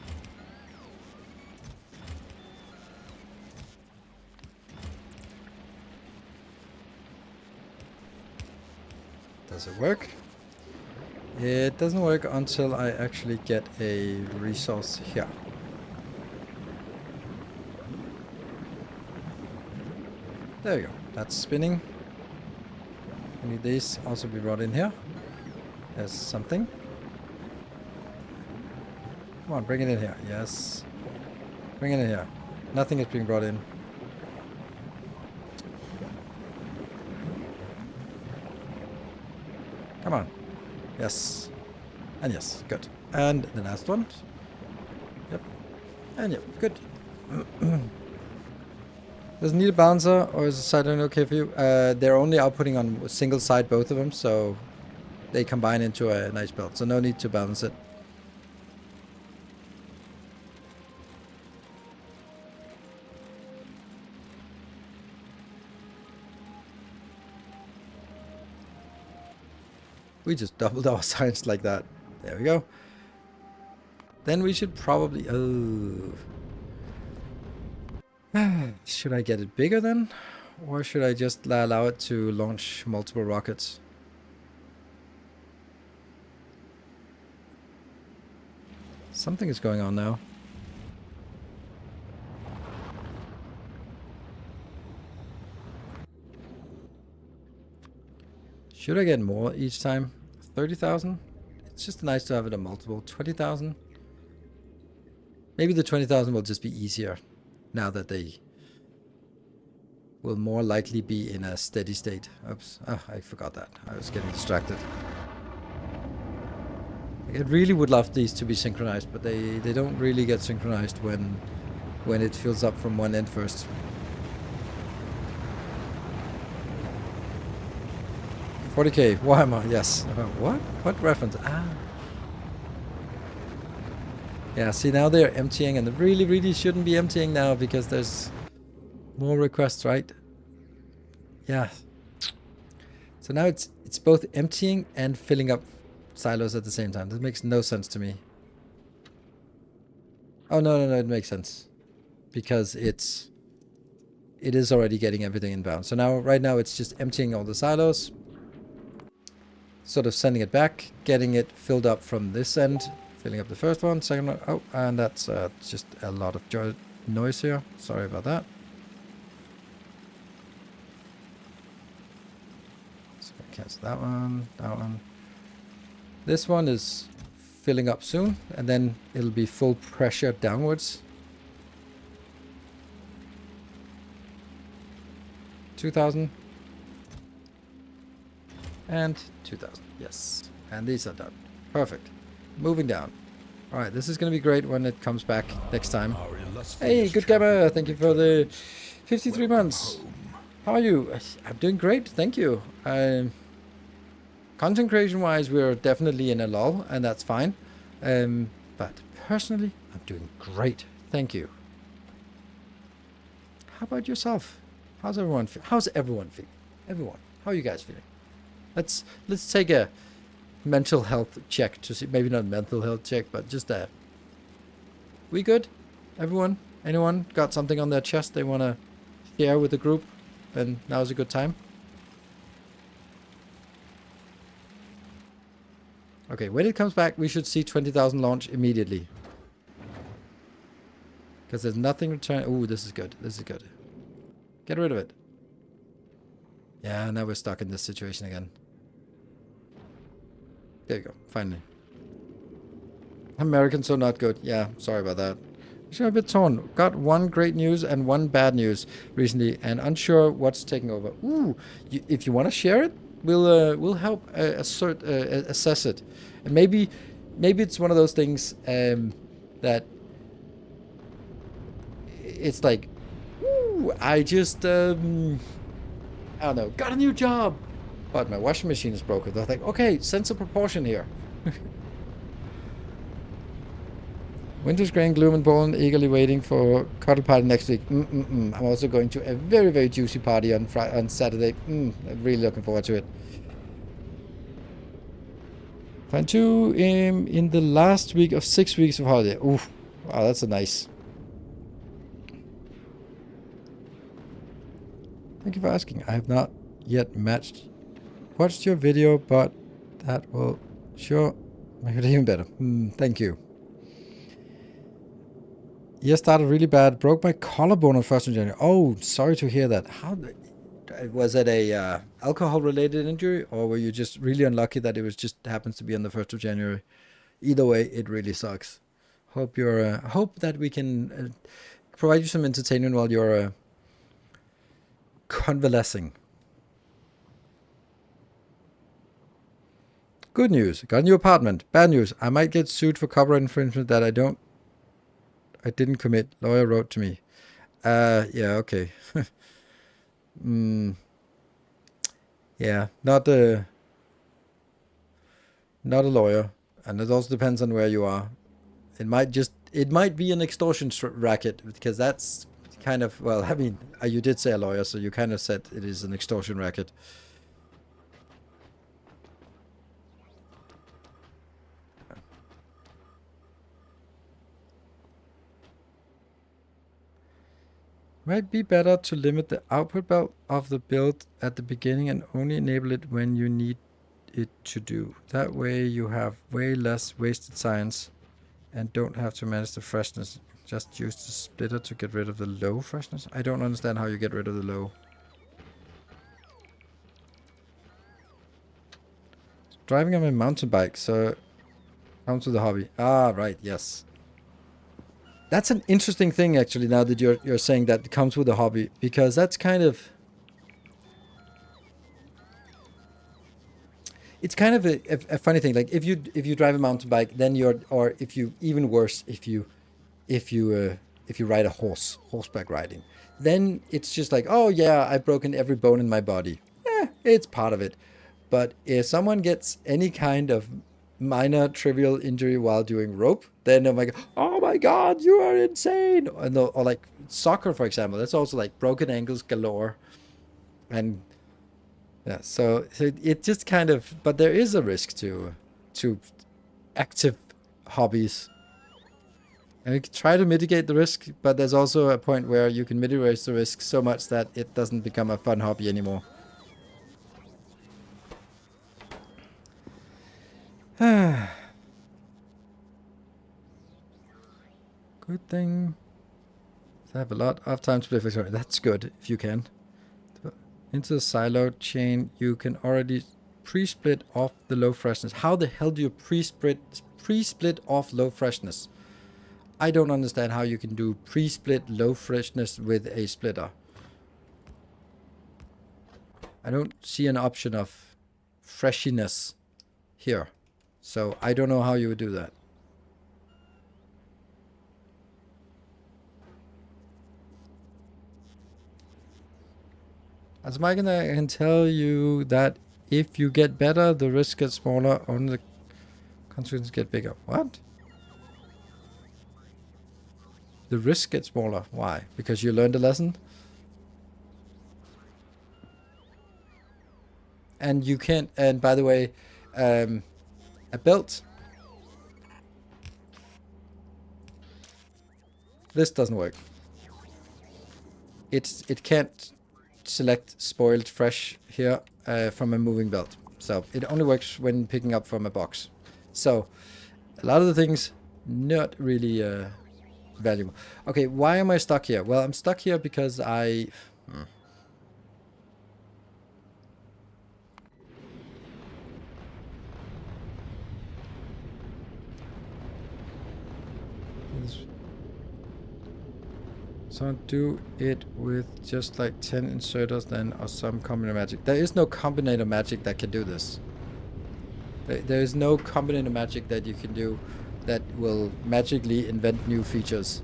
Does it work? It doesn't work until I actually get a resource here. There we go. That's spinning. We need these also be brought in here. There's something. Come on, bring it in here. Yes. Bring it in here. Nothing is being brought in. Come on. Yes. And yes. Good. And the last one. Yep. And yep. Good. Does it need a balancer, or is the side only okay for you? They're only outputting on a single side, both of them, so they combine into a nice build. So no need to balance it. We just doubled our science like that. There we go. Then we should probably... Oh. Should I get it bigger then? Or should I just allow it to launch multiple rockets? Something is going on now. Should I get more each time? 30,000? It's just nice to have it a multiple. 20,000? Maybe the 20,000 will just be easier now that they will more likely be in a steady state. Oops. Oh, I forgot that. I was getting distracted. I really would love these to be synchronized, but they don't really get synchronized when it fills up from one end first. $40K, Warhammer, yes. What? What reference? Ah. Yeah, see now they're emptying, and they really shouldn't be emptying now because there's more requests, right? Yeah. So now it's both emptying and filling up silos at the same time. That makes no sense to me. Oh, no, it makes sense. Because it is already getting everything inbound. So now, right now, it's just emptying all the silos. Sort of sending it back, getting it filled up from this end. Filling up the first one, second one. Oh, and that's just a lot of noise here. Sorry about that. So cancel that one, that one. This one is filling up soon, and then it'll be full pressure downwards. 2,000. And 2,000, yes. And these are done. Perfect. Moving down. Alright, this is going to be great when it comes back next time. Hey, good gamer, thank you for the 53 months. How are you? I'm doing great, thank you. Content creation wise, we're definitely in a lull, and that's fine. But personally, I'm doing great, thank you. How about yourself? How's everyone feeling? How's everyone feeling? Everyone, how are you guys feeling? Let's take a mental health check to see, maybe not mental health check, but just we good? Everyone? Anyone got something on their chest they want to share with the group? Then now's a good time. Okay, when it comes back, we should see 20,000 launch immediately. Because there's nothing return. Ooh, this is good. This is good. Get rid of it. Yeah, now we're stuck in this situation again. There you go. Finally. Americans so not good. Yeah, sorry about that. I'm a bit torn. Got one great news and one bad news recently, and unsure what's taking over. Ooh, if you want to share it, we'll help assess it. And maybe it's one of those things that it's like, ooh, I just I don't know, got a new job, but my washing machine is broken. They're like, okay, sense of proportion here. Winter's grey and gloom in Poland, eagerly waiting for cuddle party next week. I'm also going to a very, very juicy party on Saturday. I'm really looking forward to it. Find 2 in the last week of 6 weeks of holiday. Ooh, wow, that's a nice. Thank you for asking. I have not yet watched your video, but that will sure make it even better. Thank you. Year started really bad. Broke my collarbone on 1st of January. Oh, sorry to hear that. How was it a alcohol-related injury, or were you just really unlucky that it was just happens to be on the 1st of January? Either way, it really sucks. Hope you're. Hope that we can provide you some entertainment while you're convalescing. Good news. Got a new apartment. Bad news. I might get sued for copyright infringement that I didn't commit. Lawyer wrote to me. Yeah, okay. Yeah, not a lawyer, and it also depends on where you are. It might be an extortion racket, because that's kind of, well, I mean, you did say a lawyer, so you kind of said it is an extortion racket. Might be better to limit the output belt of the build at the beginning and only enable it when you need it to do. That way you have way less wasted science and don't have to manage the freshness. Just use the splitter to get rid of the low freshness. I don't understand how you get rid of the low. Driving on a mountain bike, so come to the hobby. Ah, right, yes. That's an interesting thing, actually, now that you're saying that it comes with a hobby, because that's kind of... It's kind of a funny thing. Like if you drive a mountain bike, then you're, or if you, even worse, if you ride a horseback riding, then it's just like, oh yeah, I've broken every bone in my body. It's part of it. But if someone gets any kind of minor trivial injury while doing rope, then I'm like, oh my god, you are insane. Or like soccer, for example, that's also like broken ankles galore. And yeah, so it just kind of, but there is a risk to active hobbies. And you can try to mitigate the risk, but there's also a point where you can mitigate the risk so much that it doesn't become a fun hobby anymore. Good thing I have a lot of time to play Factorio. That's good, if you can. Into the silo chain, you can already pre-split off the low freshness. How the hell do you pre-split off low freshness? I don't understand how you can do pre-split low freshness with a splitter. I don't see an option of freshiness here. So I don't know how you would do that. As Mike and I can tell you that if you get better, the risk gets smaller, only the consequences get bigger. What? The risk gets smaller. Why? Because you learned a lesson? And you can't, and by the way, a belt. This doesn't work. It can't select spoiled fresh here from a moving belt. So it only works when picking up from a box. So a lot of the things not really valuable. Okay, why am I stuck here? Well, I'm stuck here because I... So do it with just like 10 inserters then, or some combinator magic. There is no combinator magic that can do this. There is no combinator magic that you can do that will magically invent new features.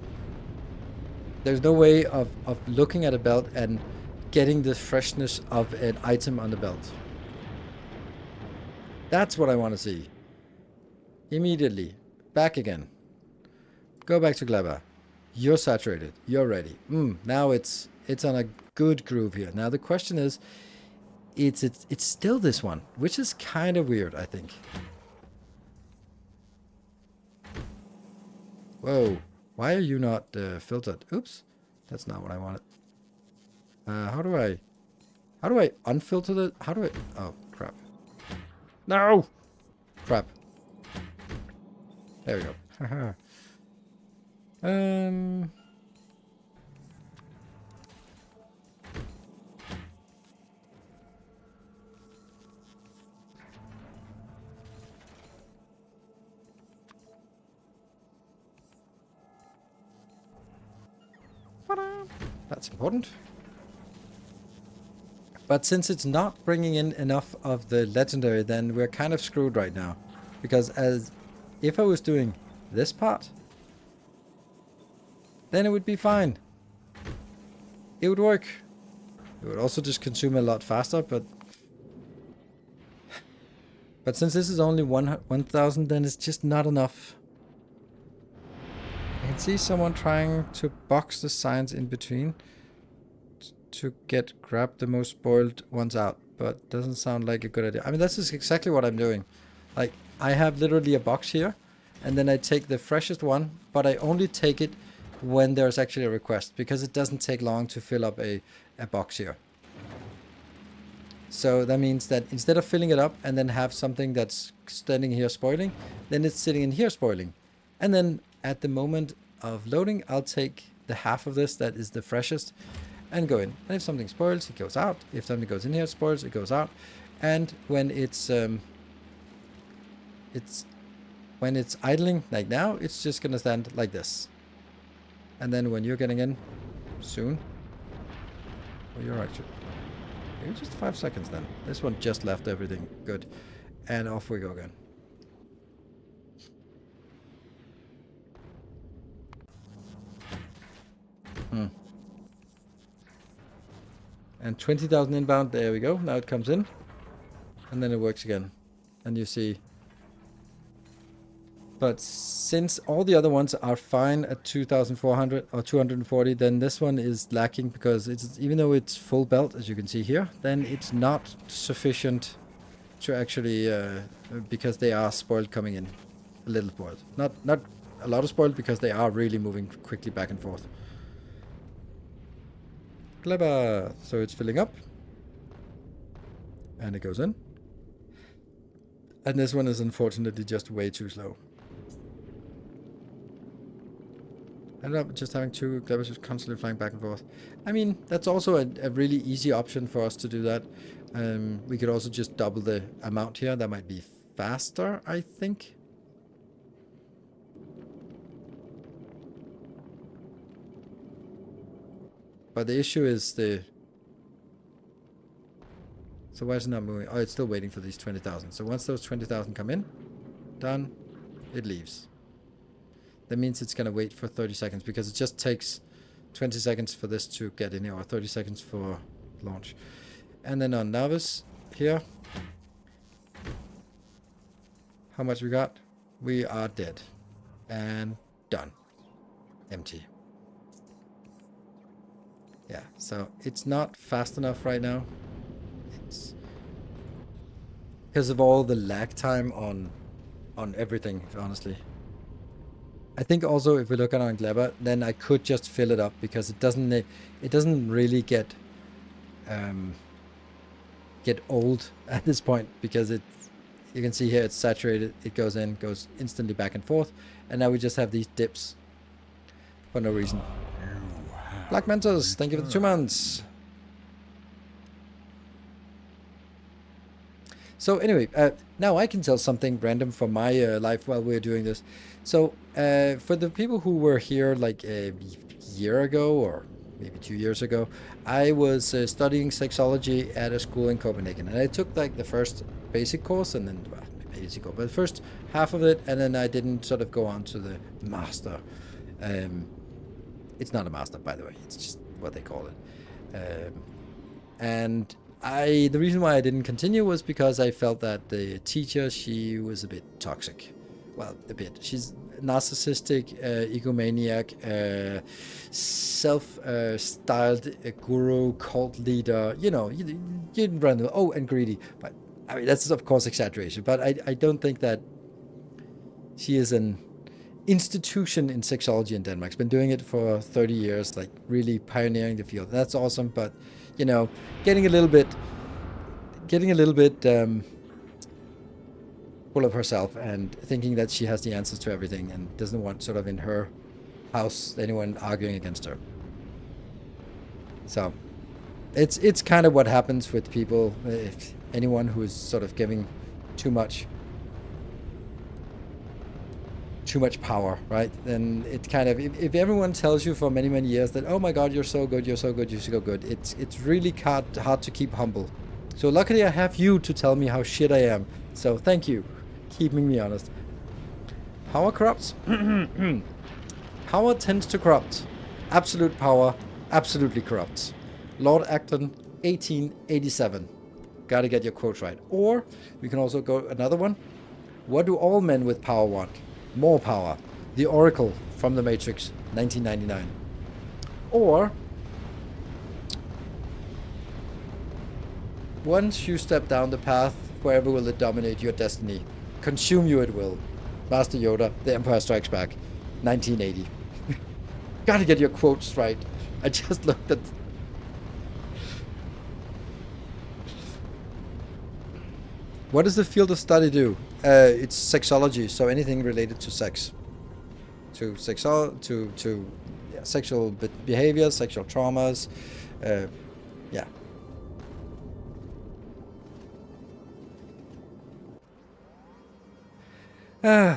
There's no way of looking at a belt and getting the freshness of an item on the belt. That's what I want to see. Immediately. Back again. Go back to Gleba. You're saturated. You're ready. Now it's on a good groove here. Now the question is, it's still this one, which is kind of weird, I think. Whoa. Why are you not filtered? Oops. That's not what I wanted. How do I unfilter it? How do I... Oh, crap. No! Crap. There we go. Haha. That's important. But since it's not bringing in enough of the legendary, then we're kind of screwed right now. Because as if I was doing this part, then it would be fine. It would work. It would also just consume a lot faster, but since this is only 1,000, then it's just not enough. I can see someone trying to box the signs in between to grab the most spoiled ones out, but doesn't sound like a good idea. I mean, that's just exactly what I'm doing. Like, I have literally a box here, and then I take the freshest one, but I only take it when there's actually a request, because it doesn't take long to fill up a box here. So that means that instead of filling it up and then have something that's standing here spoiling, then it's sitting in here spoiling. And then at the moment of loading, I'll take the half of this that is the freshest and go in. And if something spoils, it goes out. If something goes in here, it spoils, it goes out. And when it's idling like now, it's just gonna stand like this. And then when you're getting in soon, well, you're actually maybe just 5 seconds then. This one just left everything good, and off we go again. And 20,000 inbound, there we go. Now it comes in. And then it works again. And you see. But since all the other ones are fine at 2,400 or 240, then this one is lacking because it's, even though it's full belt, as you can see here, then it's not sufficient to actually, because they are spoiled coming in. A little spoiled. Not a lot of spoiled, because they are really moving quickly back and forth. Clever. So it's filling up. And it goes in. And this one is unfortunately just way too slow. I ended up just having two Clevers just constantly flying back and forth. I mean, that's also a really easy option for us to do that. We could also just double the amount here. That might be faster, I think. But the issue is the... So why is it not moving? Oh, it's still waiting for these 20,000. So once those 20,000 come in, done, it leaves. That means it's going to wait for 30 seconds because it just takes 20 seconds for this to get in here, or 30 seconds for launch. And then on Navis here, how much we got? We are dead. And done. Empty. Yeah, so it's not fast enough right now. It's because of all the lag time on everything, honestly. I think also if we look at on Glebber, then I could just fill it up because it doesn't really get old at this point, because you can see here it's saturated, it goes in, goes instantly back and forth, and now we just have these dips for no reason. Black Mentors, thank you for the 2 months. So anyway, now I can tell something random from my life while we're doing this. So for the people who were here like a year ago or maybe 2 years ago, I was studying sexology at a school in Copenhagen, and I took like the first basic course, and then but the first half of it, and then I didn't sort of go on to the master. It's not a master, by the way. It's just what they call it. And the reason why I didn't continue was because I felt that the teacher, she was a bit toxic. Well, a bit. She's narcissistic, egomaniac, self-styled guru, cult leader. You know, you didn't run the... Oh, and greedy. But I mean, that's of course exaggeration. But I don't think that she is an institution in sexology in Denmark. She's been doing it for 30 years, like really pioneering the field. That's awesome, but you know, getting a little bit full of herself and thinking that she has the answers to everything and doesn't want sort of in her house anyone arguing against her. So it's kind of what happens with people, if anyone who is sort of giving too much power, right? Then it kind of, if everyone tells you for many years that, oh my god, you're so good, you're so good, you're so good, it's really hard to keep humble. So luckily I have you to tell me how shit I am. So thank you, keeping me honest. Power corrupts. Power tends to corrupt. Absolute power absolutely corrupts. Lord Acton, 1887. Gotta get your quote right. Or we can also go another one. What do all men with power want? More power. The Oracle from The Matrix, 1999. Or, once you step down the path, forever will it dominate your destiny. Consume you it will. Master Yoda, The Empire Strikes Back, 1980. Gotta get your quotes right. I just looked at... What does the field of study do? It's sexology, so anything related to sex. sexual behavior, sexual traumas. Yeah.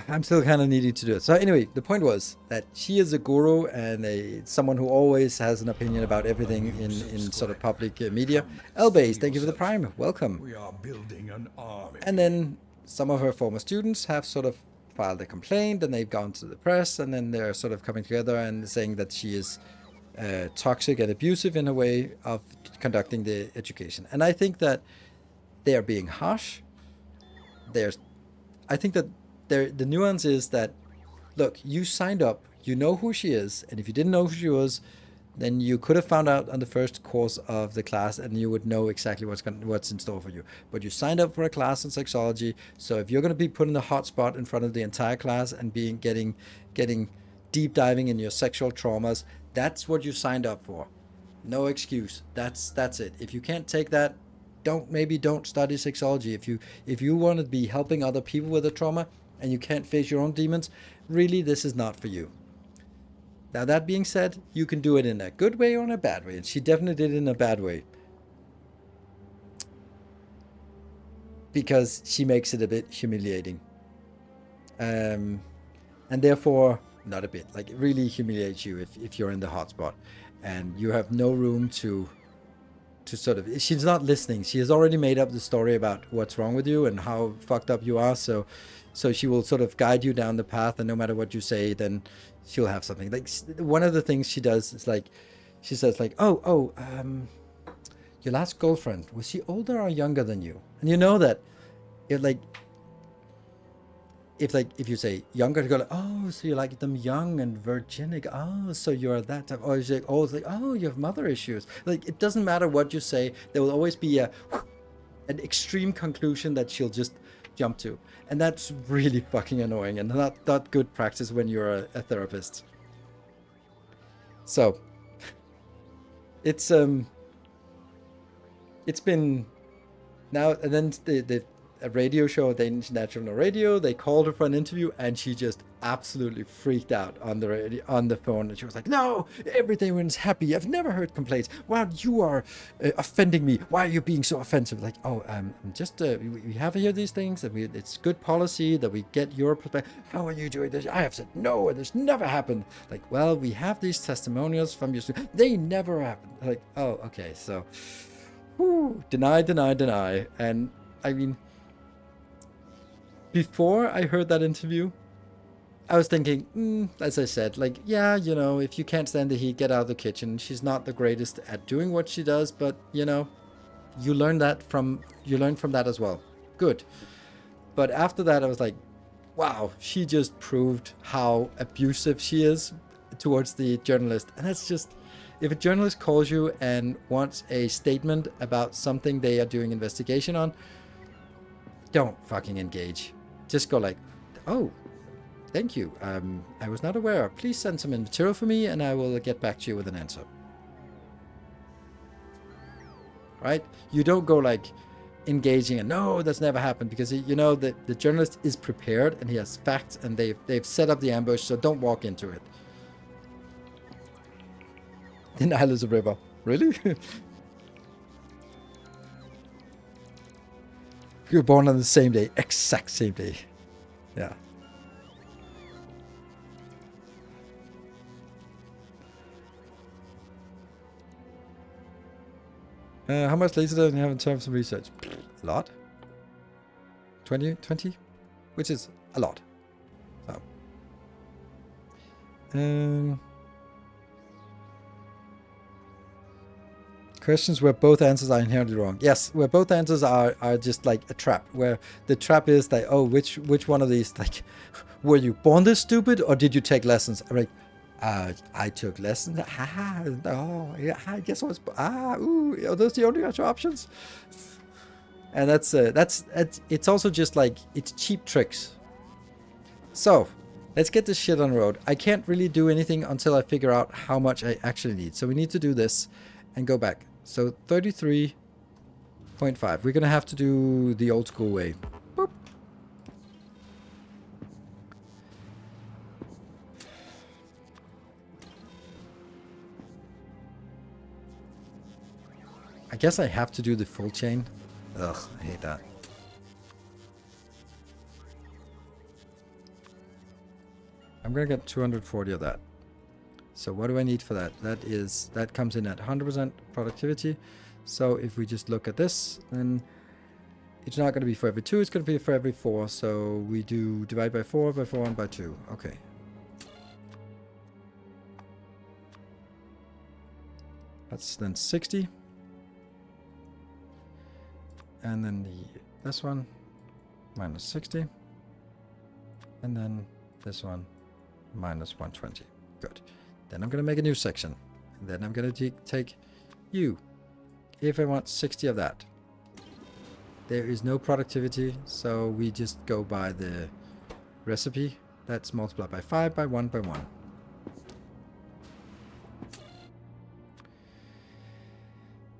I'm still kind of needing to do it. So anyway, the point was that she is a guru and someone who always has an opinion about everything in sort of public media. Elbase, thank you for the prime. Welcome. We are building an army. And then some of her former students have sort of filed a complaint and they've gone to the press and then they're sort of coming together and saying that she is toxic and abusive in a way of conducting the education. And I think that they are being harsh. I think that the nuance is that, look, you signed up, you know who she is, and if you didn't know who she was, then you could have found out on the first course of the class and you would know exactly what's in store for you. But you signed up for a class in sexology, so if you're going to be put in the hot spot in front of the entire class and getting deep diving in your sexual traumas, that's what you signed up for. No excuse. That's it. If you can't take that, don't study sexology. If you want to be helping other people with a trauma and you can't face your own demons, really, this is not for you. Now, that being said, you can do it in a good way or in a bad way, and she definitely did it in a bad way. Because she makes it a bit humiliating. And therefore, not a bit, like it really humiliates you if you're in the hot spot. And you have no room to sort of, she's not listening. She has already made up the story about what's wrong with you and how fucked up you are. So she will sort of guide you down the path, and no matter what you say, then she'll have something. Like one of the things she does is like, she says like, your last girlfriend, was she older or younger than you? And you know that if you say younger, you go like, oh, so you like them young and virginic. Oh, so you're that type. Or you say, oh, it's like, oh, you have mother issues. Like, it doesn't matter what you say. There will always be an extreme conclusion that she'll just jump to. And that's really fucking annoying and not good practice when you're a therapist. So, it's been now, and then a radio show, Danish National Radio, they called her for an interview and she just absolutely freaked out on the radio, on the phone, and she was like, no, everyone's happy, I've never heard complaints, wow, you are offending me, why are you being so offensive? Like, just we have here these things and it's good policy that we get your perspective. How are you doing this? I have said no and this never happened. Like, well, we have these testimonials from your students, they never happened. Like, oh, okay, so deny. And I mean, before I heard that interview, I was thinking, as I said, like, yeah, if you can't stand the heat, get out of the kitchen. She's not the greatest at doing what she does, but, you learn from that as well. Good. But after that, I was like, wow, she just proved how abusive she is towards the journalist. And that's just, if a journalist calls you and wants a statement about something they are doing investigation on, don't fucking engage. Just go like, oh, thank you. I was not aware. Please send some material for me and I will get back to you with an answer. Right? You don't go like engaging and no, that's never happened, because that the journalist is prepared and he has facts and they've set up the ambush, so don't walk into it. The Nile is a river. Really? You were born on the same day, exact same day. Yeah. How much laser do you have in terms of research? A lot. 20, which is a lot. So. Questions where both answers are inherently wrong. Yes, where both answers are just like a trap. Where the trap is like, oh, which one of these, like, were you born this stupid or did you take lessons? I'm like, I took lessons. Oh, yeah, I guess I was. Are those the only two options? And that's it's also just like, it's cheap tricks. So let's get this shit on the road. I can't really do anything until I figure out how much I actually need. So we need to do this and go back. So 33.5. We're going to have to do the old school way. Boop. guess I have to do the full chain. Ugh, I hate that. I'm gonna get 240 of that. So what do I need for that? That comes in at 100% productivity. So if we just look at this, then it's not going to be for every 2, it's going to be for every 4. So we do divide by 4, by 4, and by 2. Okay. That's then 60. And then this one, minus 60. And then this one, minus 120. Good. Then I'm going to make a new section. And then I'm going to take you. If I want 60 of that. There is no productivity, so we just go by the recipe. That's multiplied by 5, by 1, by 1.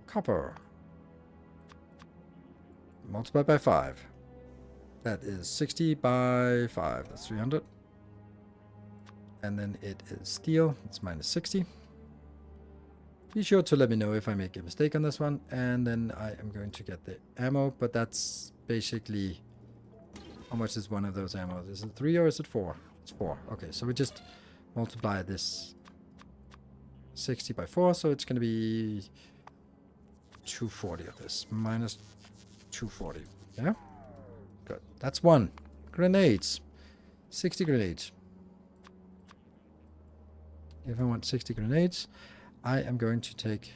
Copper. Multiplied by 5. That is 60 by 5. That's 300. And then it is steel. It's minus 60. Be sure to let me know if I make a mistake on this one. And then I am going to get the ammo, but that's basically... How much is one of those ammo? Is it 3 or is it 4? It's 4. Okay, so we just multiply this 60 by 4, so it's going to be 240 of this. Minus 240. Yeah? Good. That's 1. Grenades. 60 grenades. If I want 60 grenades... I am going to take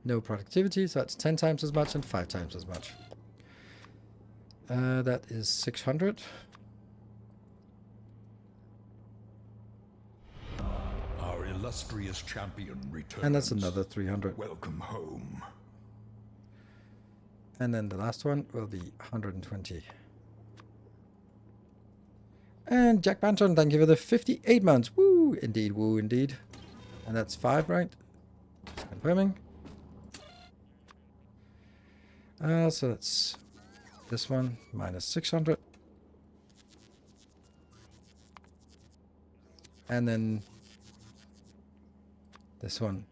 no productivity, so that's 10 times as much and 5 times as much. That is 600. Our illustrious champion returns. And that's another 300. Welcome home. And then the last one will be 120. And Jack Banton, thank you for the 58 months. Woo, indeed, woo, indeed. And that's 5, right? Confirming. So that's this one, minus 600. And then this one,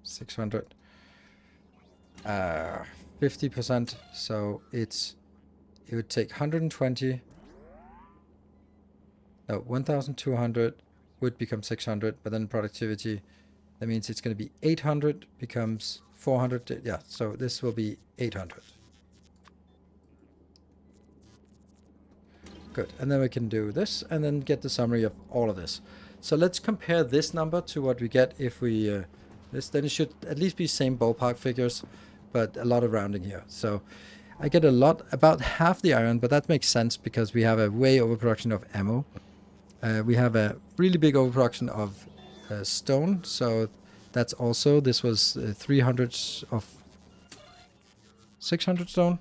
600. 50%. So it would take 120. No, 1,200. Would become 600, but then productivity, that means it's going to be 800 becomes 400. Yeah, so this will be 800. Good, and then we can do this and then get the summary of all of this. So let's compare this number to what we get if we then it should at least be same ballpark figures, but a lot of rounding here. So I get a lot, about half the iron, but that makes sense because we have a way overproduction of ammo. We have a really big overproduction of stone, so that's also, this was 300 of 600 stone,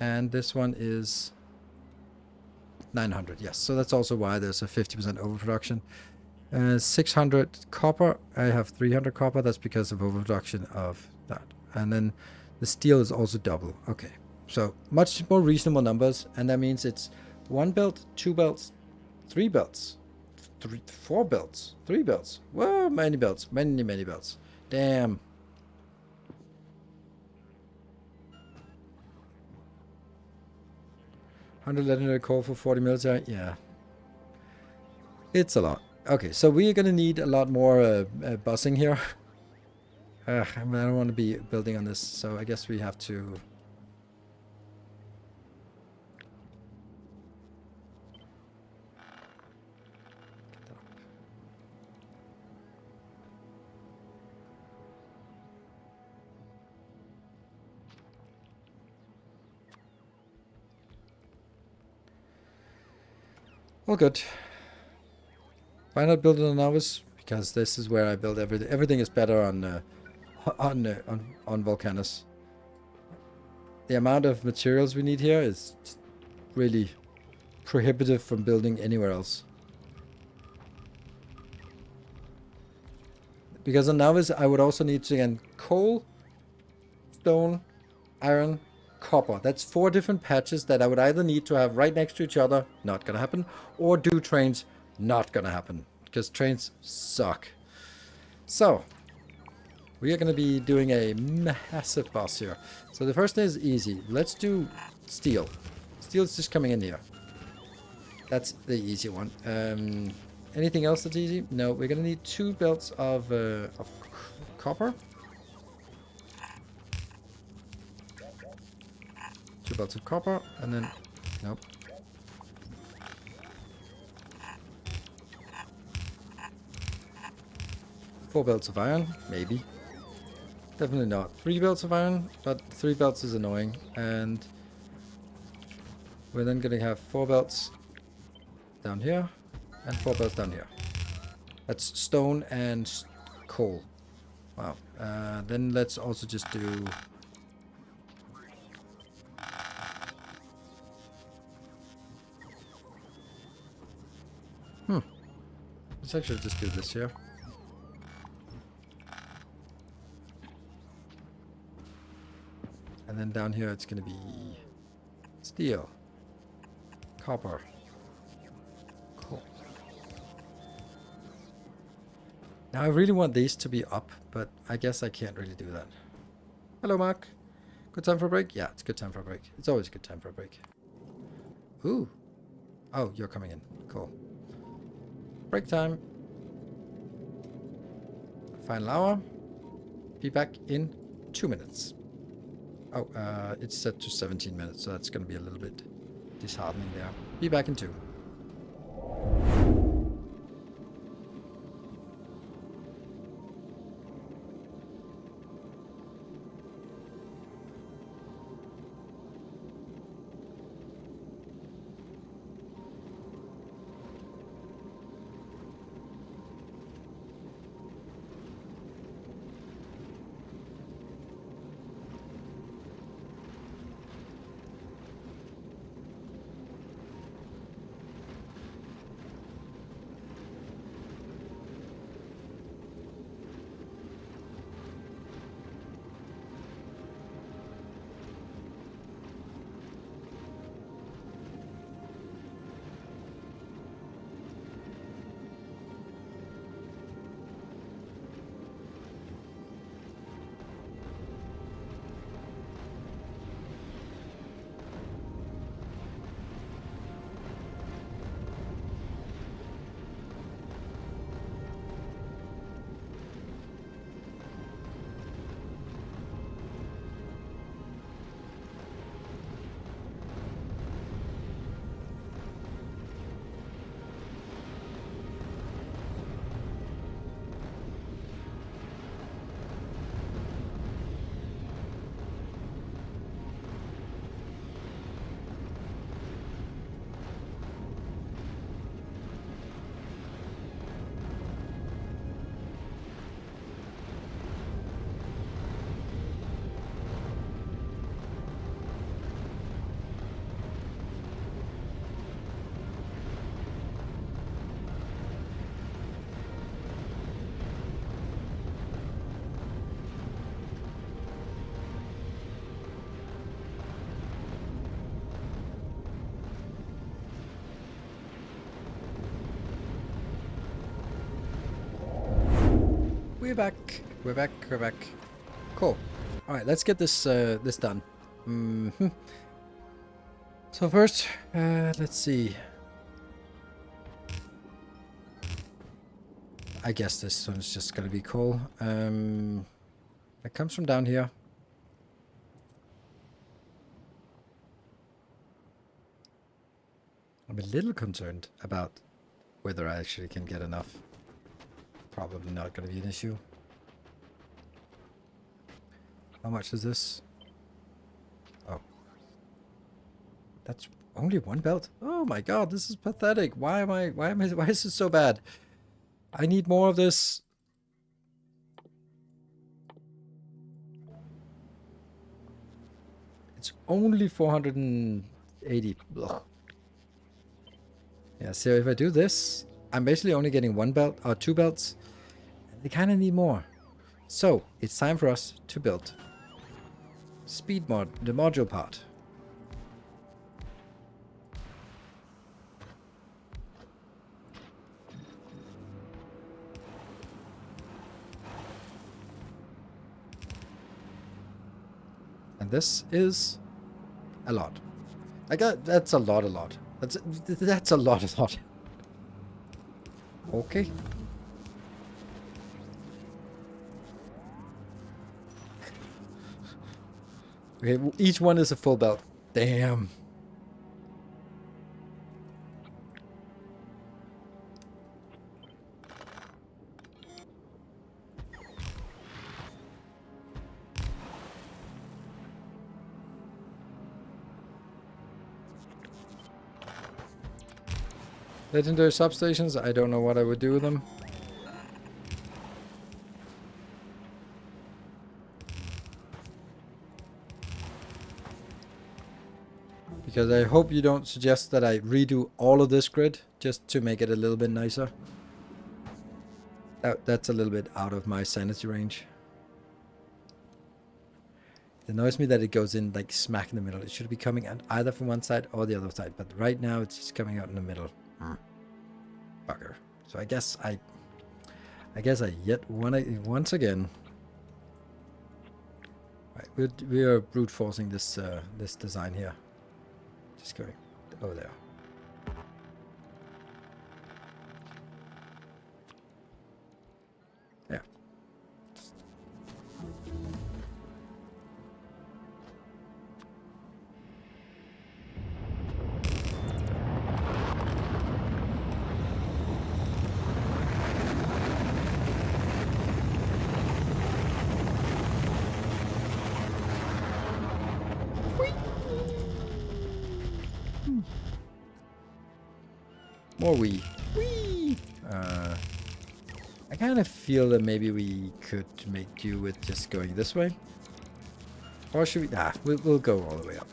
and this one is 900, yes, so that's also why there's a 50% overproduction. 600 copper, I have 300 copper, that's because of overproduction of that, and then the steel is also double. Okay, so much more reasonable numbers, and that means it's 1 belt, 2 belts, 3 belts, 4 belts, 3 belts. Whoa, many belts, many belts. Damn. $100 legendary call for 40 military. Yeah, it's a lot. Okay, so we are gonna need a lot more bussing here. I don't want to be building on this, so I guess we have to. Well, good. Why not build it on Novice? Because this is where I build everything. Everything is better on Volcanus. The amount of materials we need here is really prohibitive from building anywhere else. Because on Novice, I would also need to, again, coal, stone, iron, copper. That's 4 different patches that I would either need to have right next to each other, not gonna happen, or do trains, not gonna happen, because trains suck. So, We are going to be doing a massive boss here. So the first thing is easy. Let's do steel. Steel's just coming in here. That's the easy one. Anything else that's easy? No, we're going to need 2 belts of copper. 2 belts of copper, and then... Nope. Four belts of iron, maybe. Definitely not. 3 belts of iron, but 3 belts is annoying. And we're then going to have 4 belts down here and 4 belts down here. That's stone and coal. Wow. Then let's also just do... Let's actually just do this here. And then down here it's going to be steel, copper, coal. Now I really want these to be up, but I guess I can't really do that. Hello, Mark. Good time for a break? Yeah, it's a good time for a break. It's always a good time for a break. Ooh. Oh, you're coming in. Cool. Break time. Final hour. Be back in 2 minutes. Oh, it's set to 17 minutes, so that's going to be a little bit disheartening there. Be back in 2. We're back. We're back. We're back. Cool. All right, let's get this this done. So first, let's see. I guess this one's just gonna be cool. It comes from down here. I'm a little concerned about whether I actually can get enough. Probably not going to be an issue. How much is this? Oh. That's only 1 belt? Oh my god, this is pathetic. Why is this so bad? I need more of this. It's only 480. Ugh. Yeah, so if I do this, I'm basically only getting 1 belt or 2 belts. They kind of need more. So it's time for us to build speed mod, the module part. this is a lot. That's a lot. That's a lot. Okay. Okay, each one is a full belt. Damn. Legendary substations, I don't know what I would do with them. Because I hope you don't suggest that I redo all of this grid just to make it a little bit nicer. That's a little bit out of my sanity range. It annoys me that it goes in like smack in the middle. It should be coming out either from one side or the other side, but right now it's just coming out in the middle. Bugger. So I guess I yet once again. Right, we are brute forcing this this design here. Just going over there. Yeah. More wee. I kind of feel that maybe we could make do with just going this way. Or should we? Nah, we'll go all the way up.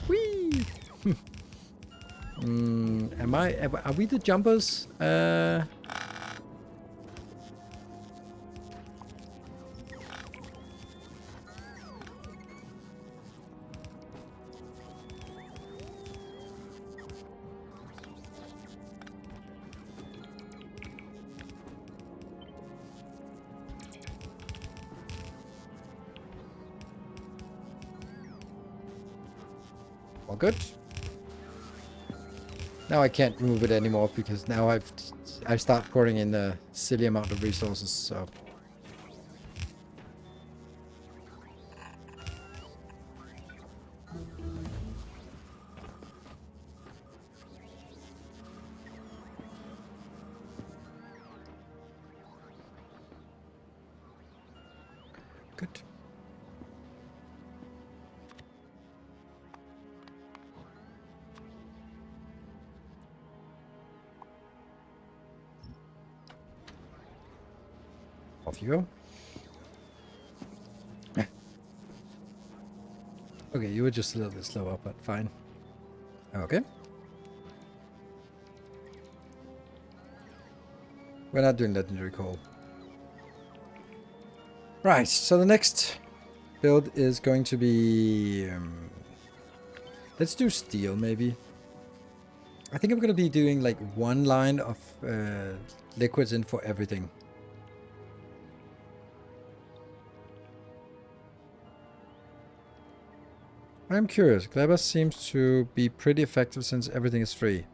Whee! Are we the jumpers? All good. Now I can't move it anymore because now I start pouring in a silly amount of resources. So good. Off you go. Okay, you were just a little bit slower, but fine. Okay. We're not doing legendary coal. Right, so the next build is going to be... let's do steel, maybe. I think I'm going to be doing like one line of liquids in for everything. I'm curious. Kleber seems to be pretty effective since everything is free.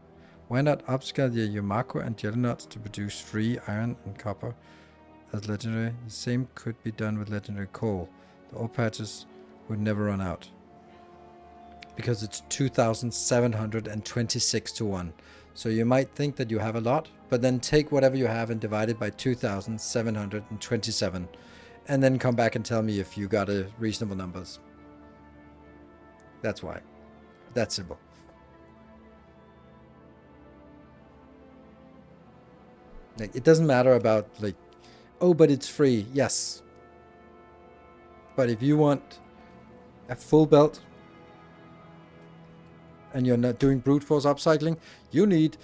Why not upscale your Yumako and Jellynuts to produce free iron and copper as legendary? The same could be done with legendary coal. The ore patches would never run out. Because it's 2,726 to 1. So you might think that you have a lot, but then take whatever you have and divide it by 2,727. And then come back and tell me if you got a reasonable numbers. That's why. That's simple. Like, it doesn't matter about like, oh, but it's free. Yes. But if you want a full belt and you're not doing brute force upcycling, you need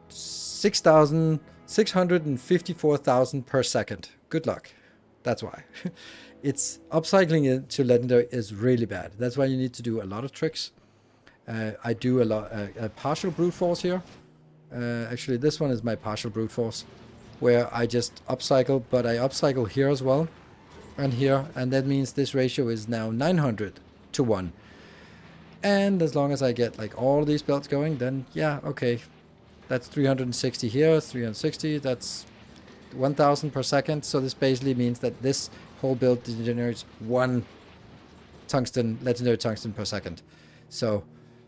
654,000 per second. Good luck. That's why. It's upcycling it to legendary is really bad. That's why you need to do a lot of tricks. I do a partial brute force here. Actually, this one is my partial brute force, where I just upcycle, but I upcycle here as well. and here, and that means this ratio is now 900 to 1. And as long as I get like all these belts going, then yeah, okay, that's 360 here, 360, that's 1000 per second. So this basically means that this whole build generates 1 tungsten, legendary tungsten per second. So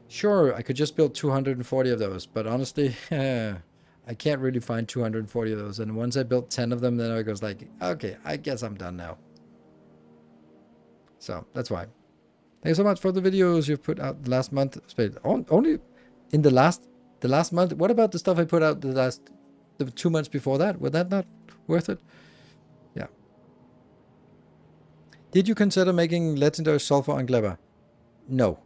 sure, I could just build 240 of those, but honestly, I can't really find 240 of those. And once I built 10 of them, then I goes like, okay, I guess I'm done now. So that's why. Thanks so much for the videos you've put out last month. Only in the last month. What about the stuff I put out the 2 months before that? Was that not worth it? Yeah. Did you consider making legendary sulfur on Gleba? No.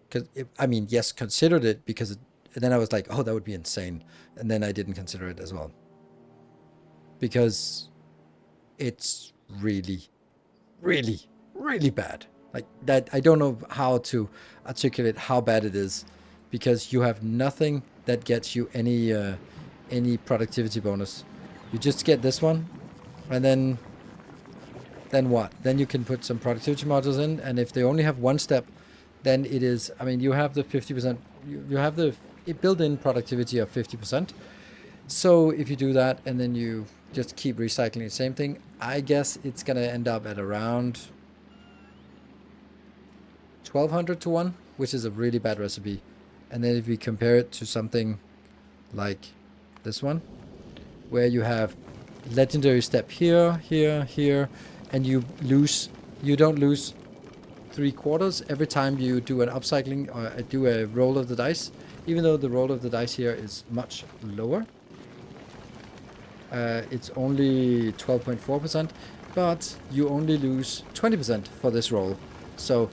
Because I mean, yes, considered it because then I was like, oh, that would be insane, and then I didn't consider it as well because it's really, really, really bad. Like that, I don't know how to articulate how bad it is, because you have nothing that gets you any productivity bonus. You just get this one, and then what? Then you can put some productivity modules in, and if they only have 1 step, then it is. I mean, you have the 50%. You have the built-in productivity of 50%. So if you do that, and then you just keep recycling the same thing, I guess it's gonna end up at around 1200 to 1, which is a really bad recipe. And then if we compare it to something like this one, where you have legendary step here, here, here, and you don't lose 3/4 every time you do an upcycling or do a roll of the dice, even though the roll of the dice here is much lower. It's only 12.4%, but you only lose 20% for this roll. So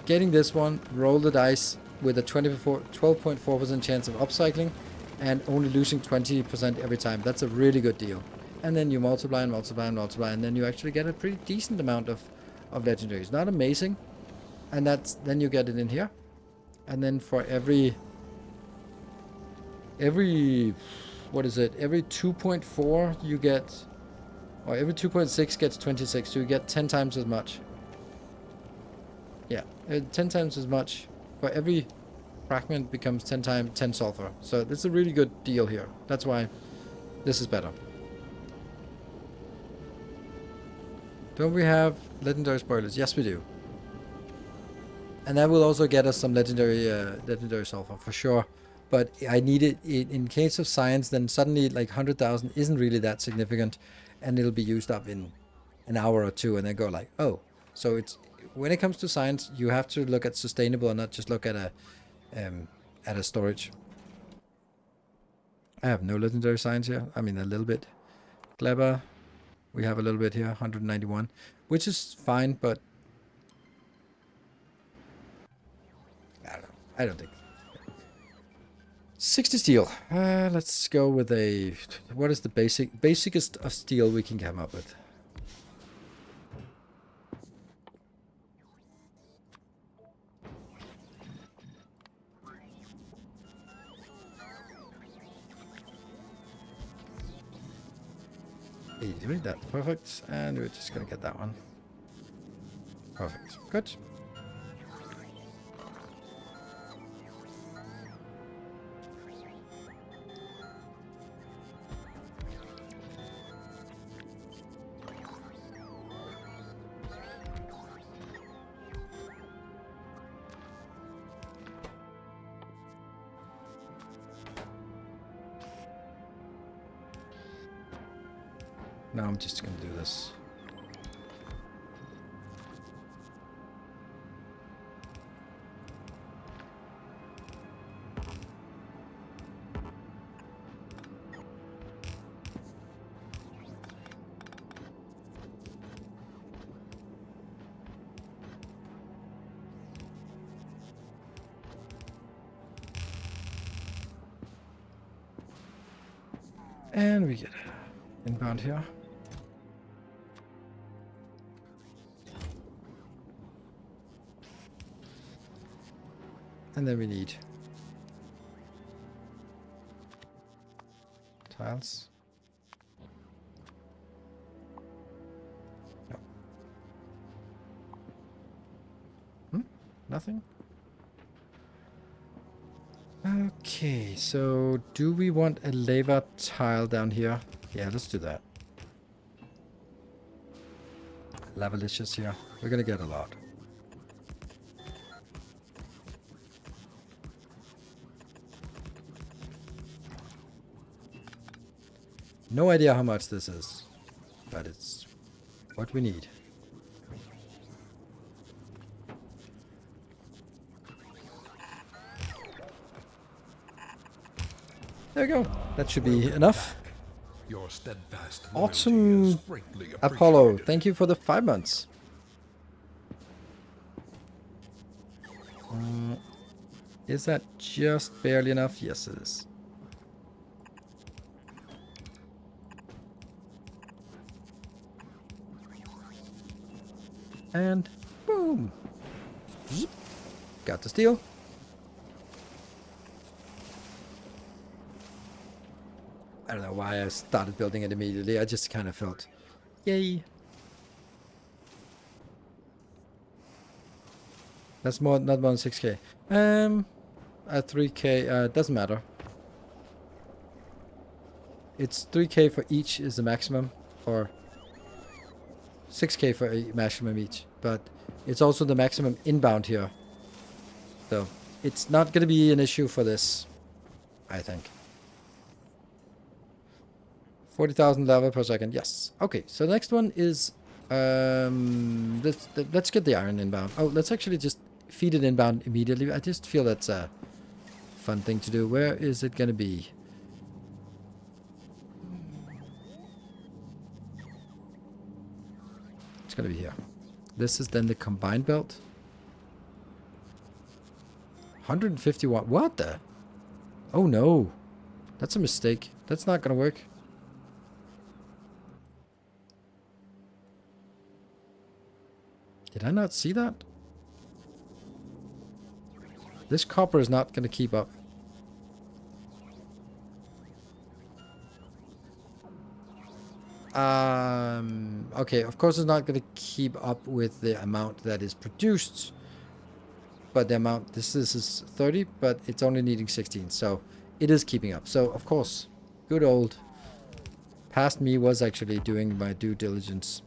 getting this one, roll the dice with a 12.4% chance of upcycling and only losing 20% every time. That's a really good deal. And then you multiply and multiply and multiply, and then you actually get a pretty decent amount of legendaries. Not amazing. And then you get it in here. And then for every what is it? Every 2.4 you get, or every 2.6 gets 26. So you get 10 times as much. Yeah, 10 times as much. For every fragment becomes 10 times 10 sulfur. So this is a really good deal here. That's why this is better. Don't we have legendary spoilers? Yes, we do. And that will also get us some legendary sulfur for sure. But I need it in case of science. Then suddenly like 100,000 isn't really that significant, and it'll be used up in an hour or two, and then go like, oh. So it's when it comes to science, you have to look at sustainable and not just look at a storage. I have no legendary science here. I mean, a little bit. Clever. We have a little bit here, 191, which is fine, but I don't know. I don't think. 60 steel. Let's go with a... What is the basicest of steel we can come up with? That's perfect. And we're just going to get that one. Perfect. Good. Now I'm just going to do this. And we get inbound here. And then we need tiles. No. Nothing? Okay, so do we want a lava tile down here? Yeah, let's do that. Lavalicious here. We're gonna get a lot. No idea how much this is, but it's what we need. There we go. That should be enough. Your steadfast Autumn loyalty is greatly Apollo, appreciated. thank you for the 5 months. Is that just barely enough? Yes, it is. And boom. Zip. Got the steel. I don't know why I started building it immediately. I just kind of felt, yay. That's not more than 6k. At 3k, doesn't matter. It's 3k for each is the maximum, or 6k for a maximum each. But it's also the maximum inbound here. So it's not going to be an issue for this, I think. 40,000 lava per second. Yes. Okay. So the next one is let's get the iron inbound. Oh, let's actually just feed it inbound immediately. I just feel that's a fun thing to do. Where is it gonna be? It's gonna be here. This is then the combined belt. 151. What the? Oh no, that's a mistake. That's not gonna work. Did I not see that? This copper is not going to keep up. Okay, of course it's not going to keep up with the amount that is produced. But the amount, this is 30, but it's only needing 16. So it is keeping up. So, of course, good old past me was actually doing my due diligence.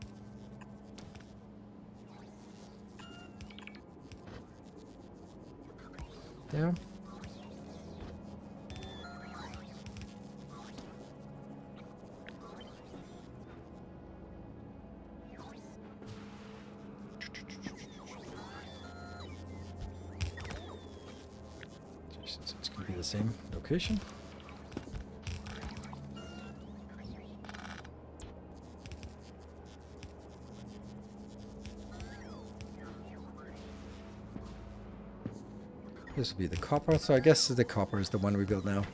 There. Since it's going to be the same location. This will be the copper, so I guess the copper is the one we build now.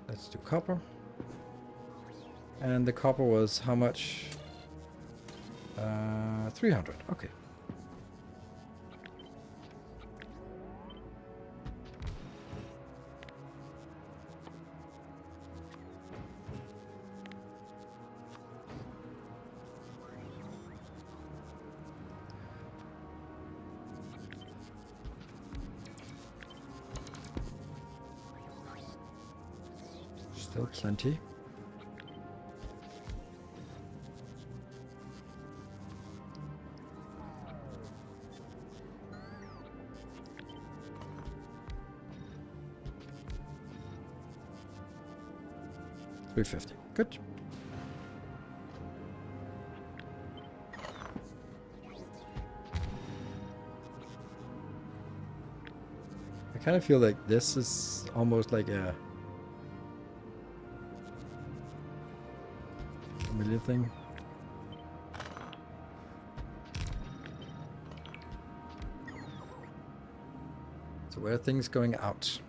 Let's do copper. And the copper was how much? 300, okay. Still plenty. $350. Good. I kind of feel like this is almost like a familiar thing. So where are things going out?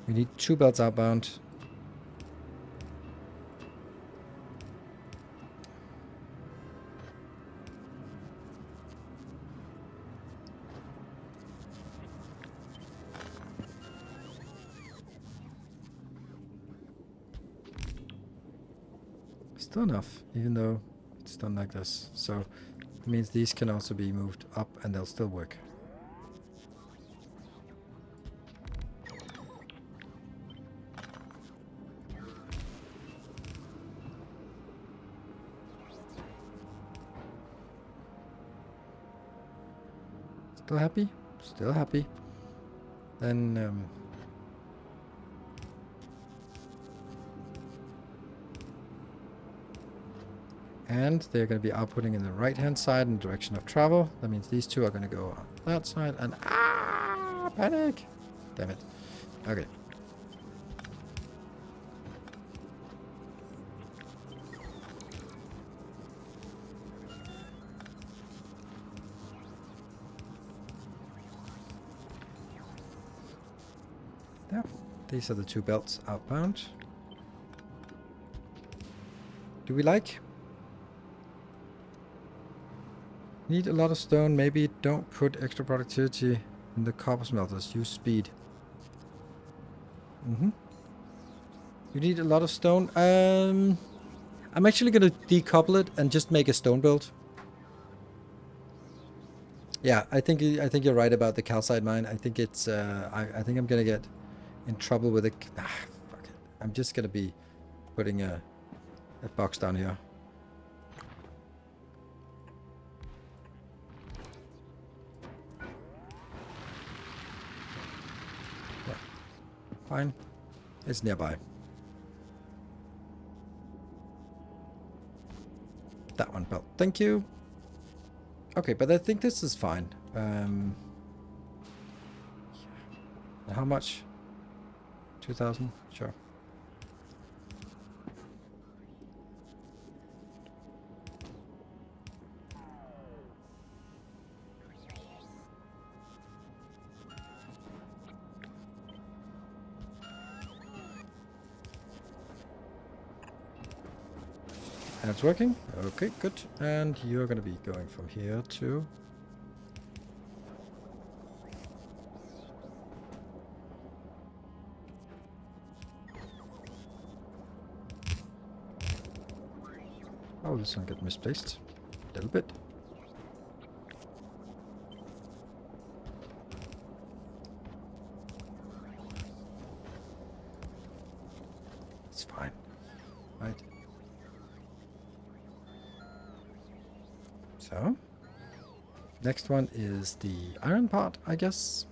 We need 2 belts outbound. Still enough, even though it's done like this. So it means these can also be moved up and they'll still work. Still happy? Still happy. Then and they're going to be outputting in the right hand side in the direction of travel. That means these two are going to go on that side and panic. Damn it. Okay. There. These are the two belts outbound. Do we like? Need a lot of stone. Maybe don't put extra productivity in the copper smelters. Use speed. You need a lot of stone. I'm actually gonna decouple it and just make a stone build. Yeah, I think you're right about the calcite mine. I think it's I think I'm gonna get in trouble with it. Fuck it. I'm just gonna be putting a box down here. Yeah, fine. It's nearby. That one built. Thank you. Okay, but I think this is fine. How much? 2,000? Sure. And it's working? Okay, good. And you're gonna be going from here to... Oh, this one got misplaced. A little bit. It's fine. Right. So, next one is the iron part, I guess.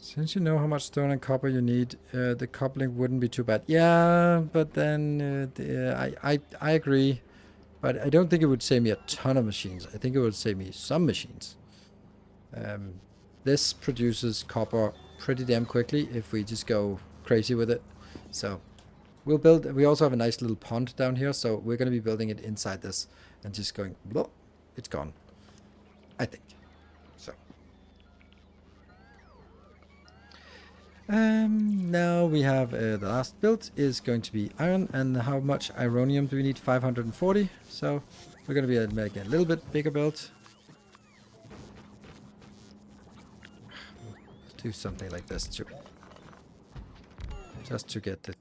Since you know how much stone and copper you need, the coupling wouldn't be too bad. Yeah, but then I agree. But I don't think it would save me a ton of machines. I think it would save me some machines. This produces copper pretty damn quickly if we just go crazy with it. So we'll build. We also have a nice little pond down here, so we're going to be building it inside this and just going. Blah, it's gone. I think. So. Now we have the last build is going to be iron, and how much ironium do we need? 540. So we're going to be making a little bit bigger build. Let's do something like this too, just to get the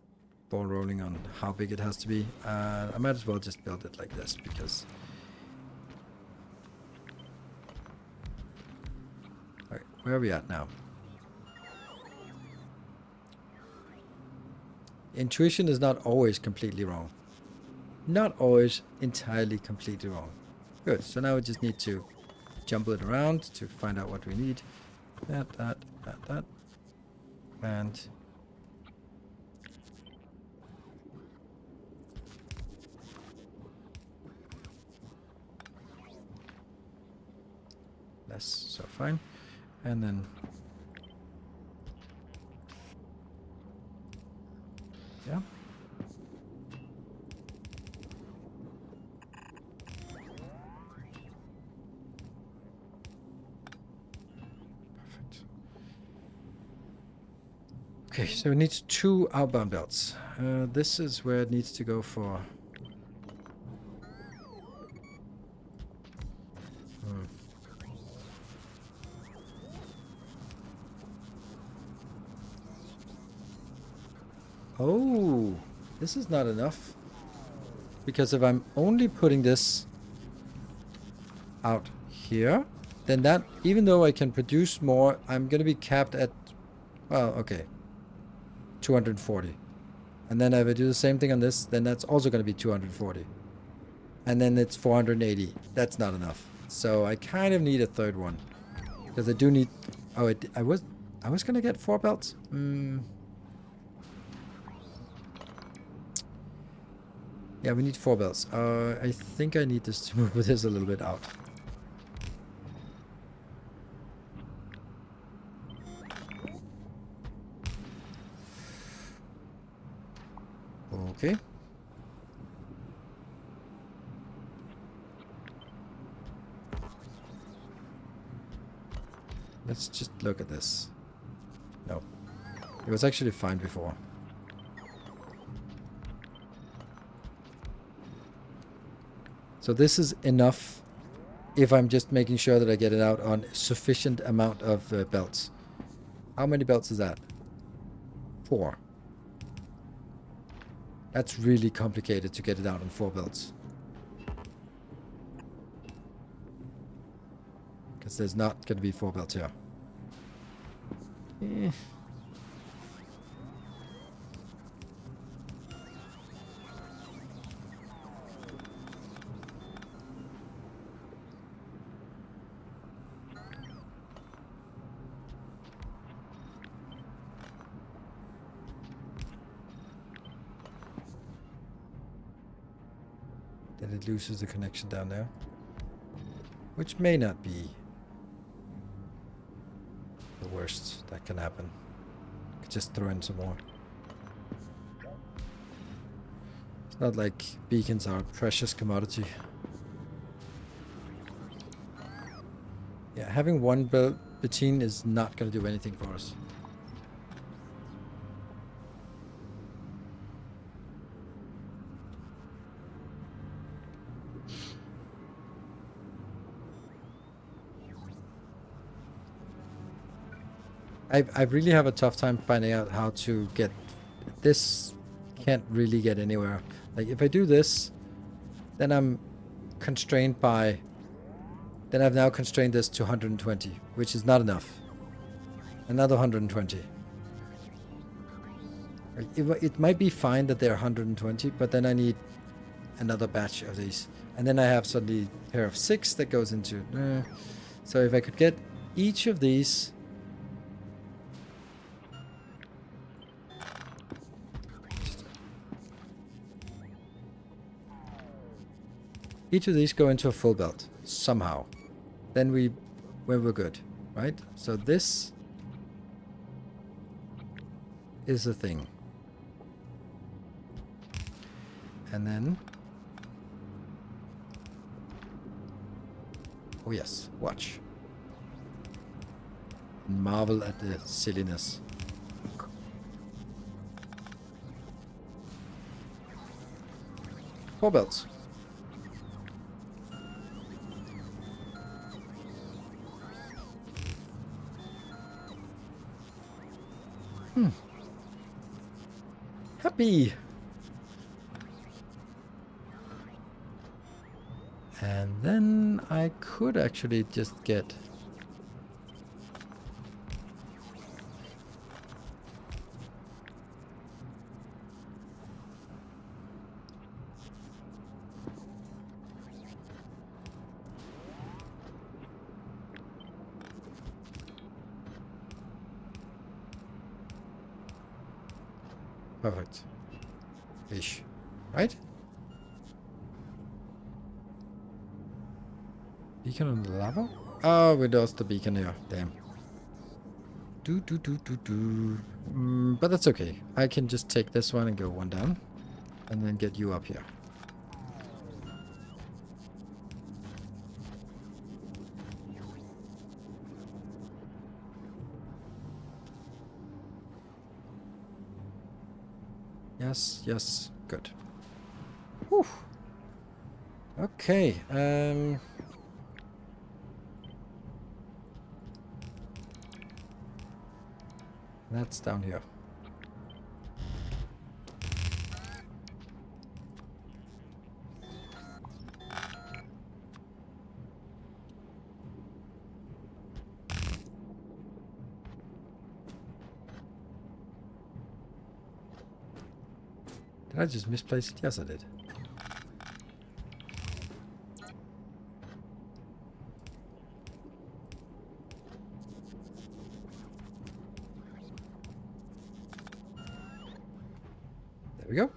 ball rolling on how big it has to be. I might as well just build it like this because. Okay, where are we at now? Intuition is not always completely wrong. Not always entirely completely wrong. Good, so now we just need to jumble it around to find out what we need. That. And... less, so fine. And then... yeah. Perfect. Okay, so it needs 2 outbound belts. This is where it needs to go for... Oh, this is not enough. Because if I'm only putting this out here, then that, even though I can produce more, I'm going to be capped at, well, okay, 240. And then if I do the same thing on this, then that's also going to be 240. And then it's 480. That's not enough. So I kind of need a third one. Because I do need... Oh, I was going to get 4 belts. Yeah, we need 4 belts. I think I need this to move this a little bit out. Okay. Let's just look at this. No. It was actually fine before. So this is enough if I'm just making sure that I get it out on sufficient amount of belts. How many belts is that? 4. That's really complicated to get it out on 4 belts. Because there's not going to be 4 belts here. Then it loses the connection down there. Which may not be the worst that can happen. Could just throw in some more. It's not like beacons are a precious commodity. Yeah, having one beacon is not going to do anything for us. I really have a tough time finding out how to get this. Can't really get anywhere. Like if I do this, then I'm constrained by, then I've now constrained this to 120, which is not enough. Another 120. It might be fine that they're 120, but then I need another batch of these. And then I have suddenly a pair of 6 that goes into... So if I could get each of these... Each of these go into a full belt, somehow. Then we're good, right? So this is the thing. And then... Oh yes, watch. Marvel at the silliness. Four belts. Happy. And then I could actually just get... Perfect. Ish. Right? Beacon on the lava? Oh, we lost the beacon here. Damn. But that's okay. I can just take this one and go one down. And then get you up here. Yes, yes. Good. Whew. Okay. That's down here. Did I just misplace it? Yes, I did. There we go.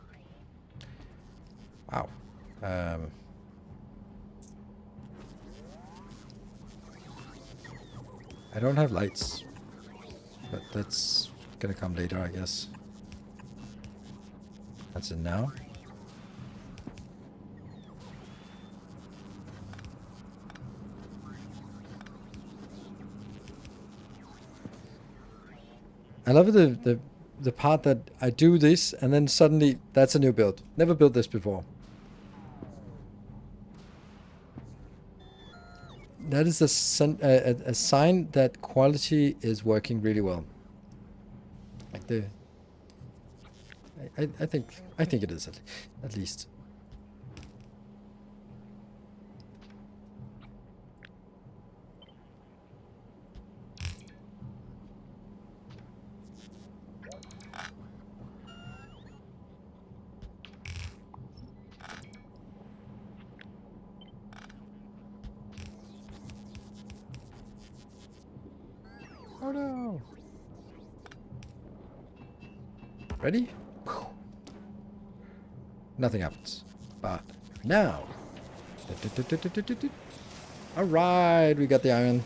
Wow. I don't have lights, but that's gonna come later, I guess. That's it now. I love the part that I do this and then suddenly that's a new build. Never built this before. That is a sign that quality is working really well. Like the, I think it is at least. Oh no! Ready? Nothing happens. But now. Alright, we got the iron.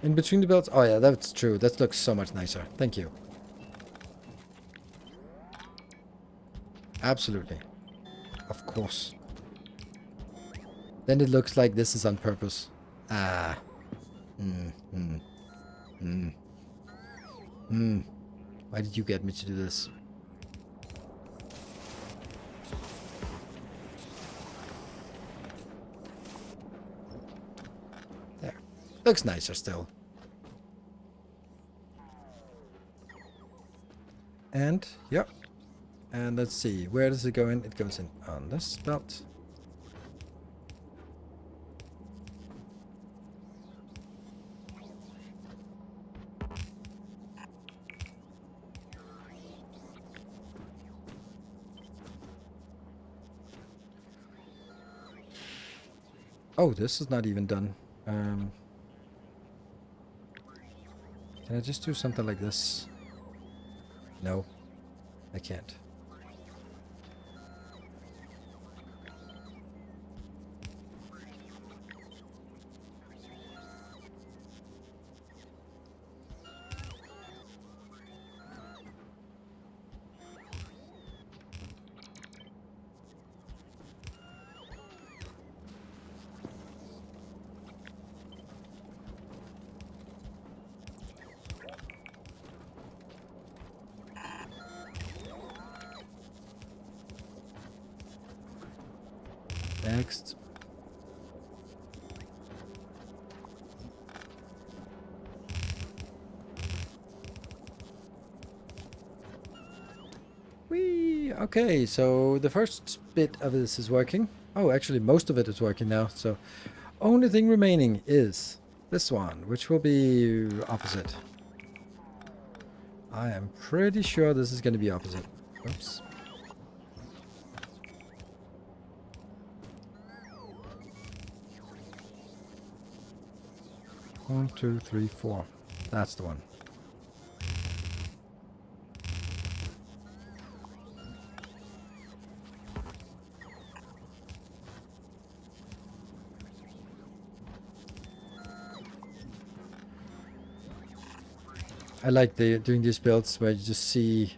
In between the belts? Oh yeah, that's true. That looks so much nicer. Thank you. Absolutely. Of course. Then it looks like this is on purpose. Ah. Why did you get me to do this? There. Looks nicer still. And, yep. And let's see. Where does it go in? It goes in on this belt. Oh, this is not even done. Can I just do something like this? No, I can't. Next. Whee! Okay, so the first bit of this is working. Oh, actually most of it is working now. So only thing remaining is this one, which will be opposite. I am pretty sure this is going to be opposite. Oops. One, two, three, four. That's the one. I like doing these builds where you just see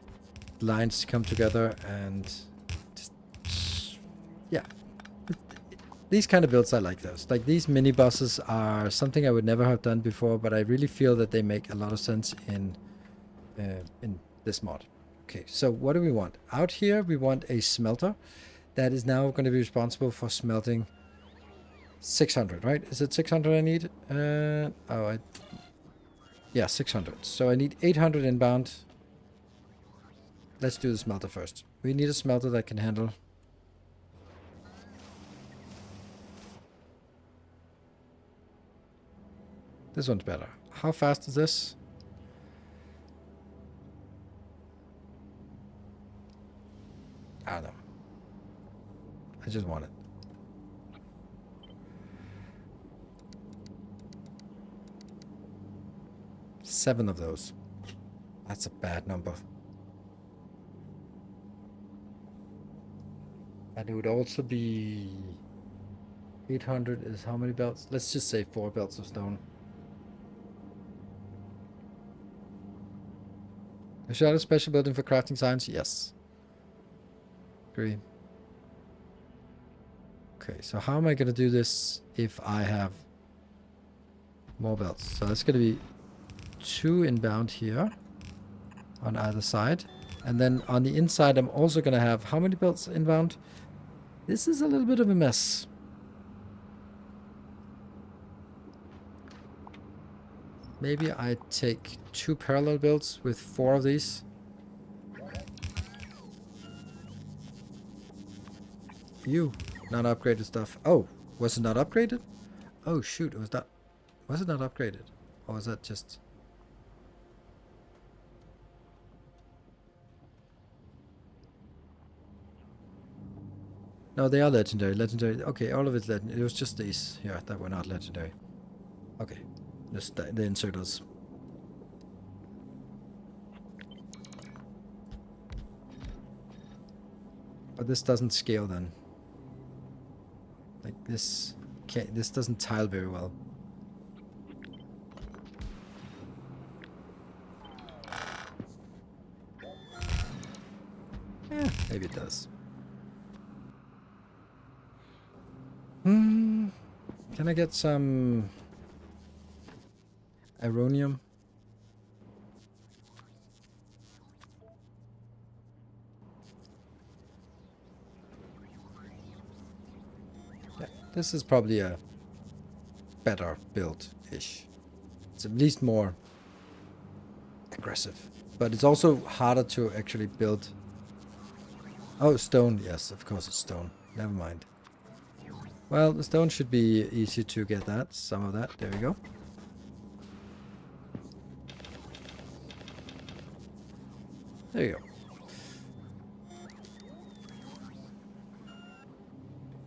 lines come together and just, yeah. These kind of builds, I like those. Like these mini bosses are something I would never have done before, but I really feel that they make a lot of sense in this mod. Okay, so what do we want? Out here, we want a smelter that is now going to be responsible for smelting 600, right? Is it 600 I need? Yeah, 600. So I need 800 inbound. Let's do the smelter first. We need a smelter that can handle... This one's better. How fast is this? I don't know. I just want it. Seven of those. That's a bad number. And it would also be 800 is how many belts? Let's just say 4 belts of stone. Is that a special building for crafting science? Yes. Agree. Okay, so how am I going to do this if I have more belts? So that's going to be 2 inbound here on either side. And then on the inside, I'm also going to have how many belts inbound? This is a little bit of a mess. Maybe I take 2 parallel builds with 4 of these. Non-upgraded stuff. Oh, was it not upgraded? Oh shoot, was it not upgraded? Or was that just... No, they are legendary. Legendary. Okay, all of it's legendary. It was just these here that were not legendary. Okay. Just the inserters. But this doesn't scale then. Like this can't, this doesn't tile very well. Yeah, maybe it does. Can I get some Ironium? Yeah, this is probably a better build-ish. It's at least more aggressive. But it's also harder to actually build. Oh, stone. Yes, of course it's stone. Never mind. Well, the stone should be easy to get that. Some of that. There we go. There you go.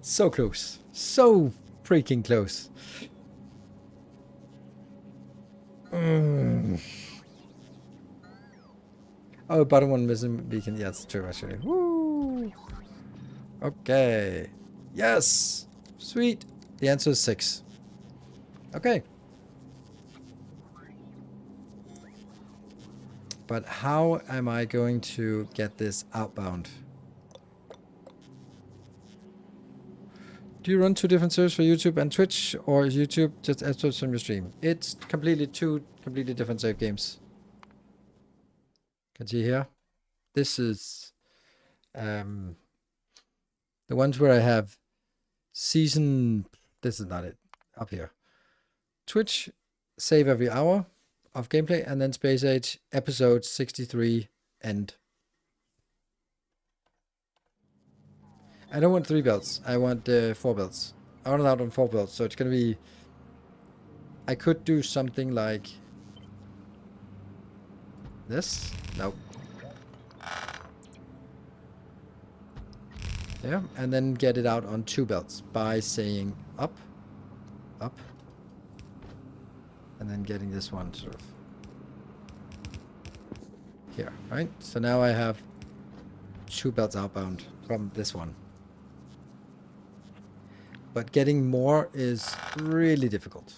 So close. So freaking close. Oh, bottom one missing beacon. Yeah, that's true actually. Woo! Okay. Yes! Sweet. The answer is 6. Okay. But how am I going to get this outbound? Do you run 2 different servers for YouTube and Twitch, or is YouTube just episodes from your stream? It's completely 2 completely different save games. Can you see here? This is the ones where I have season. This is not it. Up here. Twitch, save every hour of gameplay, and then Space Age, episode 63, end. I don't want 3 belts. I want 4 belts. I want it out on 4 belts, so it's gonna be... I could do something like... this? Nope. Yeah, and then get it out on 2 belts by saying up, up, and then getting this one sort of here, right? So now I have 2 belts outbound from this one. But getting more is really difficult.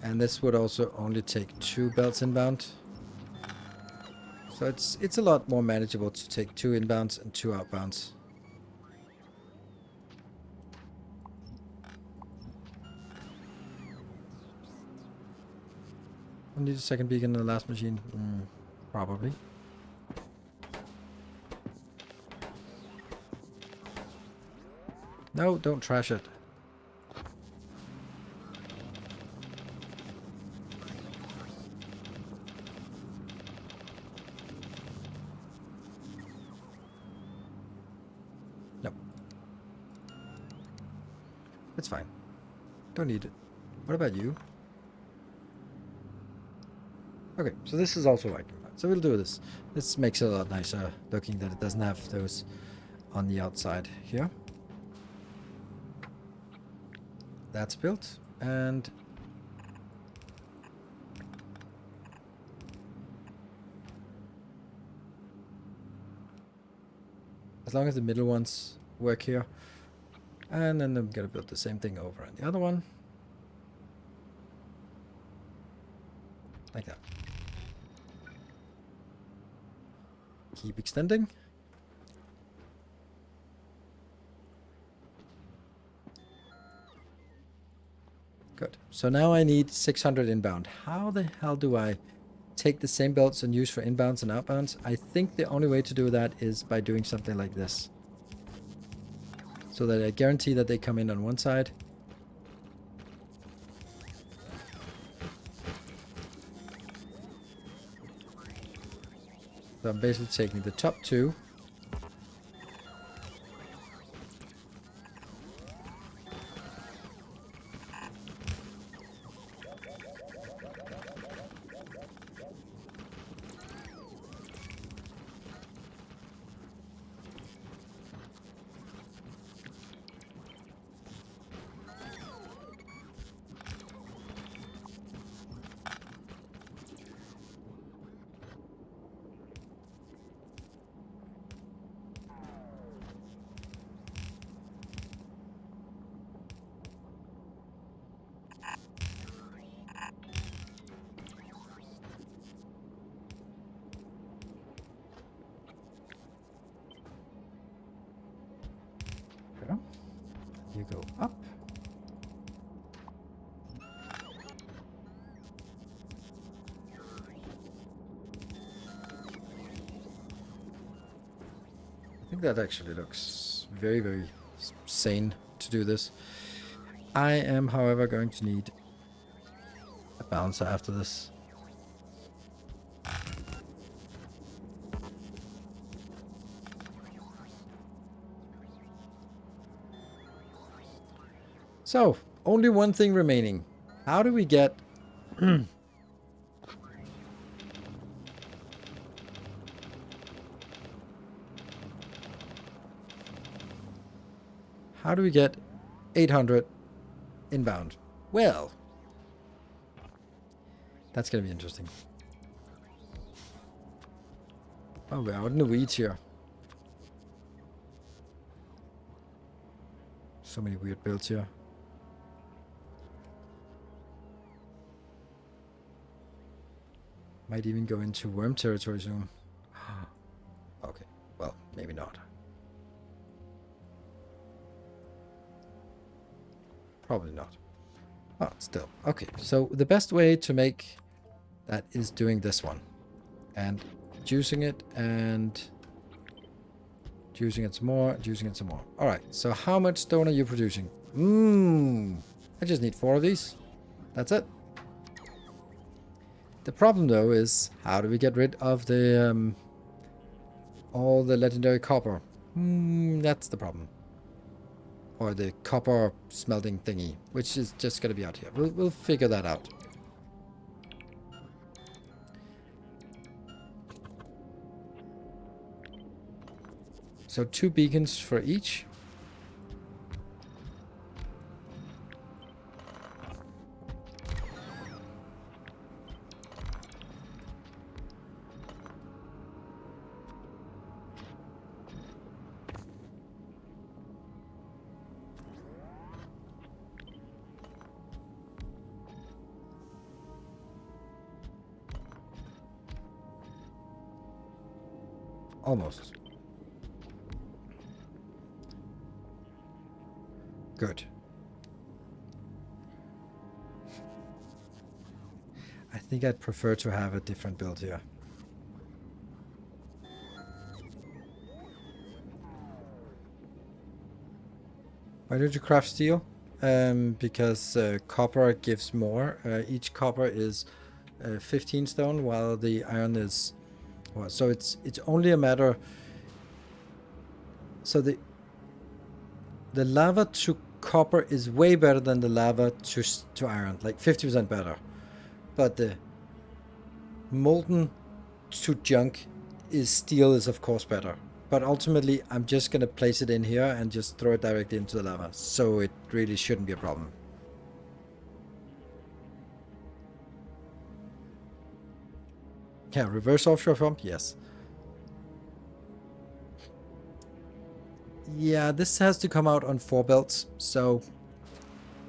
And this would also only take 2 belts inbound. So it's a lot more manageable to take 2 inbounds and 2 outbounds. I need a second beacon in the last machine. Probably. No, don't trash it. Nope. It's fine. Don't need it. What about you? Okay, so this is also white. So we'll do this. This makes it a lot nicer looking that it doesn't have those on the outside here. That's built. And as long as the middle ones work here. And then I'm gonna build the same thing over on the other one. Like that. Keep extending. Good. So now I need 600 inbound. How the hell do I take the same belts and use for inbounds and outbounds? I think the only way to do that is by doing something like this. So that I guarantee that they come in on one side. So I'm basically taking the top two. You go up. I think that actually looks very, very sane to do this. I am, however, going to need a bouncer after this. So, only one thing remaining. How do we get... How do we get 800 inbound? Well, that's going to be interesting. Oh, we're out in the weeds here. So many weird builds here. Might even go into worm territory soon. Okay, well, maybe not. Probably not. Oh, still. Okay, so the best way to make that is doing this one. And juicing it and... juicing it some more, juicing it some more. Alright, so how much stone are you producing? I just need 4 of these. That's it. The problem, though, is how do we get rid of the all the legendary copper? That's the problem. Or the copper smelting thingy, which is just going to be out here. We'll figure that out. So 2 beacons for each. Almost. Good. I think I'd prefer to have a different build here. Why did you craft steel? Because copper gives more. Each copper is 15 stone, while the iron is... Well, so it's only a matter... So the lava to copper is way better than the lava to iron, like 50% better. But the molten to junk is steel is of course better. But ultimately, I'm just going to place it in here and just throw it directly into the lava. So it really shouldn't be a problem. Yeah, reverse offshore pump, yes. Yeah, this has to come out on 4 belts, so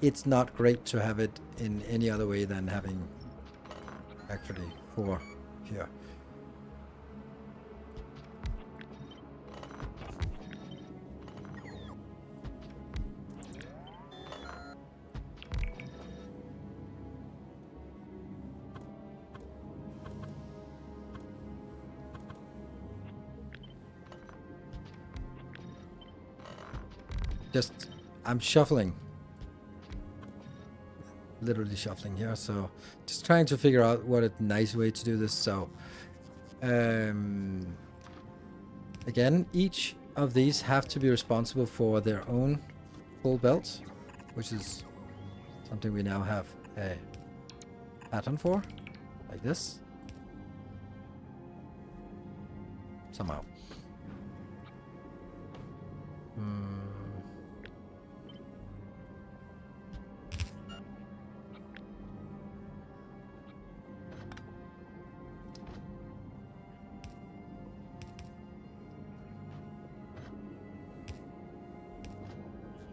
it's not great to have it in any other way than having actually 4 here. I'm shuffling. Literally shuffling here, so just trying to figure out what a nice way to do this. So, again, each of these have to be responsible for their own full belt, which is something we now have a pattern for, like this. Somehow.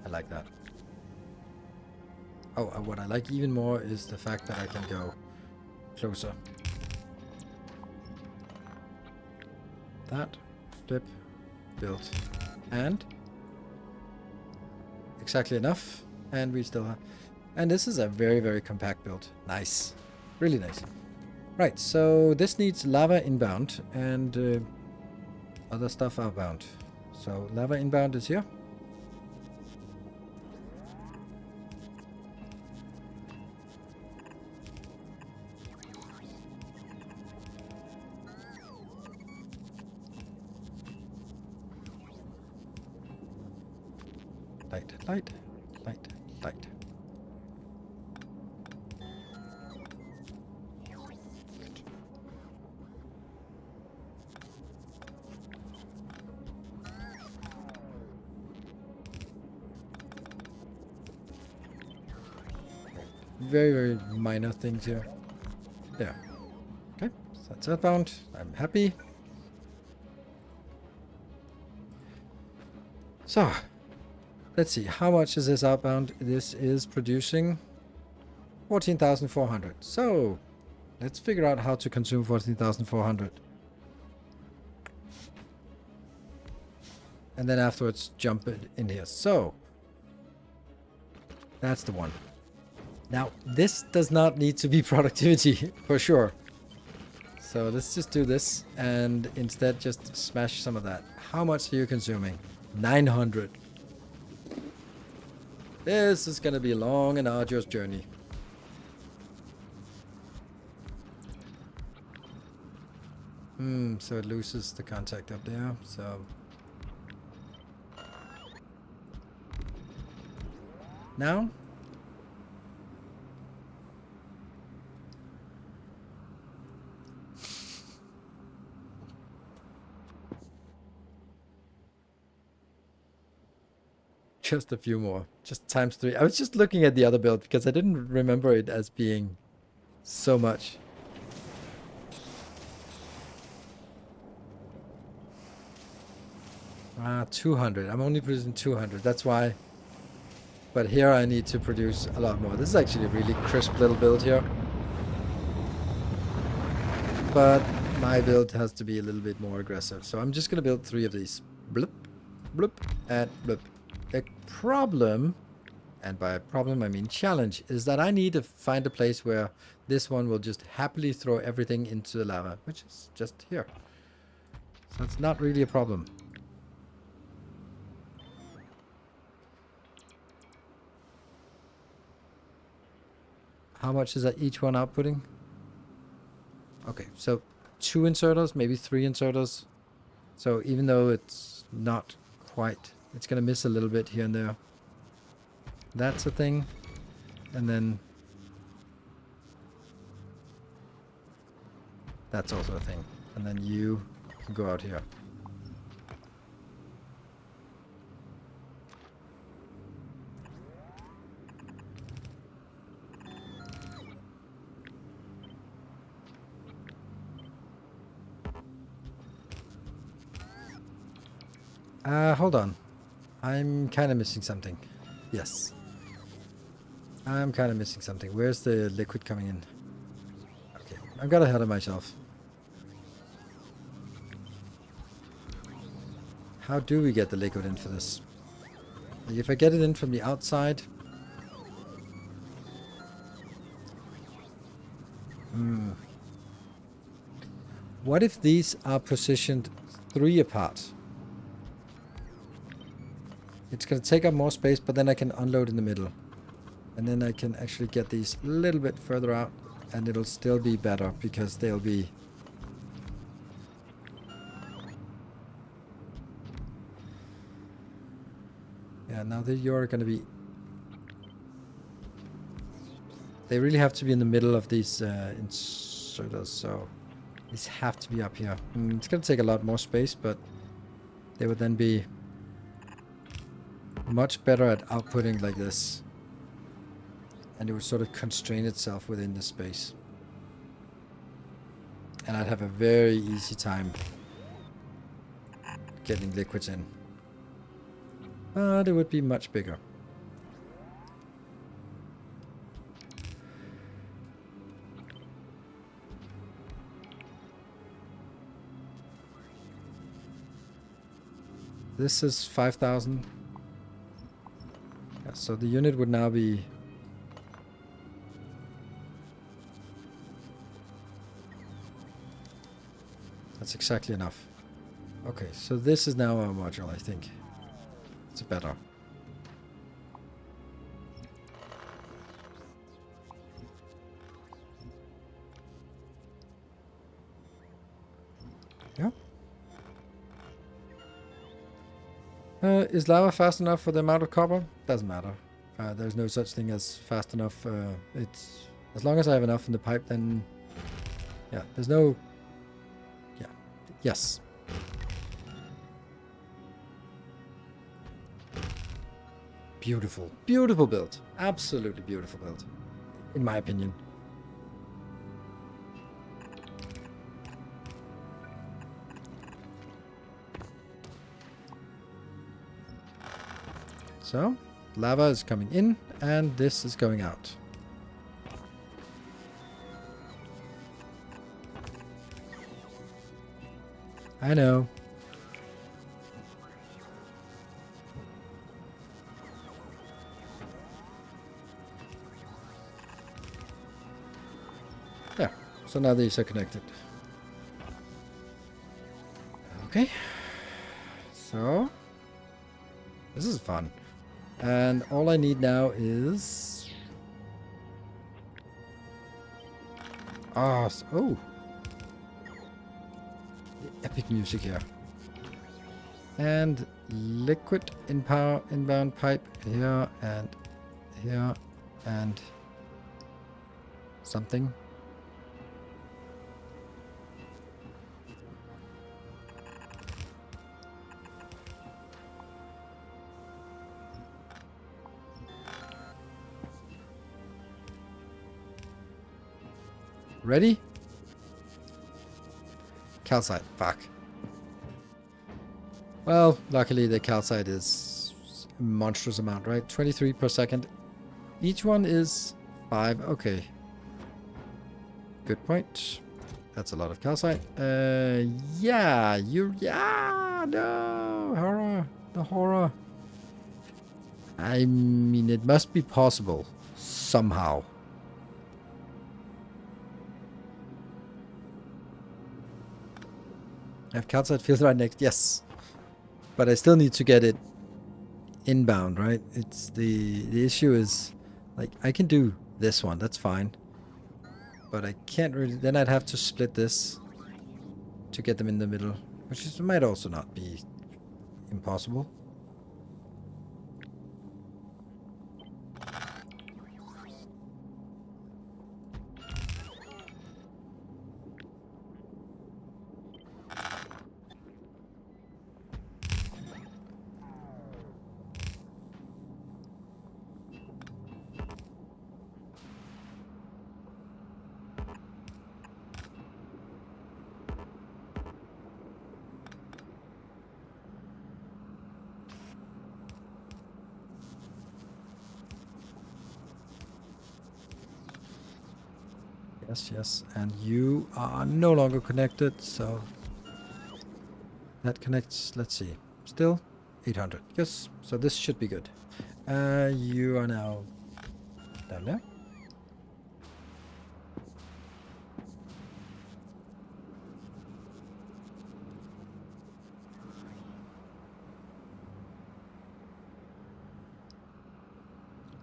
I like that. Oh, what I like even more is the fact that I can go closer. That, flip, build, and exactly enough, and we still have, and this is a very, very compact build. Nice, really nice. Right, so this needs lava inbound and other stuff outbound. So lava inbound is here. Light, light, light, light. Very, very minor things here. There. Okay, so that's outbound. I'm happy. So, let's see. How much is this outbound? This is producing 14,400. So, let's figure out how to consume 14,400. And then afterwards, jump it in here. So, that's the one. Now, this does not need to be productivity, for sure. So let's just do this and instead just smash some of that. How much are you consuming? 900. This is going to be a long and arduous journey. So it loses the contact up there, so... Now? Just a few more. Just times 3. I was just looking at the other build because I didn't remember it as being so much. Ah, 200. I'm only producing 200. That's why. But here I need to produce a lot more. This is actually a really crisp little build here. But my build has to be a little bit more aggressive. So I'm just going to build 3 of these. Bloop, bloop, and bloop. The problem, and by problem I mean challenge, is that I need to find a place where this one will just happily throw everything into the lava, which is just here. So it's not really a problem. How much is that each one outputting? Okay, so 2 inserters, maybe 3 inserters. So even though it's not quite, it's going to miss a little bit here and there. That's a thing. And then that's also a thing. And then you can go out here. Hold on. I'm kind of missing something. Yes. I'm kind of missing something. Where's the liquid coming in? Okay, I've got ahead of myself. How do we get the liquid in for this? Like, if I get it in from the outside... What if these are positioned 3 apart? It's going to take up more space, but then I can unload in the middle. And then I can actually get these a little bit further out, and it'll still be better because they'll be... Yeah, now that you're going to be... They really have to be in the middle of these inserters, so these have to be up here. It's going to take a lot more space, but they would then be much better at outputting like this. And it would sort of constrain itself within the space. And I'd have a very easy time getting liquids in. But it would be much bigger. This is 5,000. Yeah, so the unit would now be... That's exactly enough. Okay, so this is now our module, I think. It's better. Yeah. Is lava fast enough for the amount of copper? Doesn't matter. There's no such thing as fast enough. It's as long as I have enough in the pipe, then yeah, there's no... Yeah. Yes. Beautiful. Beautiful build. Absolutely beautiful build. In my opinion. So, lava is coming in, and this is going out. I know. There. So now these are connected. Okay. So, this is fun. And all I need now is... Oh. The epic music here. And liquid inbound pipe here and here and something. Ready? Calcite. Fuck. Well, luckily the calcite is a monstrous amount, right? 23 per second. Each one is 5. Okay. Good point. That's a lot of calcite. Yeah. No. Horror. The horror. I mean, it must be possible. Somehow. I have calcite field right next. Yes. But I still need to get it inbound, right? It's the issue is, like, I can do this one. That's fine. But I can't really... Then I'd have to split this to get them in the middle. Which might also not be impossible. Yes, yes. And you are no longer connected, so that connects, let's see, still 800. Yes, so this should be good. You are now down there.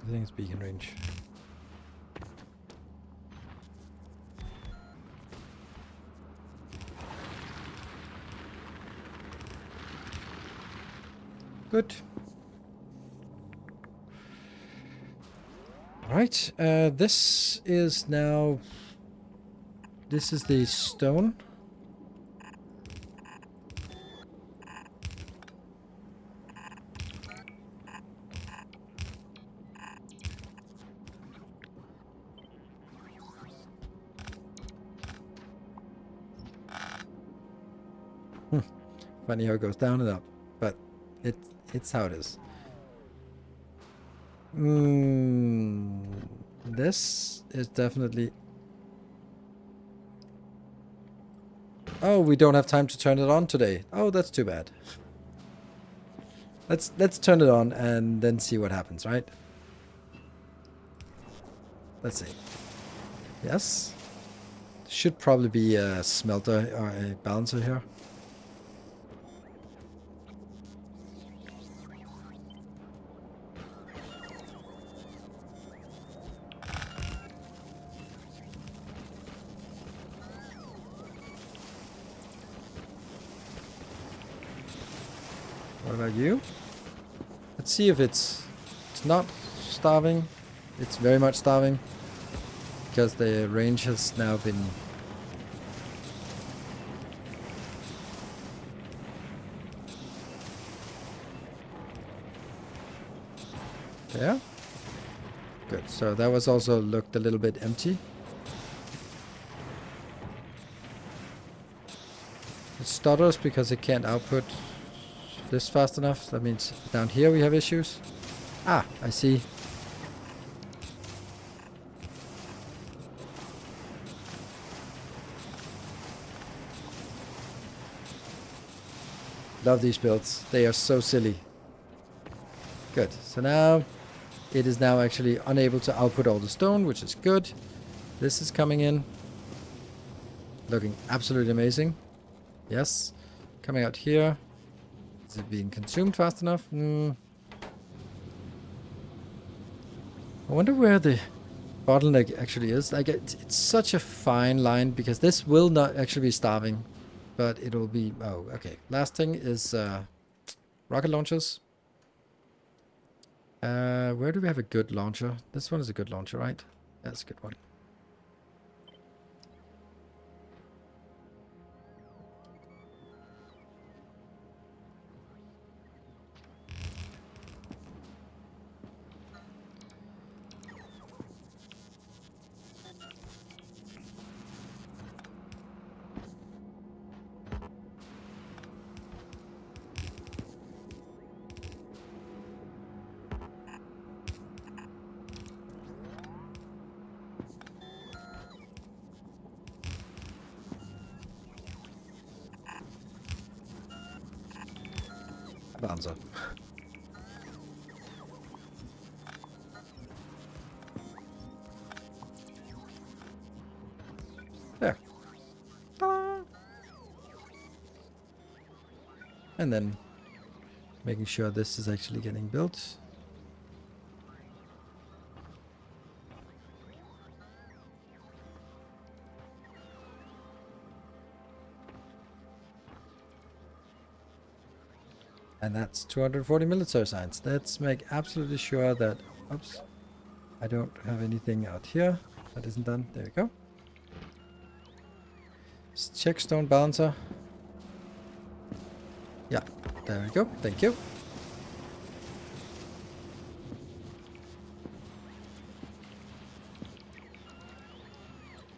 I think it's beacon range. Good. Right, this is now... This is the stone. Funny how it goes down and up, but it's how it is. This is definitely... Oh, we don't have time to turn it on today. Oh, that's too bad. Let's turn it on and then see what happens, right? Let's see. Yes. Should probably be a smelter or a balancer here. What about you? Let's see if it's not starving. It's very much starving. Because the range has now been... Yeah? Good. So that was also looked a little bit empty. It stutters because it can't output this fast enough. That means down here we have issues. Ah, I see. Love these builds. They are so silly. Good. So now it is now actually unable to output all the stone, which is good. This is coming in. Looking absolutely amazing. Yes. Coming out here. Is it being consumed fast enough? I wonder where the bottleneck actually is. Like it's such a fine line because this will not actually be starving, but it'll be... Oh, okay. Last thing is rocket launchers. Where do we have a good launcher? This one is a good launcher, right? That's a good one. Bouncer. There. Ta-da! And then making sure this is actually getting built. And that's 240 military science. Let's make absolutely sure that... Oops. I don't have anything out here that isn't done. There we go. Let's check stone balancer. Yeah, there we go. Thank you.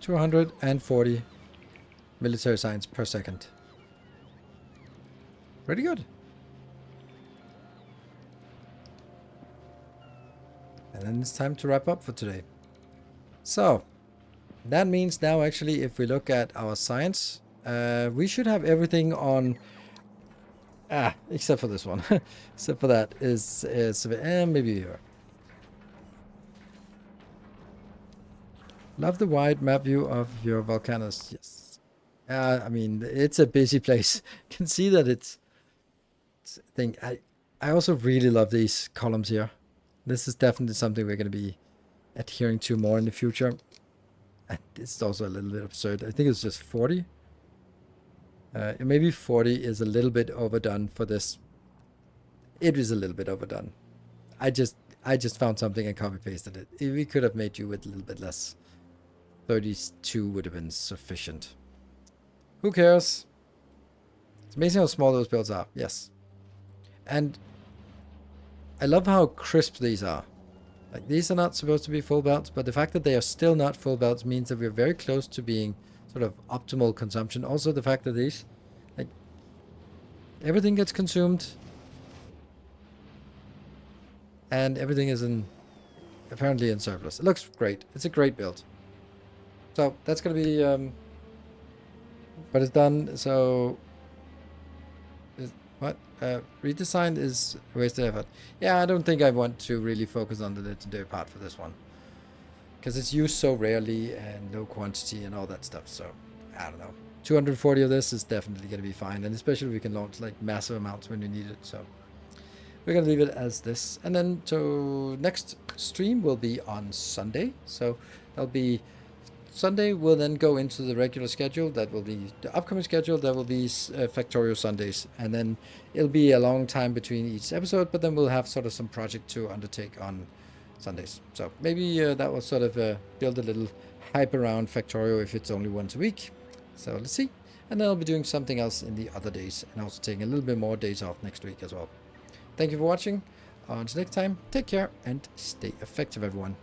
$240 military science per second. Pretty good. And then it's time to wrap up for today. So, That means now actually if we look at our science, we should have everything on, except for this one. Except for that is maybe here. Love the wide map view of your volcanoes. Yes. I mean, it's a busy place. You can see that it's thing. I also really love these columns here. This is definitely something we're going to be adhering to more in the future. And it's also a little bit absurd. I think it's just 40. Maybe 40 is a little bit overdone for this. It is a little bit overdone. I just found something and copy pasted it. We could have made you with a little bit less. 32 would have been sufficient. Who cares? It's amazing how small those builds are. Yes. And I love how crisp these are. Like, these are not supposed to be full belts, but the fact that they are still not full belts means that we're very close to being sort of optimal consumption. Also, the fact that these, like, everything gets consumed and everything is apparently in surplus. It looks great. It's a great build. So that's going to be what is done. So redesign is wasted effort. Yeah, I don't think I want to really focus on the legendary part for this one, because it's used so rarely and low quantity and all that stuff. So I don't know. 240 of this is definitely going to be fine, and especially if we can launch like massive amounts when you need it. So we're going to leave it as this, and then so next stream will be on Sunday. So that'll be Sunday. Will then go into the regular schedule. That will be the upcoming schedule. That will be Factorio Sundays, and then it'll be a long time between each episode, but then we'll have sort of some project to undertake on Sundays. So maybe that will sort of build a little hype around Factorio if it's only once a week. So let's see. And then I'll be doing something else in the other days, and also taking a little bit more days off next week as well. Thank you for watching. Until next time, take care and stay effective, everyone.